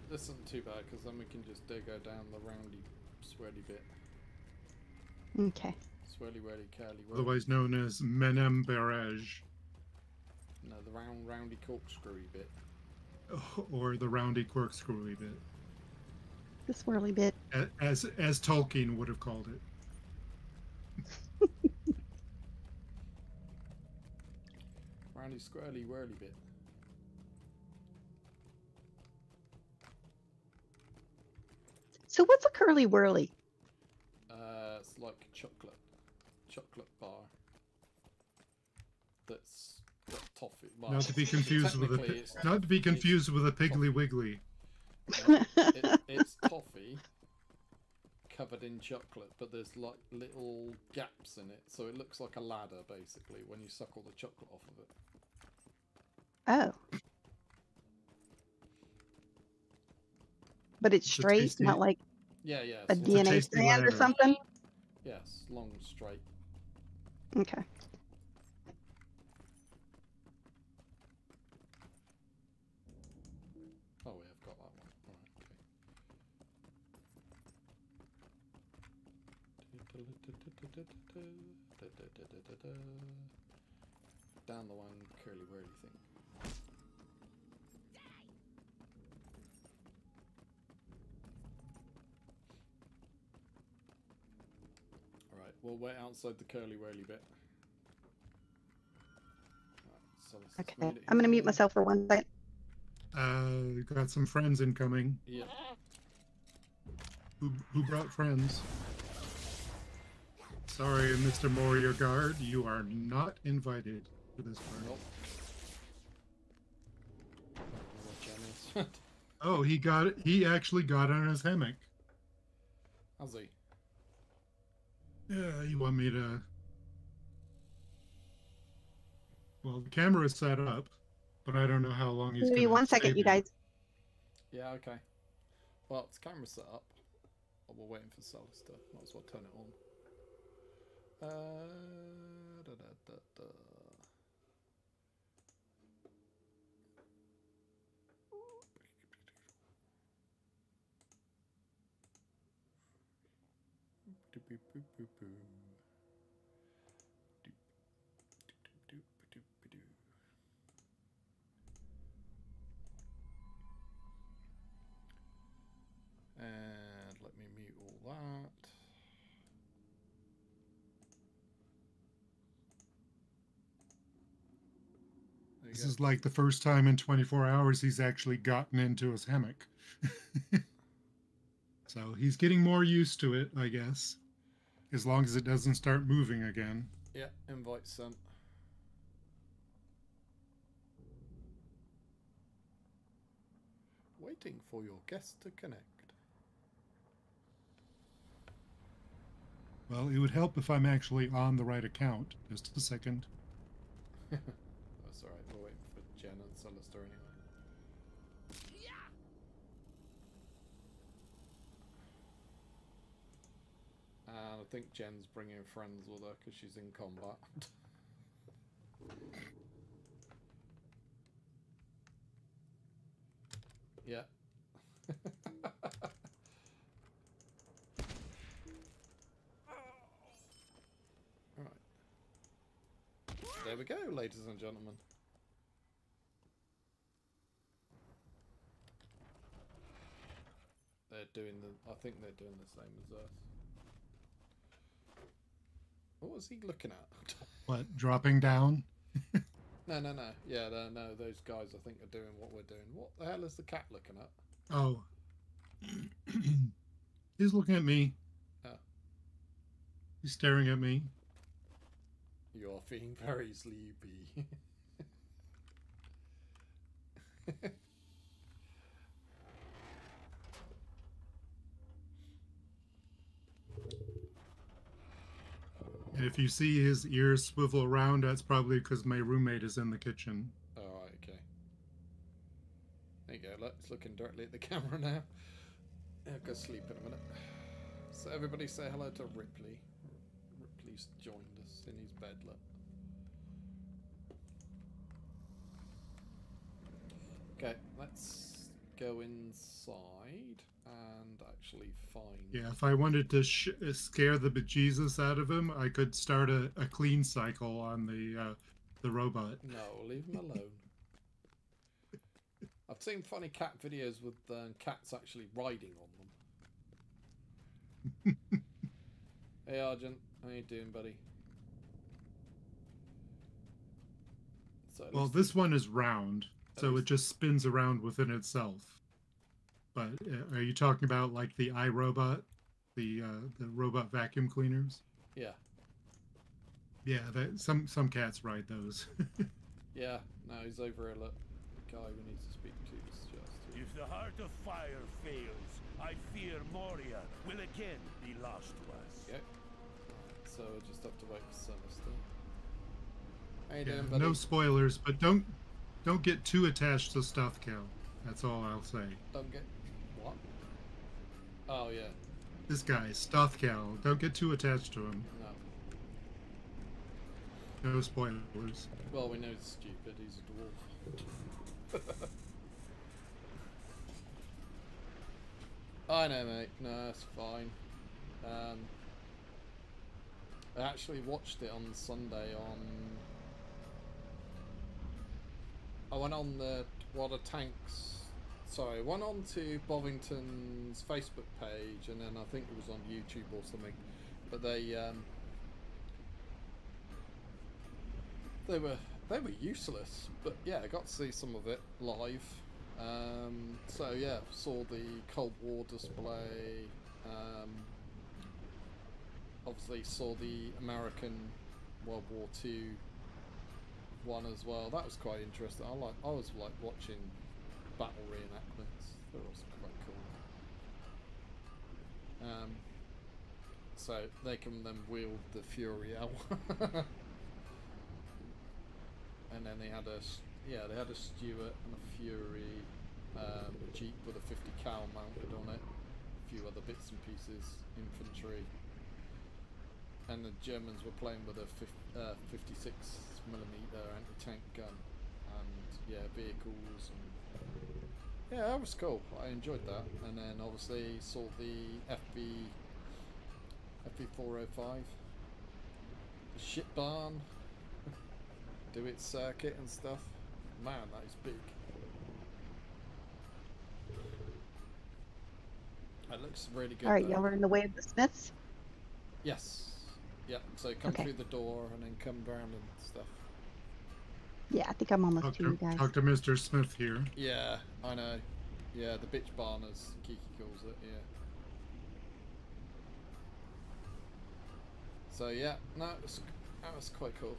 This isn't too bad, because then we can just go down the roundy, swirly bit. Okay. Swirly, whirly, curly, whirly. Otherwise known as Menem Barrage. No, the roundy corkscrewy bit. Or the roundy corkscrewy bit. The swirly bit. As Tolkien would have called it. Roundy, squirrely, whirly bit. So what's a curly whirly? It's like a chocolate bar. That's got toffee. Well, Not to be confused with technically a Piggly Wiggly. It's toffee covered in chocolate, but there's like little gaps in it, so it looks like a ladder basically when you suck all the chocolate off of it. Oh. But it's straight, not like yeah, a DNA strand or something? Yes, long, straight. Okay. Oh, we have got that one. Alright, okay. Down the one curly whirly thing. Alright, we'll wait outside the curly whirly bit. Right, so Okay. I'm going to mute myself for 1 second. Got some friends incoming. Yeah. Who brought friends? Sorry, Mr. Moria Guard, you are not invited to this party. Nope. Oh, he actually got on his hammock. Has he? Yeah, you want me to... Well, the camera is set up, but I don't know how long he's Give me 1 second, you guys. Yeah, okay. Well, it's camera set up. Oh, we're waiting for Celester. Might as well turn it on. And let me mute all that. This is like the first time in 24 hours he's actually gotten into his hammock. So he's getting more used to it, I guess. As long as it doesn't start moving again. Yeah, invite sent. Waiting for your guest to connect. Well, it would help if I'm actually on the right account. Just a second. That's alright, we're waiting for Jen and Celestia anyway. And I think Jen's bringing friends with her because she's in combat. Yeah. Alright. There we go, ladies and gentlemen. They're doing I think they're doing the same as us. What was he looking at? What, dropping down? No. Yeah, no, those guys I think are doing what we're doing. What the hell is the cat looking at? Oh. He's looking at me. Oh. He's staring at me. You are feeling very sleepy. And if you see his ears swivel around, that's probably because my roommate is in the kitchen. Alright, okay. There you go, look, it's looking directly at the camera now. I'll go sleep in a minute. So everybody say hello to Ripley. Ripley's joined us in his bed, look. Okay, let's go inside and actually find... Yeah, if I wanted to scare the bejesus out of him, I could start a clean cycle on the robot. No, leave him alone. I've seen funny cat videos with cats actually riding on them. Hey Argent, how you doing, buddy? So well, this one is round, so it just spins around within itself. But are you talking about like the iRobot, the robot vacuum cleaners? Yeah. Yeah, some cats ride those. Yeah, no, he's over here. Look, the guy we need to speak to is just here. If the heart of fire fails, I fear Moria will again be lost to us. Okay. So I just have to wait for Celestia. How you Yeah, doing, buddy? no spoilers, but don't get too attached to Stuff Cow. That's all I'll say. Don't get what? Oh yeah. This guy, Stuff Cow. Don't get too attached to him. No spoilers. Well, we know he's stupid. He's a dwarf. I know, mate. No, it's fine. I actually watched it on Sunday on... I went on the What Are Tanks... Sorry, I went on to Bovington's Facebook page, and then I think it was on YouTube or something. But they were useless. But yeah, I got to see some of it live. So yeah, saw the Cold War display. Obviously saw the American World War II one as well. That was quite interesting. I was like watching battle reenactments. That was quite cool. So they can then wield the Fury L. And then they had a Stuart and a Fury Jeep with a 50 cal mounted on it, a few other bits and pieces, infantry, and the Germans were playing with a 56mm anti-tank gun, and yeah, vehicles, and yeah, that was cool. I enjoyed that. And then obviously saw the FB405, the ship barn. Do its circuit and stuff. Man, that is big. It looks really good. Alright, y'all are in the way of the Smiths? Yes. Yeah, so come Okay. through the door and then come around and stuff. Yeah, I think I'm almost to you guys. Talk to Mr. Smith here. Yeah, I know. Yeah, the bitch barn as Kiki calls it, yeah. So yeah, no, that was quite cool.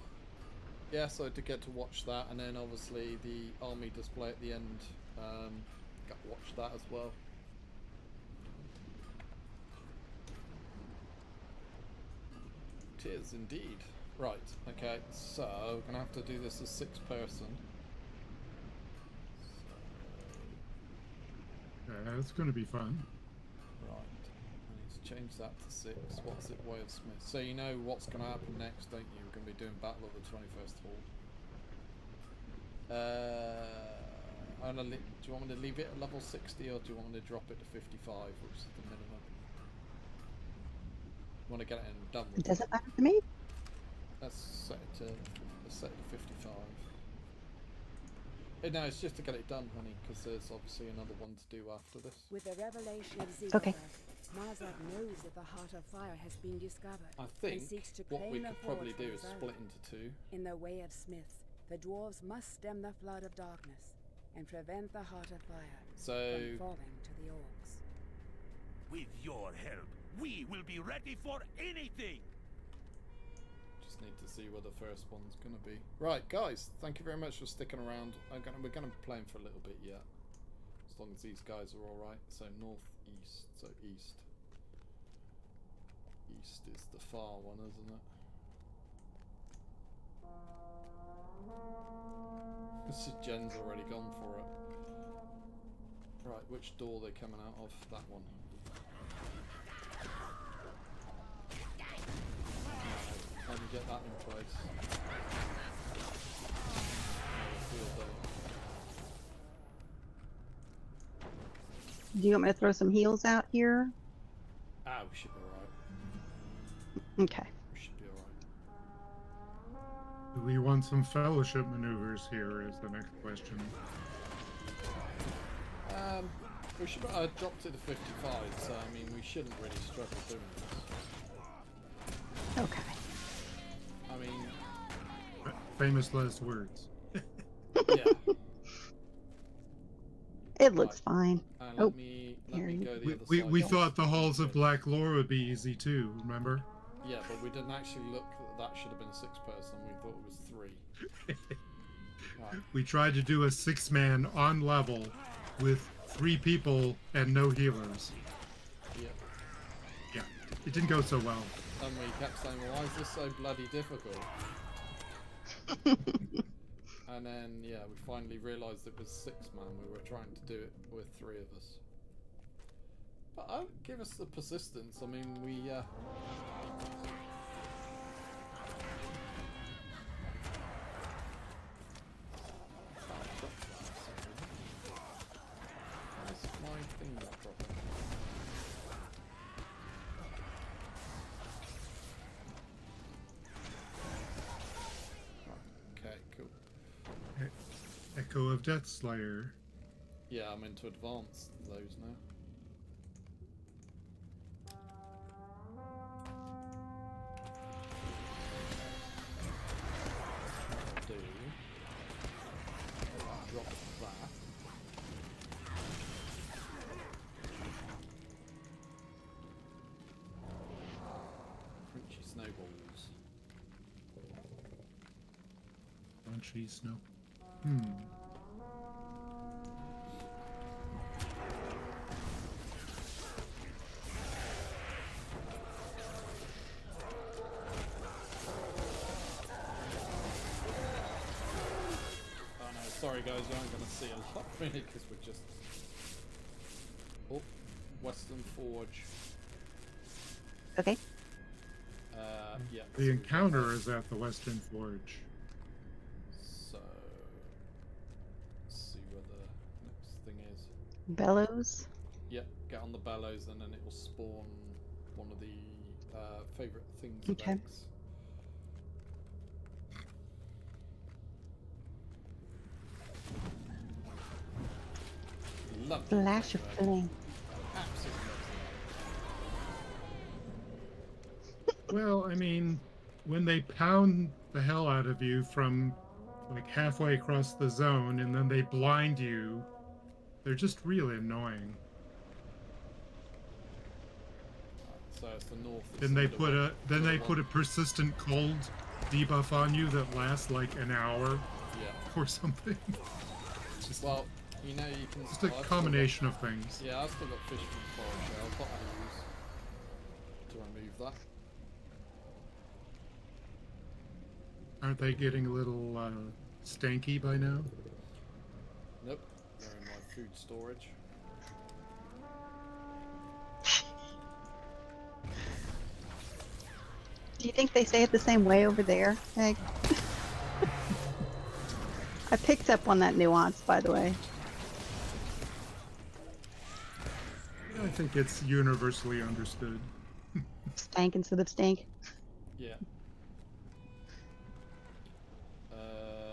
Yeah, so to get to watch that, and then obviously the army display at the end, Got to watch that as well. It is indeed. Right, okay, so we're going to have to do this as 6 person. It's going to be fun. Right, I need to change that to 6. What's it, Way of Smith? So you know what's going to happen next, don't you? We're going to be doing Battle of the 21st Hall. Do you want me to leave it at level 60 or do you want me to drop it to 55, which is the minimum? Want to get it and done with? It doesn't matter to me. Let's set it to 55. No, it's just to get it done, honey, because there's obviously another one to do after this. With the revelation of Egarthur, Okay. Mazog knows that the Heart of Fire has been discovered. I think and seeks to what we claim could the probably forge do for is his own. split into 2. In the Way of Smiths, the dwarves must stem the flood of darkness and prevent the Heart of Fire from falling to the orcs. With your help, we will be ready for anything. Just need to see where the first one's going to be. Right, guys, thank you very much for sticking around. We're going to be playing for a little bit yet, as long as these guys are all right. So northeast, so east. East is the far one, isn't it? This is Jen's already gone for it. Right, which door are they coming out of? That one. How do you get that in place? Do you want me to throw some heals out here? Ah, we should be alright. Okay. We should be alright. Do we want some fellowship maneuvers here is the next question. We should dropped it to 55, so I mean we shouldn't really struggle doing this. Okay. I mean, famous last words. Yeah. It looks fine. Let me go the other side. We thought the halls of Black Lore would be easy too, remember? Yeah, but we didn't actually look. That should have been a 6 person. We thought it was 3. Right. We tried to do a 6-man on level with 3 people and no healers. Yeah. Yeah, it didn't go so well. And we kept saying, well, why is this so bloody difficult? And then, yeah, we finally realised it was 6-man. We were trying to do it with 3 of us. But give us the persistence. I mean, we... my thing not dropping? Okay, cool. Echo of Death Slayer. Yeah, I'm into advanced those now. Drop that. Crunchy snowballs. Crunchy snow. Sorry guys, you aren't going to see a lot really because we're just... Oh, Western Forge. Okay. Yeah. The encounter is at the Western Forge. So... Let's see where the next thing is. Bellows. Yeah, get on the bellows and then it will spawn one of the favourite things Okay. of X. Love Flash of flame. Absolutely Well, I mean, when they pound the hell out of you from like halfway across the zone and then they blind you, they're just really annoying. So it's the north. Then they put a persistent cold debuff on you that lasts like an hour Yeah. or something. Just, Well, You know, you can... Just a combination of things. Yeah, I've still got fisherman forage there. I've got to remove that. Aren't they getting a little stanky by now? Nope, they're in my food storage. Do you think they say it the same way over there, Meg? I picked up on that nuance, by the way. I think it's universally understood. Stank instead of stink. Yeah.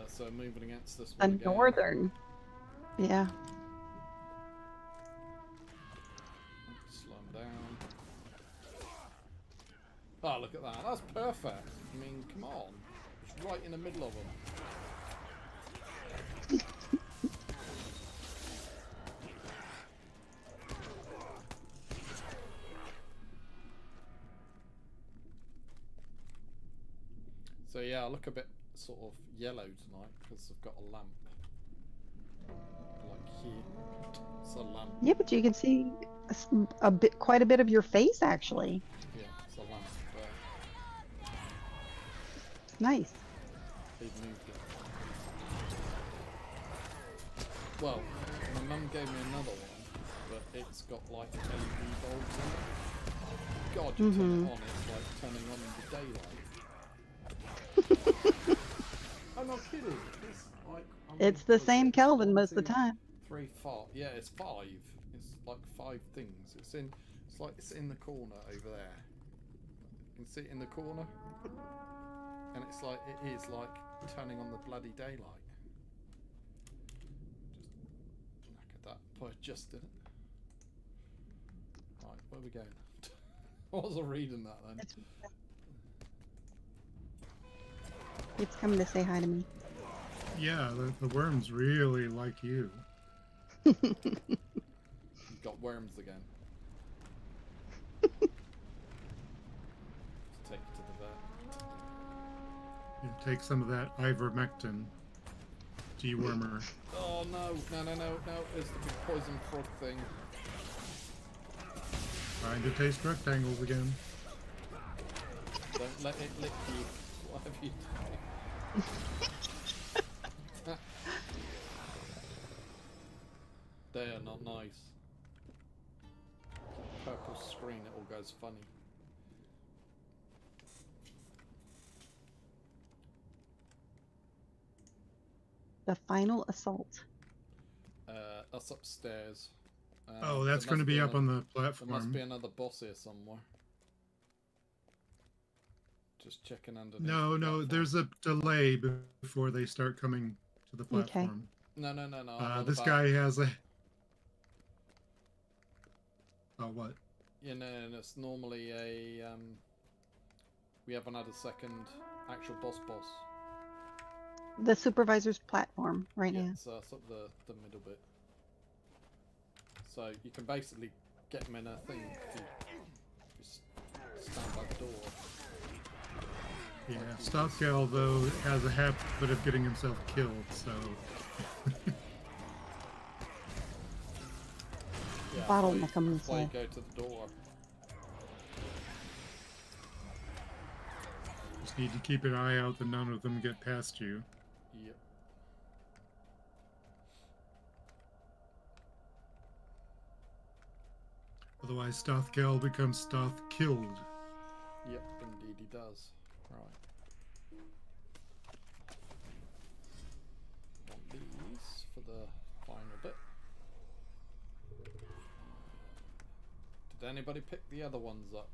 So moving against this one again. Northern. Yeah. Slow them down. Oh, look at that. That's perfect. I mean, come on. It's right in the middle of them. So yeah, I look a bit sort of yellow tonight because I've got a lamp. Like here. It's a lamp. Yeah, but you can see quite a bit of your face actually. Yeah, it's a lamp there. Nice. They've moved it. Well, my mum gave me another one, but it's got like LED bulbs in it. God, you turn it on, it's like turning on in the daylight. I'm not kidding. It's like it's the same Kelvin most of the time. 3, 4. Yeah, it's 5. It's like 5 things. It's in the corner over there. You can see it in the corner, and it's like it is like turning on the bloody daylight. Just look at that. Put adjusted it. Right, where are we going? I wasn't reading that then. It's coming to say hi to me. Yeah, the worms really like you. You've got worms again. Let's take you to the vet. You take some of that ivermectin, dewormer. Oh no, no. It's the big poison frog thing. Trying to taste rectangles again. Don't let it lick you. What have you done? They are not nice. Purple screen, it all goes funny. The final assault. That's upstairs. Oh, that's going to be up on the platform. There must be another boss here somewhere. Just checking underneath. No, there's a delay before they start coming to the platform. Okay. No. This guy has a... Oh, what? Yeah, no, it's normally a... We haven't had a second actual boss. The supervisor's platform right now. So it's up the middle bit. So you can basically get him in a thing if you stand by the door. Yeah, Stothgel, though, has a habit of getting himself killed, so... Yeah, Bottleneck, I'm that's why you gonna go to the door. Just need to keep an eye out that none of them get past you. Yep. Otherwise, Stothgel becomes Stoth-killed. Yep, indeed he does. Right. Want these for the final bit. Did anybody pick the other ones up?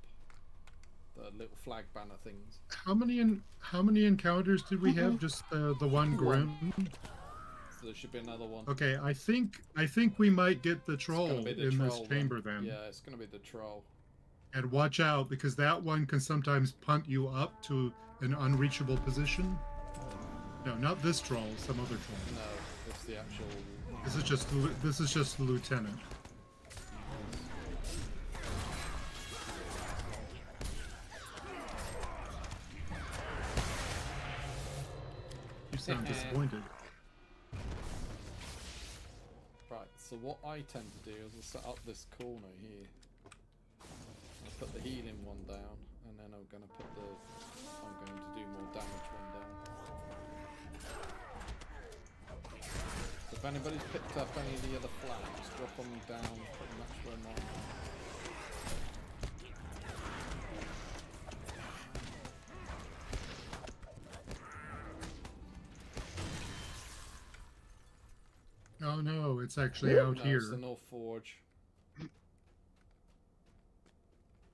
The little flag banner things. How many encounters did we have? Just the one Grim? So there should be another one. Okay, I think we might get the troll in this chamber then. Yeah, it's gonna be the troll. And watch out, because that one can sometimes punt you up to an unreachable position. No, not this troll, some other troll. No, it's the actual... This is just the lieutenant. You sound disappointed. Right, So what I tend to do is I'll set up this corner here. I'll put the healing one down, and then I'm going to put the... I'm going to do more damage one down. So if anybody's picked up any of the other flags, drop them down pretty much where mine are. Oh no, it's actually out here. It's the North Forge.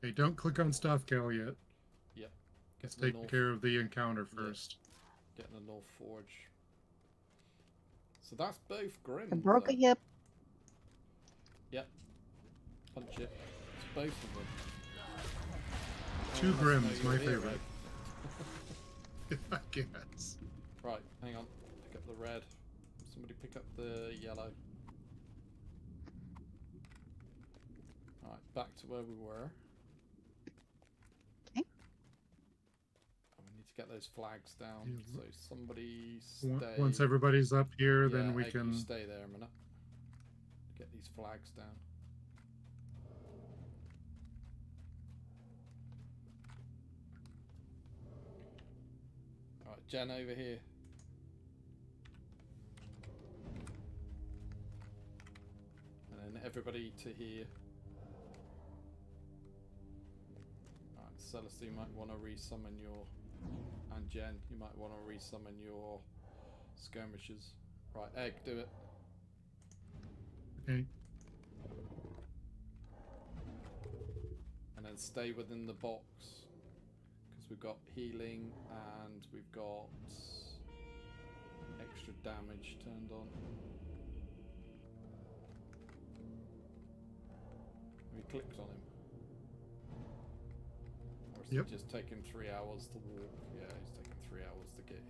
Hey, don't click on stuff, Cal, yet. Yep. Let's take care of the encounter first. Yeah. Getting the North Forge. So that's both Grimm. I broke a hip. Yep. Punch it. It's both of them. Two Grimms, my favorite. I guess. Right, hang on. Pick up the red. Somebody pick up the yellow. Alright, back to where we were. Okay. And we need to get those flags down. So somebody stay. Once everybody's up here, then we Egg, can... you stay there a minute. Get these flags down. Alright, Jen over here. And then everybody to here. Alright, Celeste, you might want to resummon your... And Jen, you might want to resummon your skirmishers. Right, Egg, do it. Okay. And then stay within the box. Because we've got healing and we've got extra damage turned on. Have you clicked on him? Or is it just taking 3 hours to walk? Yeah, he's taking 3 hours to get here.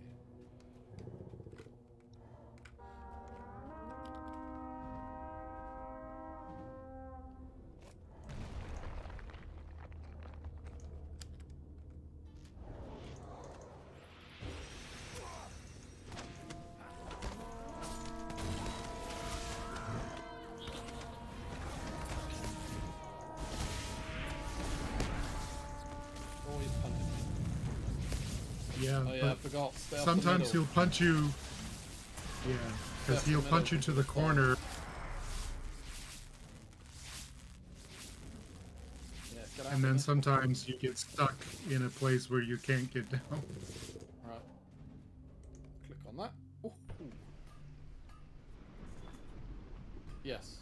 Yeah, oh yeah, I forgot. Stay off sometimes the he'll punch you. Yeah, because he'll punch you to the corner. Yeah, and then sometimes you get stuck in a place where you can't get down. Right. Click on that. Ooh. Yes.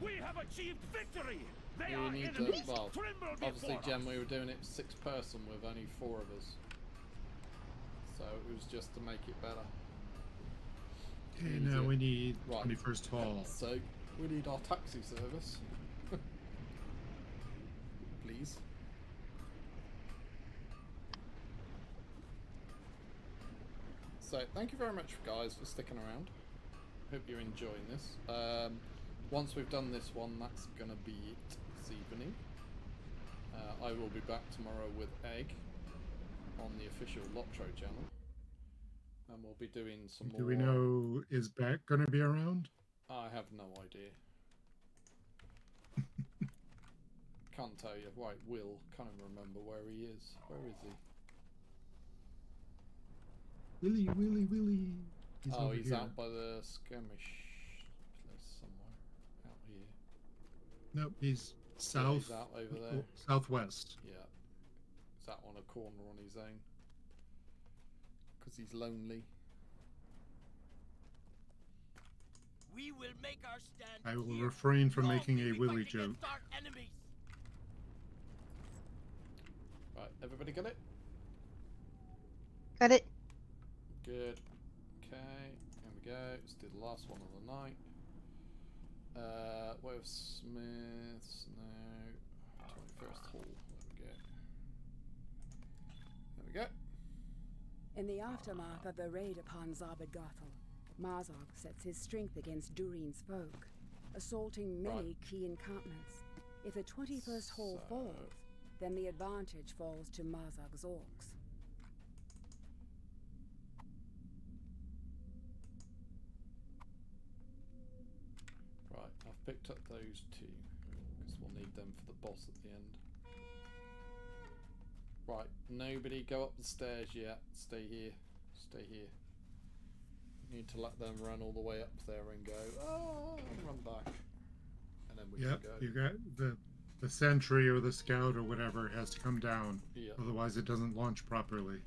We have achieved victory! They We are need to, enemies! well, Tremble obviously, before Jen, us. we were doing it 6 person with only 4 of us. So it was just to make it better. Okay, now we need 21st Hall. So we need our taxi service. Please. So thank you very much, guys, for sticking around. Hope you're enjoying this. Once we've done this one, that's going to be it this evening. I will be back tomorrow with Egg on the official Lotro channel. And we'll be doing some more... Do we know, is Beck going to be around? I have no idea. Can't tell you. Right, Will. Can't even remember where he is. Where is he? Willy. He's out by the skirmish place somewhere. Out here. Nope, he's south. He's out over there. Southwest. Yeah. He's out on a corner on his own. Because he's lonely. We will make our stand. I will refrain from making a Willy joke. Right, everybody get it? Got it. Good. Okay, here we go. Let's do the last one of the night. Way of Smiths, no. 21st Hall. There we go. In the aftermath of the raid upon Egarthur, Mazog sets his strength against Durin's folk, assaulting many key encampments. If the 21st Hall falls, then the advantage falls to Mazog's orcs. I've picked up those two because we'll need them for the boss at the end. Right, nobody go up the stairs yet. Stay here. Stay here. Need to let them run all the way up there and go, oh, and run back. And then we can go. You got the sentry or the scout or whatever has to come down. Yeah. Otherwise it doesn't launch properly.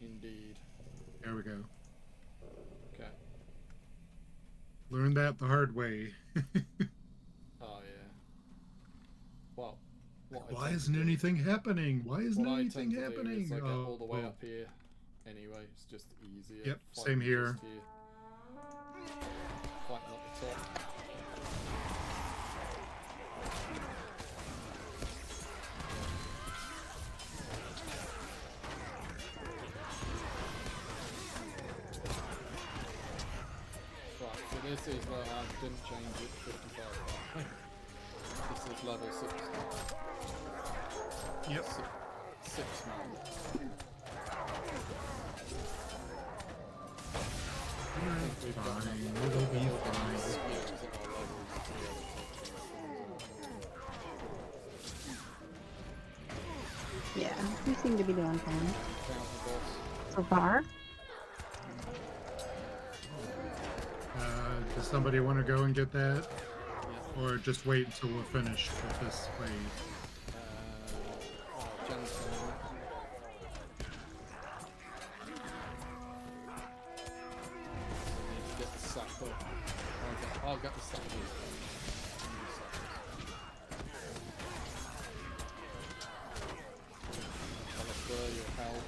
Indeed. There we go. Okay. Learned that the hard way. Oh yeah. Well, why isn't anything happening? Why isn't anything happening? Is I get all the way up here. Anyway, it's just easier. Yep, same here. Fighting at the top. Right, so this is where I didn't change it to 55. This is level 6 now. Yep. 6 now. It'll be fine. Yeah, we seem to be doing fine. So far. Does somebody want to go and get that? Or just wait until we're finished with this wave? I'll get the sappers. Egarthur, your help.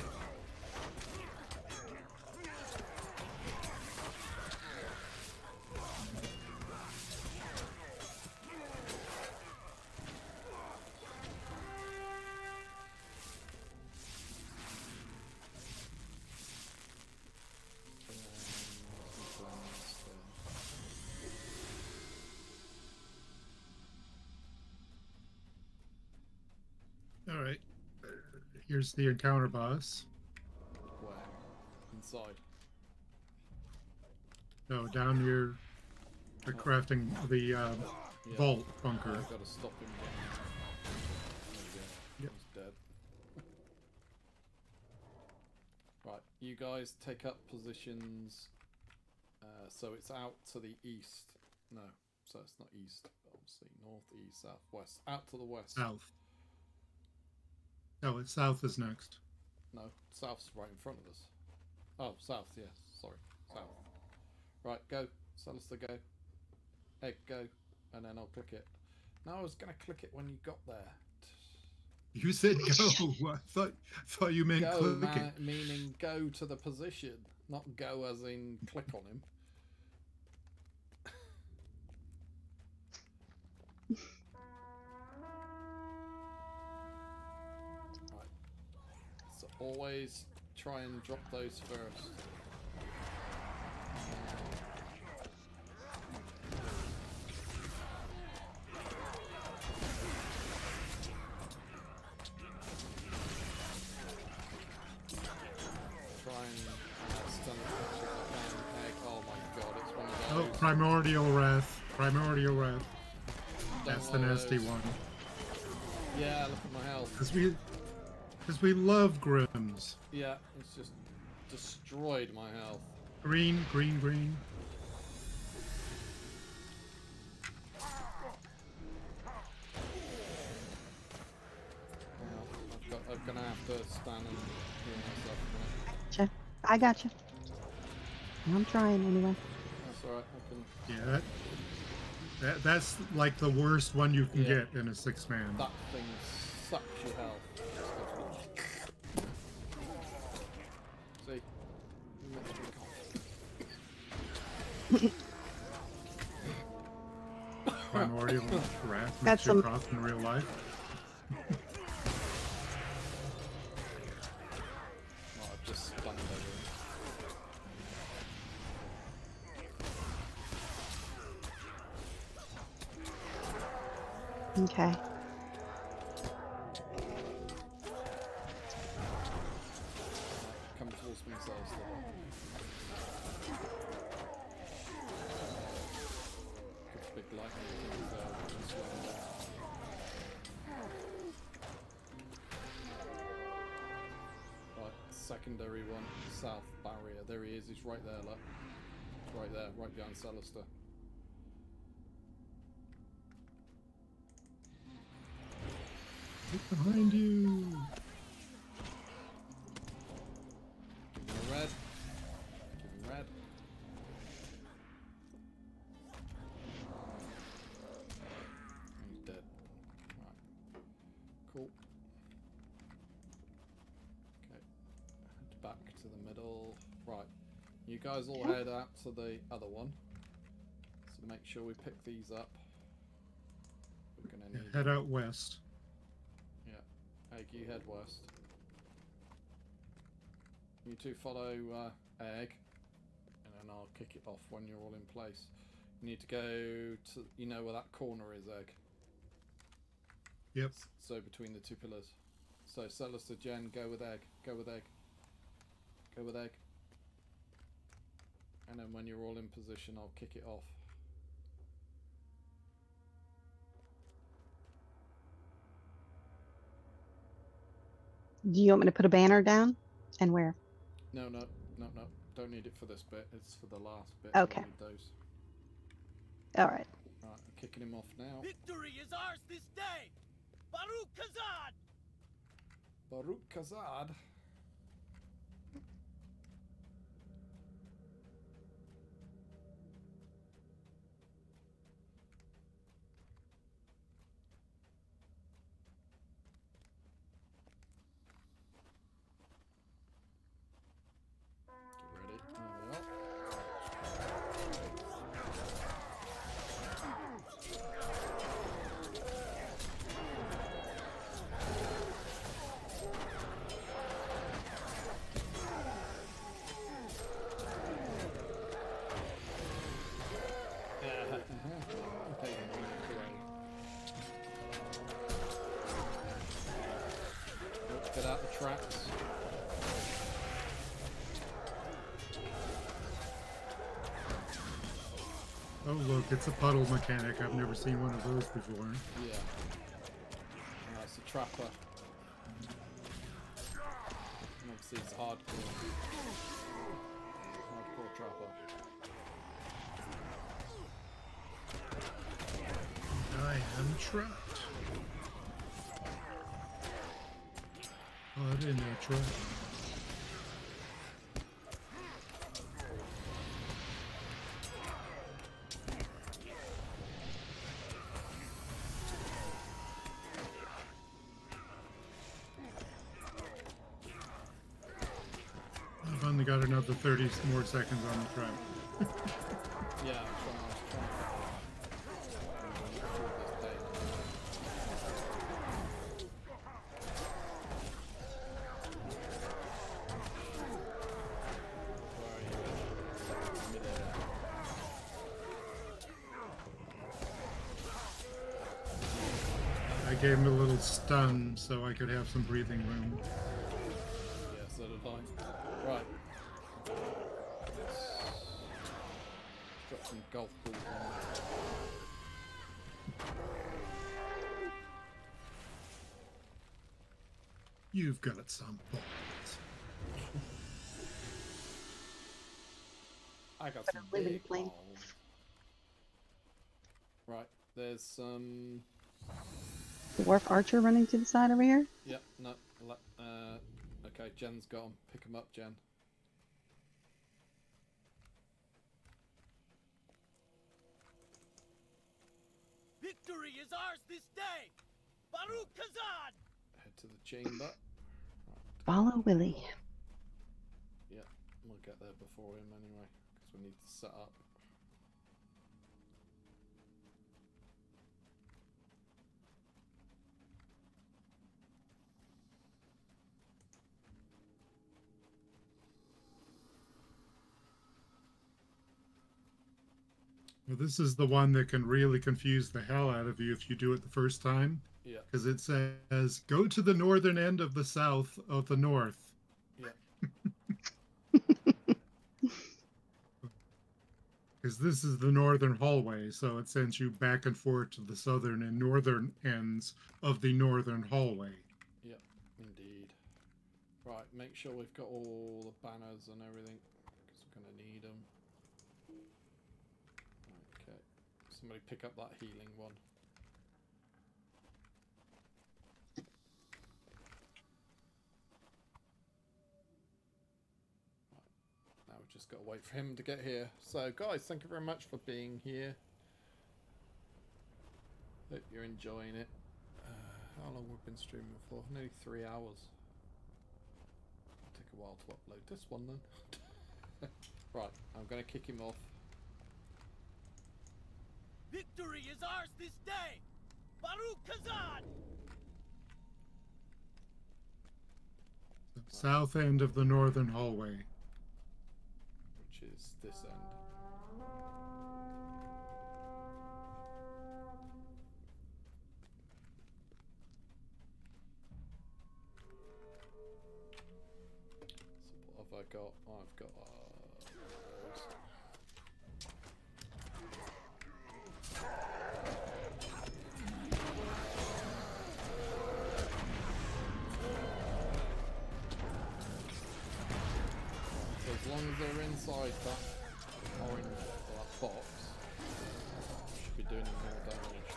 All right. Here's the encounter boss. Where? Inside. No, down near the crafting, the vault bunker. I've got to stop him. Yep. He's dead. Right, you guys take up positions. So it's out to the east. No, so it's not east. Obviously, north, east, south, west. Out to the west. South. No, it's south is next. No, south's right in front of us. Oh, south, yes. Sorry, south. Right, go. Celesta, go. Egg, go. And then I'll click it. No, I was going to click it when you got there. You said go. I thought you meant go, click it. Meaning go to the position, not go as in click on him. So always try and drop those first. Try and stun as much as I can. Egg. Oh my god, it's one of those. Oh, Primordial Wrath. Primordial Wrath. That's the nasty one. Yeah, look at my health. Because we love Grims. Yeah, it's just destroyed my health. Green, green, green. Well, I'm gonna have to stand and heal myself a minute. Gotcha. I gotcha. I'm trying anyway. That's alright, I can... Yeah, that's like the worst one you can get in a 6-man. That thing sucks your health. See? Primordial Wrath Got makes you some... cough in real life. Well, I've just stunned everything. Okay. Come towards me, Celesta. Good big lightning comes out and slow them down. Right, secondary one, south barrier. There he is. He's right there. Look, he's right there, right behind Celestia. Look behind you. Give him a red. Give him red. He's dead. Right. Cool. Okay. Head back to the middle. Right. You guys all head out to the other one. So make sure we pick these up. We're gonna need. Head out west. Egg, you head west. You two follow Egg, and then I'll kick it off when you're all in place. You need to go to, you know where that corner is, Egg? Yep. So between the two pillars. So Celestia, Jen, go with Egg. Go with Egg. Go with Egg. And then when you're all in position, I'll kick it off. Do you want me to put a banner down? And where? No. Don't need it for this bit. It's for the last bit. Okay. Need those. All right. Right, I'm kicking him off now. Victory is ours this day! Baruch Kazad! Baruch Kazad. Get out the tracks. Oh look, it's a puddle mechanic. I've never seen one of those before. Yeah. It's a trapper. Obviously it's hardcore. Hardcore trapper. I am trapped. Oh, I didn't know trap. I've only got another 30 more seconds on the trap. Yeah, I was trying I gave him a little stun so I could have some breathing room. Yeah, so did I. Right. Got some golf balls on. You've got some balls. I got some big balls. Right, there's some... Dwarf archer running to the side over here? Yep, no, okay, Jen's got them. Pick them up, Jen. Victory is ours this day! Baruch Kazad! Head to the chamber. Right. Follow Willie. Yeah, we'll get there before him anyway, because we need to set up. Well, this is the one that can really confuse the hell out of you if you do it the first time. Yeah. Because it says, go to the northern end of the south of the north. Yeah. Because this is the northern hallway, so it sends you back and forth to the southern and northern ends of the northern hallway. Yep, indeed. Right, make sure we've got all the banners and everything, because we're going to need them. Okay, somebody pick up that healing one. Right, now we've just got to wait for him to get here. So guys, thank you very much for being here. Hope you're enjoying it. How long we've been streaming for? Nearly 3 hours. Take a while to upload this one then. Right, I'm going to kick him off. Victory is ours this day! Baruch Kazan! South end of the northern hallway. Which is this end. So what have I got? I've got those. So as long as they're inside that orange or that box, should be doing more damage.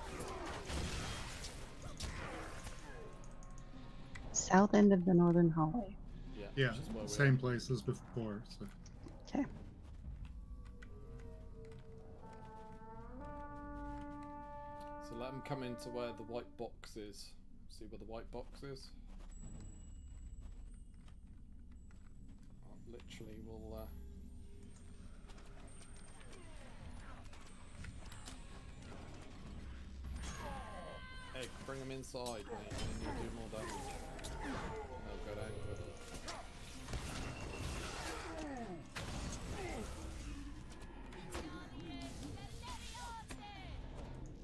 South end of the northern hallway. Yeah, which is where we same are. place as before. So. Okay. So let them come into where the white box is. See where the white box is? Literally will Egg, bring them inside, mate, and you do more damage. They'll go down quickly.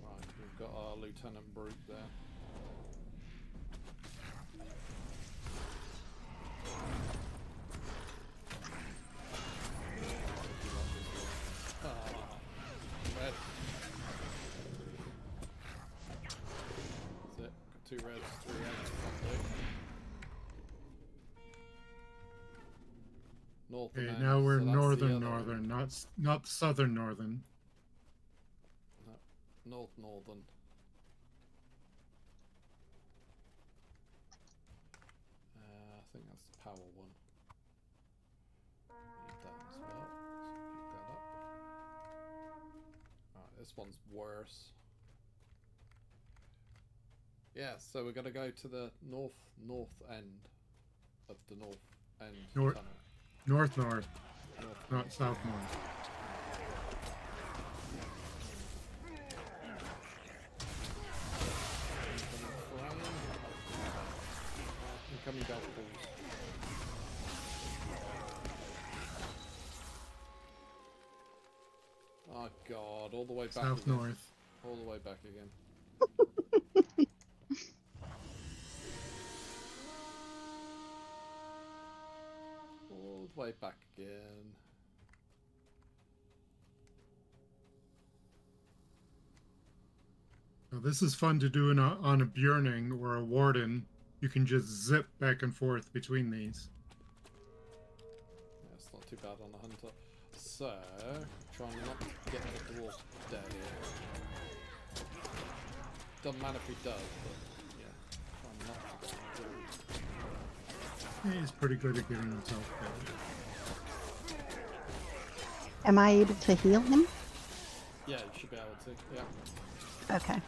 Right, we've got our Lieutenant Brute there. Red. That's it. Got 2 reds, 3 reds. North Okay, and now we're so that's the northern other northern, not southern northern. No, northern. I think that's the power one. Need that as well. Let's pick that up. Alright, this one's worse. Yeah, so we're gonna go to the north end of the north end North, tunnel. north, North. not south north. Incoming golf balls. Oh god, all the way back South again. north. All the way back again. All the way back again. Now, this is fun to do on a Björning or a Warden. You can just zip back and forth between these. Yeah, it's not too bad on the hunter. So, trying not to get the dwarf dead here. Doesn't matter if he does, but yeah, trying not to get him killed. He's pretty good at getting himself killed. Am I able to heal him? Yeah, you should be able to, yeah. Okay.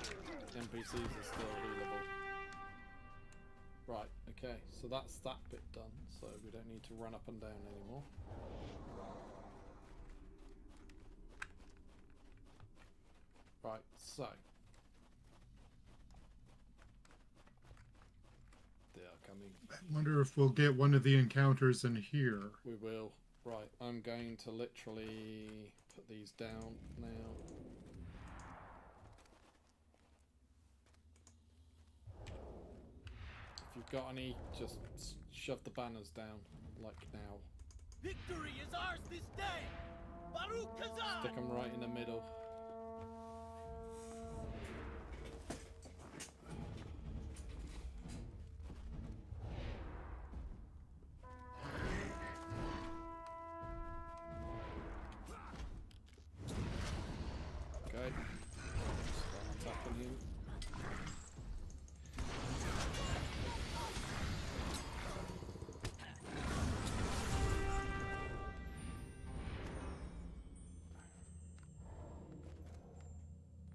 NPCs are still healable. Right, okay, so that's that bit done, so we don't need to run up and down anymore. Right, so. They are coming. I wonder if we'll get one of the encounters in here. We will. Right, I'm going to literally put these down now. If you've got any, just shove the banners down, like now. Victory is ours this day! Baruch Kazan! Stick them right in the middle. Okay. Start attacking him.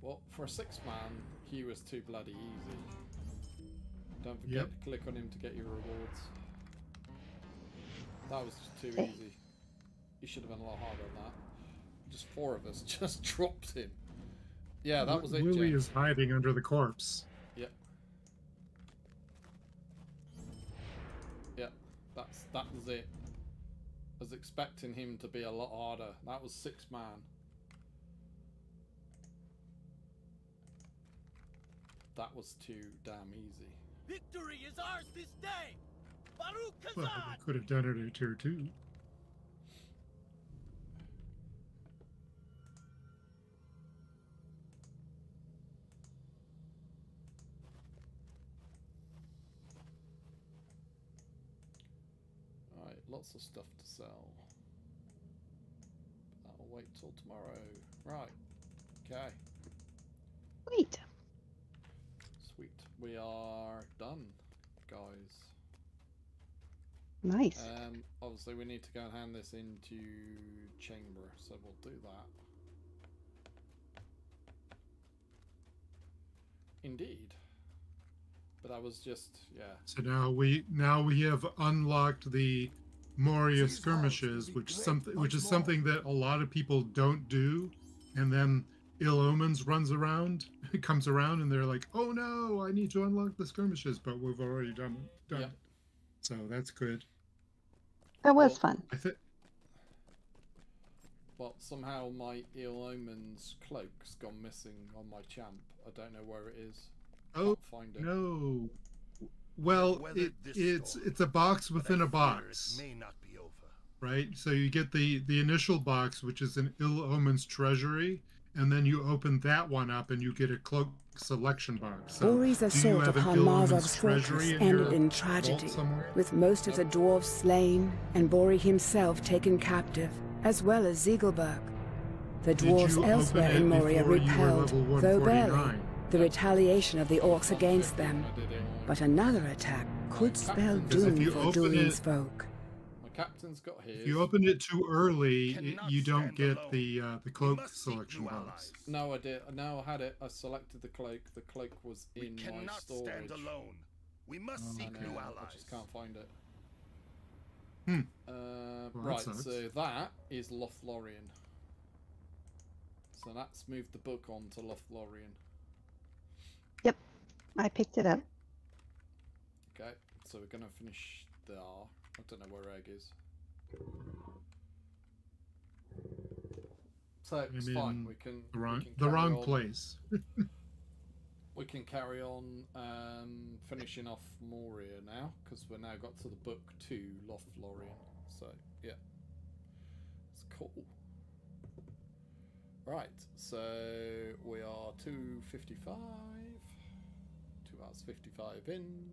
Well, for a 6-man, he was too bloody easy. Don't forget to click on him to get your rewards. That was just too easy. He should have been a lot harder than that. Just 4 of us just dropped him. Yeah, that was it. Willie is hiding under the corpse. Yep. Yep. That was it. I was expecting him to be a lot harder. That was 6-man. That was too damn easy. Victory is ours this day! Baruch Kazan! Well, we could have done it at tier 2. Alright, lots of stuff to sell. That'll wait till tomorrow. Right. Okay. Wait. Sweet. We are done, guys. Nice. Obviously we need to go and hand this into chamber, so we'll do that. Indeed. But I was just, yeah. So now we have unlocked the Moria skirmishes, which is something that a lot of people don't do, and then Ill Omens comes around, and they're like, "Oh no, I need to unlock the skirmishes," but we've already done it. So that's good. That was fun. Well, somehow my Ill Omens cloak's gone missing on my champ. I don't know where it is. Oh, can't find it. No. Well, it's a box within a box. May not be over. Right? So you get the initial box, which is an Ill Omens treasury, and then you open that one up and you get a cloak selection box. So Bori's assault upon Marzov's fortress ended in tragedy, with most of the dwarves slain and Bori himself taken captive, as well as Ziegelberg. The dwarves elsewhere in Moria repelled, though barely, the retaliation of the orcs against them. But another attack could spell doom for Durin's folk. My captain's got his. If you open it too early, you don't get the cloak selection box. No, I did. No, I had it. I selected the cloak. The cloak was in my storage. Stand alone. We must seek new allies. I just can't find it. Well, right, so that is Lothlorien. So that's moved the book on to Lothlorien. Yep, I picked it up. Okay, so we're gonna finish there. I don't know where Egg is. So it's fine. We can the wrong place. We can carry on finishing off Moria now, because we're now got to the book 2, Lothlorien. So yeah, it's cool. Right, so we are 2:55. 2 hours 55 in.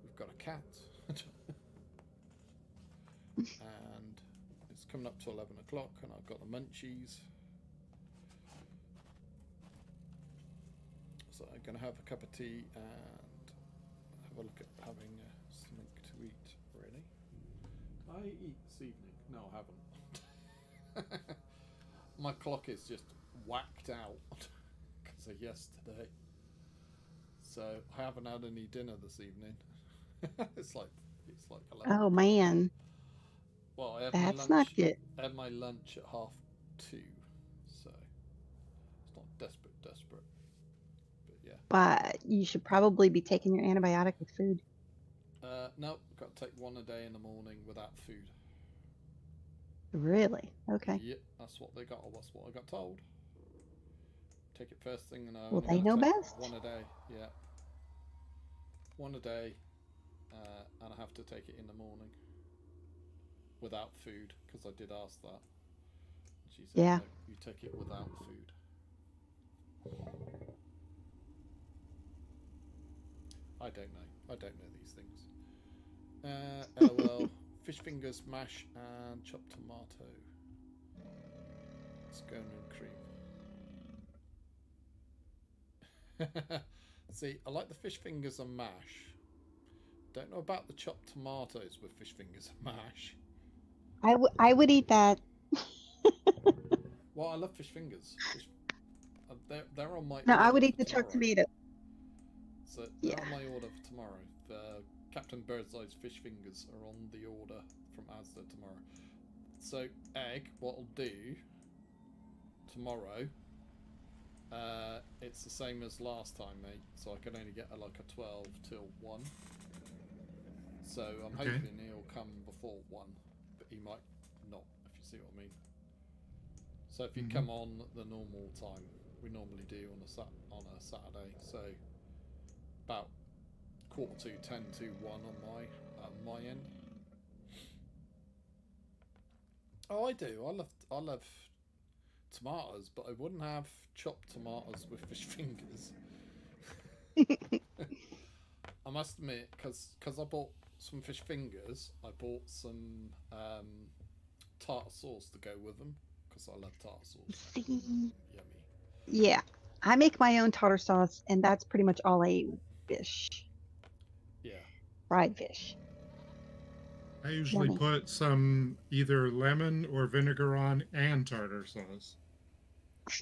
We've got a cat. And it's coming up to 11 o'clock, and I've got the munchies. So I'm going to have a cup of tea and have a look at having something to eat, really. I eat this evening? No, I haven't. My clock is just whacked out because of yesterday. So I haven't had any dinner this evening. it's like 11. Oh man. Well, I had That's my lunch, not good. I had my lunch at 2:30, so it's not desperate. But yeah. But you should probably be taking your antibiotic with food. No, got to take one a day in the morning without food. Really? Okay. Yep, that's what I got told. Take it first thing, and Well, they know best. One a day, yeah. One a day, and I have to take it in the morning without food, because I did ask that. She said, Yeah. no, you take it without food. I don't know. I don't know these things. LOL. Fish fingers, mash, and chopped tomato. Scone and cream. See, I like the fish fingers and mash. Don't know about the chopped tomatoes with fish fingers and mash. I would eat that. Well, I love fish fingers. They're on my No, order I would eat for the chopped tomorrow. tomato. So they're on my order for tomorrow. The Captain Birdseye's fish fingers are on the order from Asda tomorrow. So egg, what I'll do tomorrow, it's the same as last time, mate. So I can only get like a 12 till 1. So I'm hoping he'll come before 1, but he might not, if you see what I mean. So if you come on the normal time, we normally do on a Saturday. So about 9:45, 10 to 1 on my end. Oh, I do. I love tomatoes, but I wouldn't have chopped tomatoes with fish fingers. I must admit, because I bought some fish fingers, I bought some tartar sauce to go with them, because I love tartar sauce. See? Yummy. Yeah. I make my own tartar sauce, and that's pretty much all I eat with fish. Yeah. Fried fish. I usually Yummy. put some either lemon or vinegar on and tartar sauce.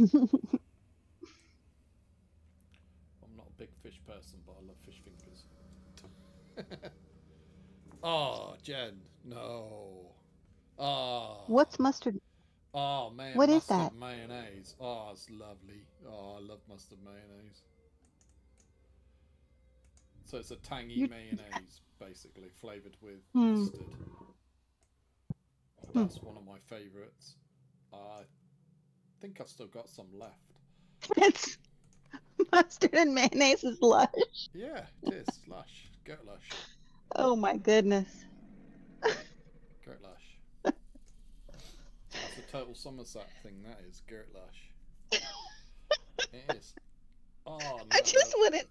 I'm not a big fish person, but I love fish fingers. Oh, Jen, no. Oh. What's mustard? Oh, man. What is mustard that? mayonnaise. Oh, it's lovely. Oh, I love mustard mayonnaise. So it's a tangy mayonnaise, basically, flavoured with mustard. That's one of my favourites. I think I've still got some left. It's mustard and mayonnaise is lush. Yeah, it is. Lush. Goat lush. Oh my goodness. Goat lush. That's a total Somerset thing, that is. Goat lush. It is. Oh, no. I just wouldn't.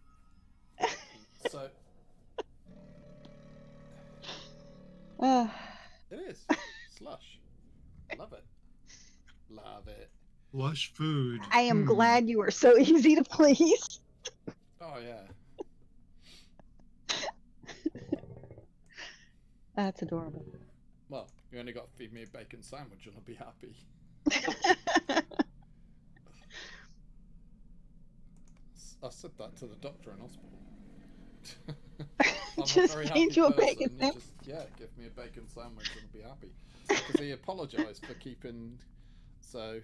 So... It is. Slush. Love it. Love it. Lush food. I am glad you are so easy to please. Oh, yeah. That's adorable. Well, you only got to feed me a bacon sandwich and I'll be happy. I said that to the doctor in hospital. I'm Just a very feed happy you a person. bacon sandwich. Just, yeah, give me a bacon sandwich and I'll be happy. Because he apologised for keeping... So...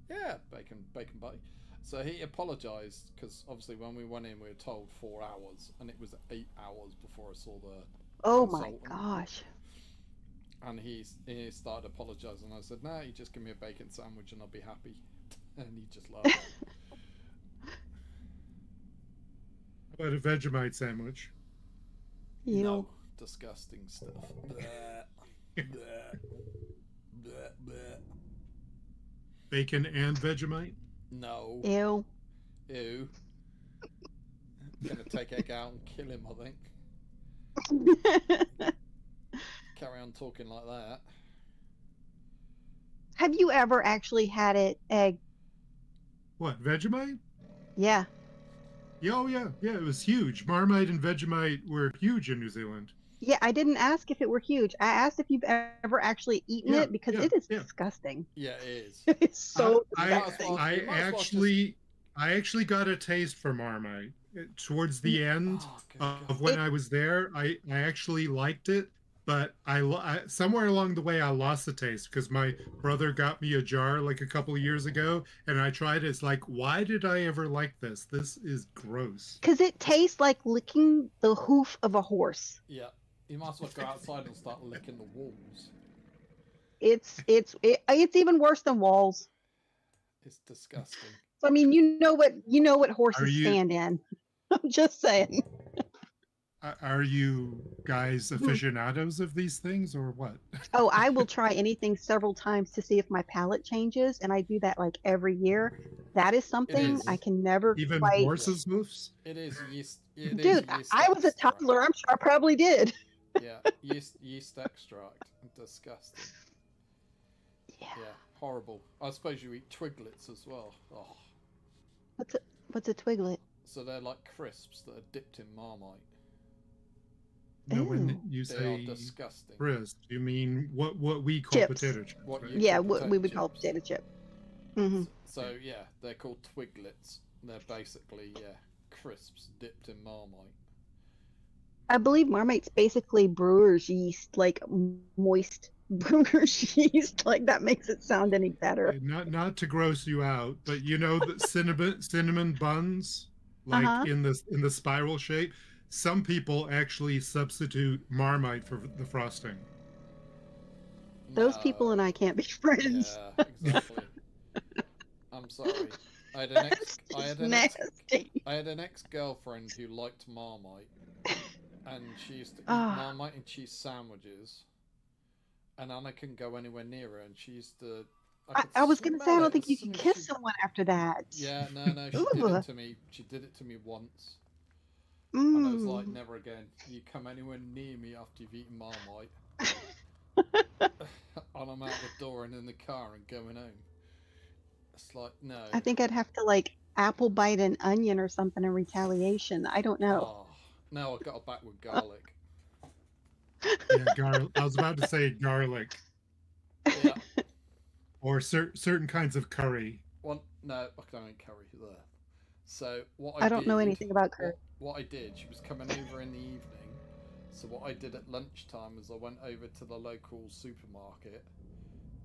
Yeah, bacon bite. So he apologised because obviously when we went in we were told 4 hours and it was 8 hours before I saw the Oh my consultant. gosh. And he started apologising. I said, no, you just give me a bacon sandwich and I'll be happy. And he just laughed. How about a Vegemite sandwich? Ew. No, disgusting stuff. Bleh. Bleh. Bleh. Bleh. Bacon and Vegemite? No. Ew. Ew. I'm gonna take Egg out and kill him, I think. Carry on talking like that. Have you ever actually had it, Egg? What, Vegemite? Yeah. Yeah, oh yeah, it was huge. Marmite and Vegemite were huge in New Zealand. Yeah, I didn't ask if it were huge. I asked if you've ever actually eaten it because it is disgusting. Yeah, it is. It's so disgusting. I actually got a taste for Marmite towards the end of when I was there. I actually liked it, but I somewhere along the way I lost the taste because my brother got me a jar like a couple of years ago, and I tried it. It's like, why did I ever like this? This is gross. Because it tastes like licking the hoof of a horse. Yeah. You might as well go outside and start licking the walls. It's even worse than walls. It's disgusting. So I mean, you know what horses stand in. I'm just saying. Are you guys aficionados of these things or what? Oh, I will try anything several times to see if my palate changes, and I do that like every year. That is something is. I can never Even quite. horses' hoofs? It is yeast. It is Dude, yeast I was a extract. toddler. I'm sure I probably did. Yeah, yeast extract. Disgusting. Yeah. Yeah, horrible. I suppose you eat twiglets as well. Oh. What's a twiglet? So they're like crisps that are dipped in Marmite. No, when Ew. you They say are disgusting. crisp, you mean what we call Chips. potato chips, What right? you Yeah, call what we would potato call chips. potato chip. Hmm. So yeah, they're called twiglets. They're basically crisps dipped in Marmite. I believe Marmite's basically brewer's yeast, like moist brewer's yeast. Like that makes it sound any better. Not to gross you out, but you know the cinnamon buns, like Uh-huh. in the spiral shape. Some people actually substitute Marmite for the frosting. Those people and I can't be friends. Yeah, exactly. I'm sorry. I had an ex-girlfriend who liked Marmite, and she used to eat Marmite and cheese sandwiches, and Anna couldn't go anywhere near her, and she used to. I was gonna say I smell don't it think you as soon can as kiss she- someone after that. Yeah, no, she did Ooh. it to me. She did it to me once, and I was like, Mm. never again. You come anywhere near me after you've eaten Marmite, and I'm out the door and in the car and going home. It's like no. I think I'd have to like apple bite an onion or something in retaliation. I don't know. Oh, no, I got it back with garlic. Yeah, I was about to say garlic. Yeah. Or certain kinds of curry. Well, no, I don't eat curry there. So what I don't know anything about curry. What I did, she was coming over in the evening. So what I did at lunchtime was I went over to the local supermarket,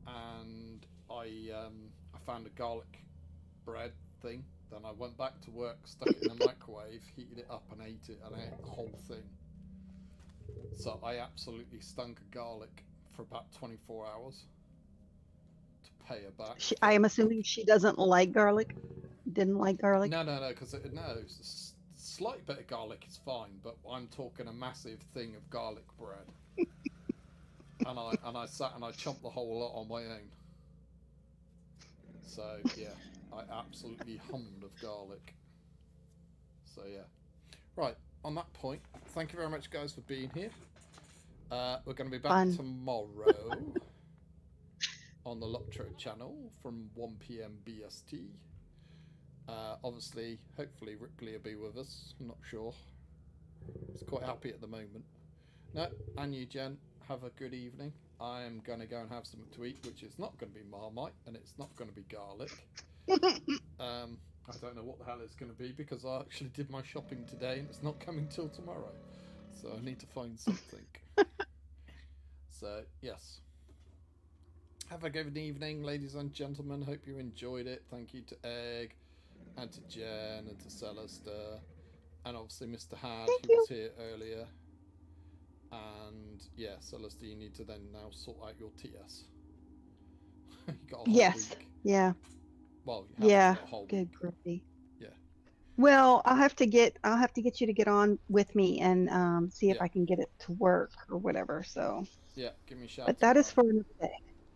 and I found a garlic bread thing. Then I went back to work, stuck it in the microwave, heated it up, and ate it, and I ate the whole thing. So I absolutely stunk of garlic for about 24 hours to pay her back. I am assuming she doesn't like garlic. Didn't like garlic. No, because it's a slight bit of garlic is fine, but I'm talking a massive thing of garlic bread. and I sat and I chomped the whole lot on my own. So yeah, I absolutely hummed of garlic. So yeah, right. On that point, thank you very much, guys, for being here. We're going to be back tomorrow on the Lotro channel from 1 PM BST. Obviously, hopefully Ripley will be with us. I'm not sure. He's quite happy at the moment. No, and you, Jen, have a good evening. I am going to go and have something to eat, which is not going to be Marmite, and it's not going to be garlic. I don't know what the hell it's going to be, because I actually did my shopping today, and it's not coming till tomorrow. So I need to find something. So, yes. Have a good evening, ladies and gentlemen. Hope you enjoyed it. Thank you to Egg, and to Jen, and to Celester, and obviously Mr. Had, who was here earlier. And yeah, Celeste, you need to then now sort out your TS. You got a whole week. Yeah. Well, you have got a whole good week. grippy. Yeah. Well, I'll have to get you to get on with me and see if I can get it to work or whatever. So. Yeah, give me a shout. But that is for another day.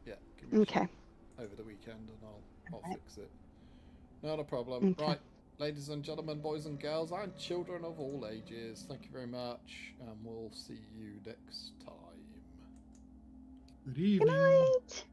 Yeah. Give me a okay. shout over the weekend, and I'll fix it. Not a problem. Okay. Right, ladies and gentlemen, boys and girls, and children of all ages, thank you very much, and we'll see you next time. Good evening. Good night.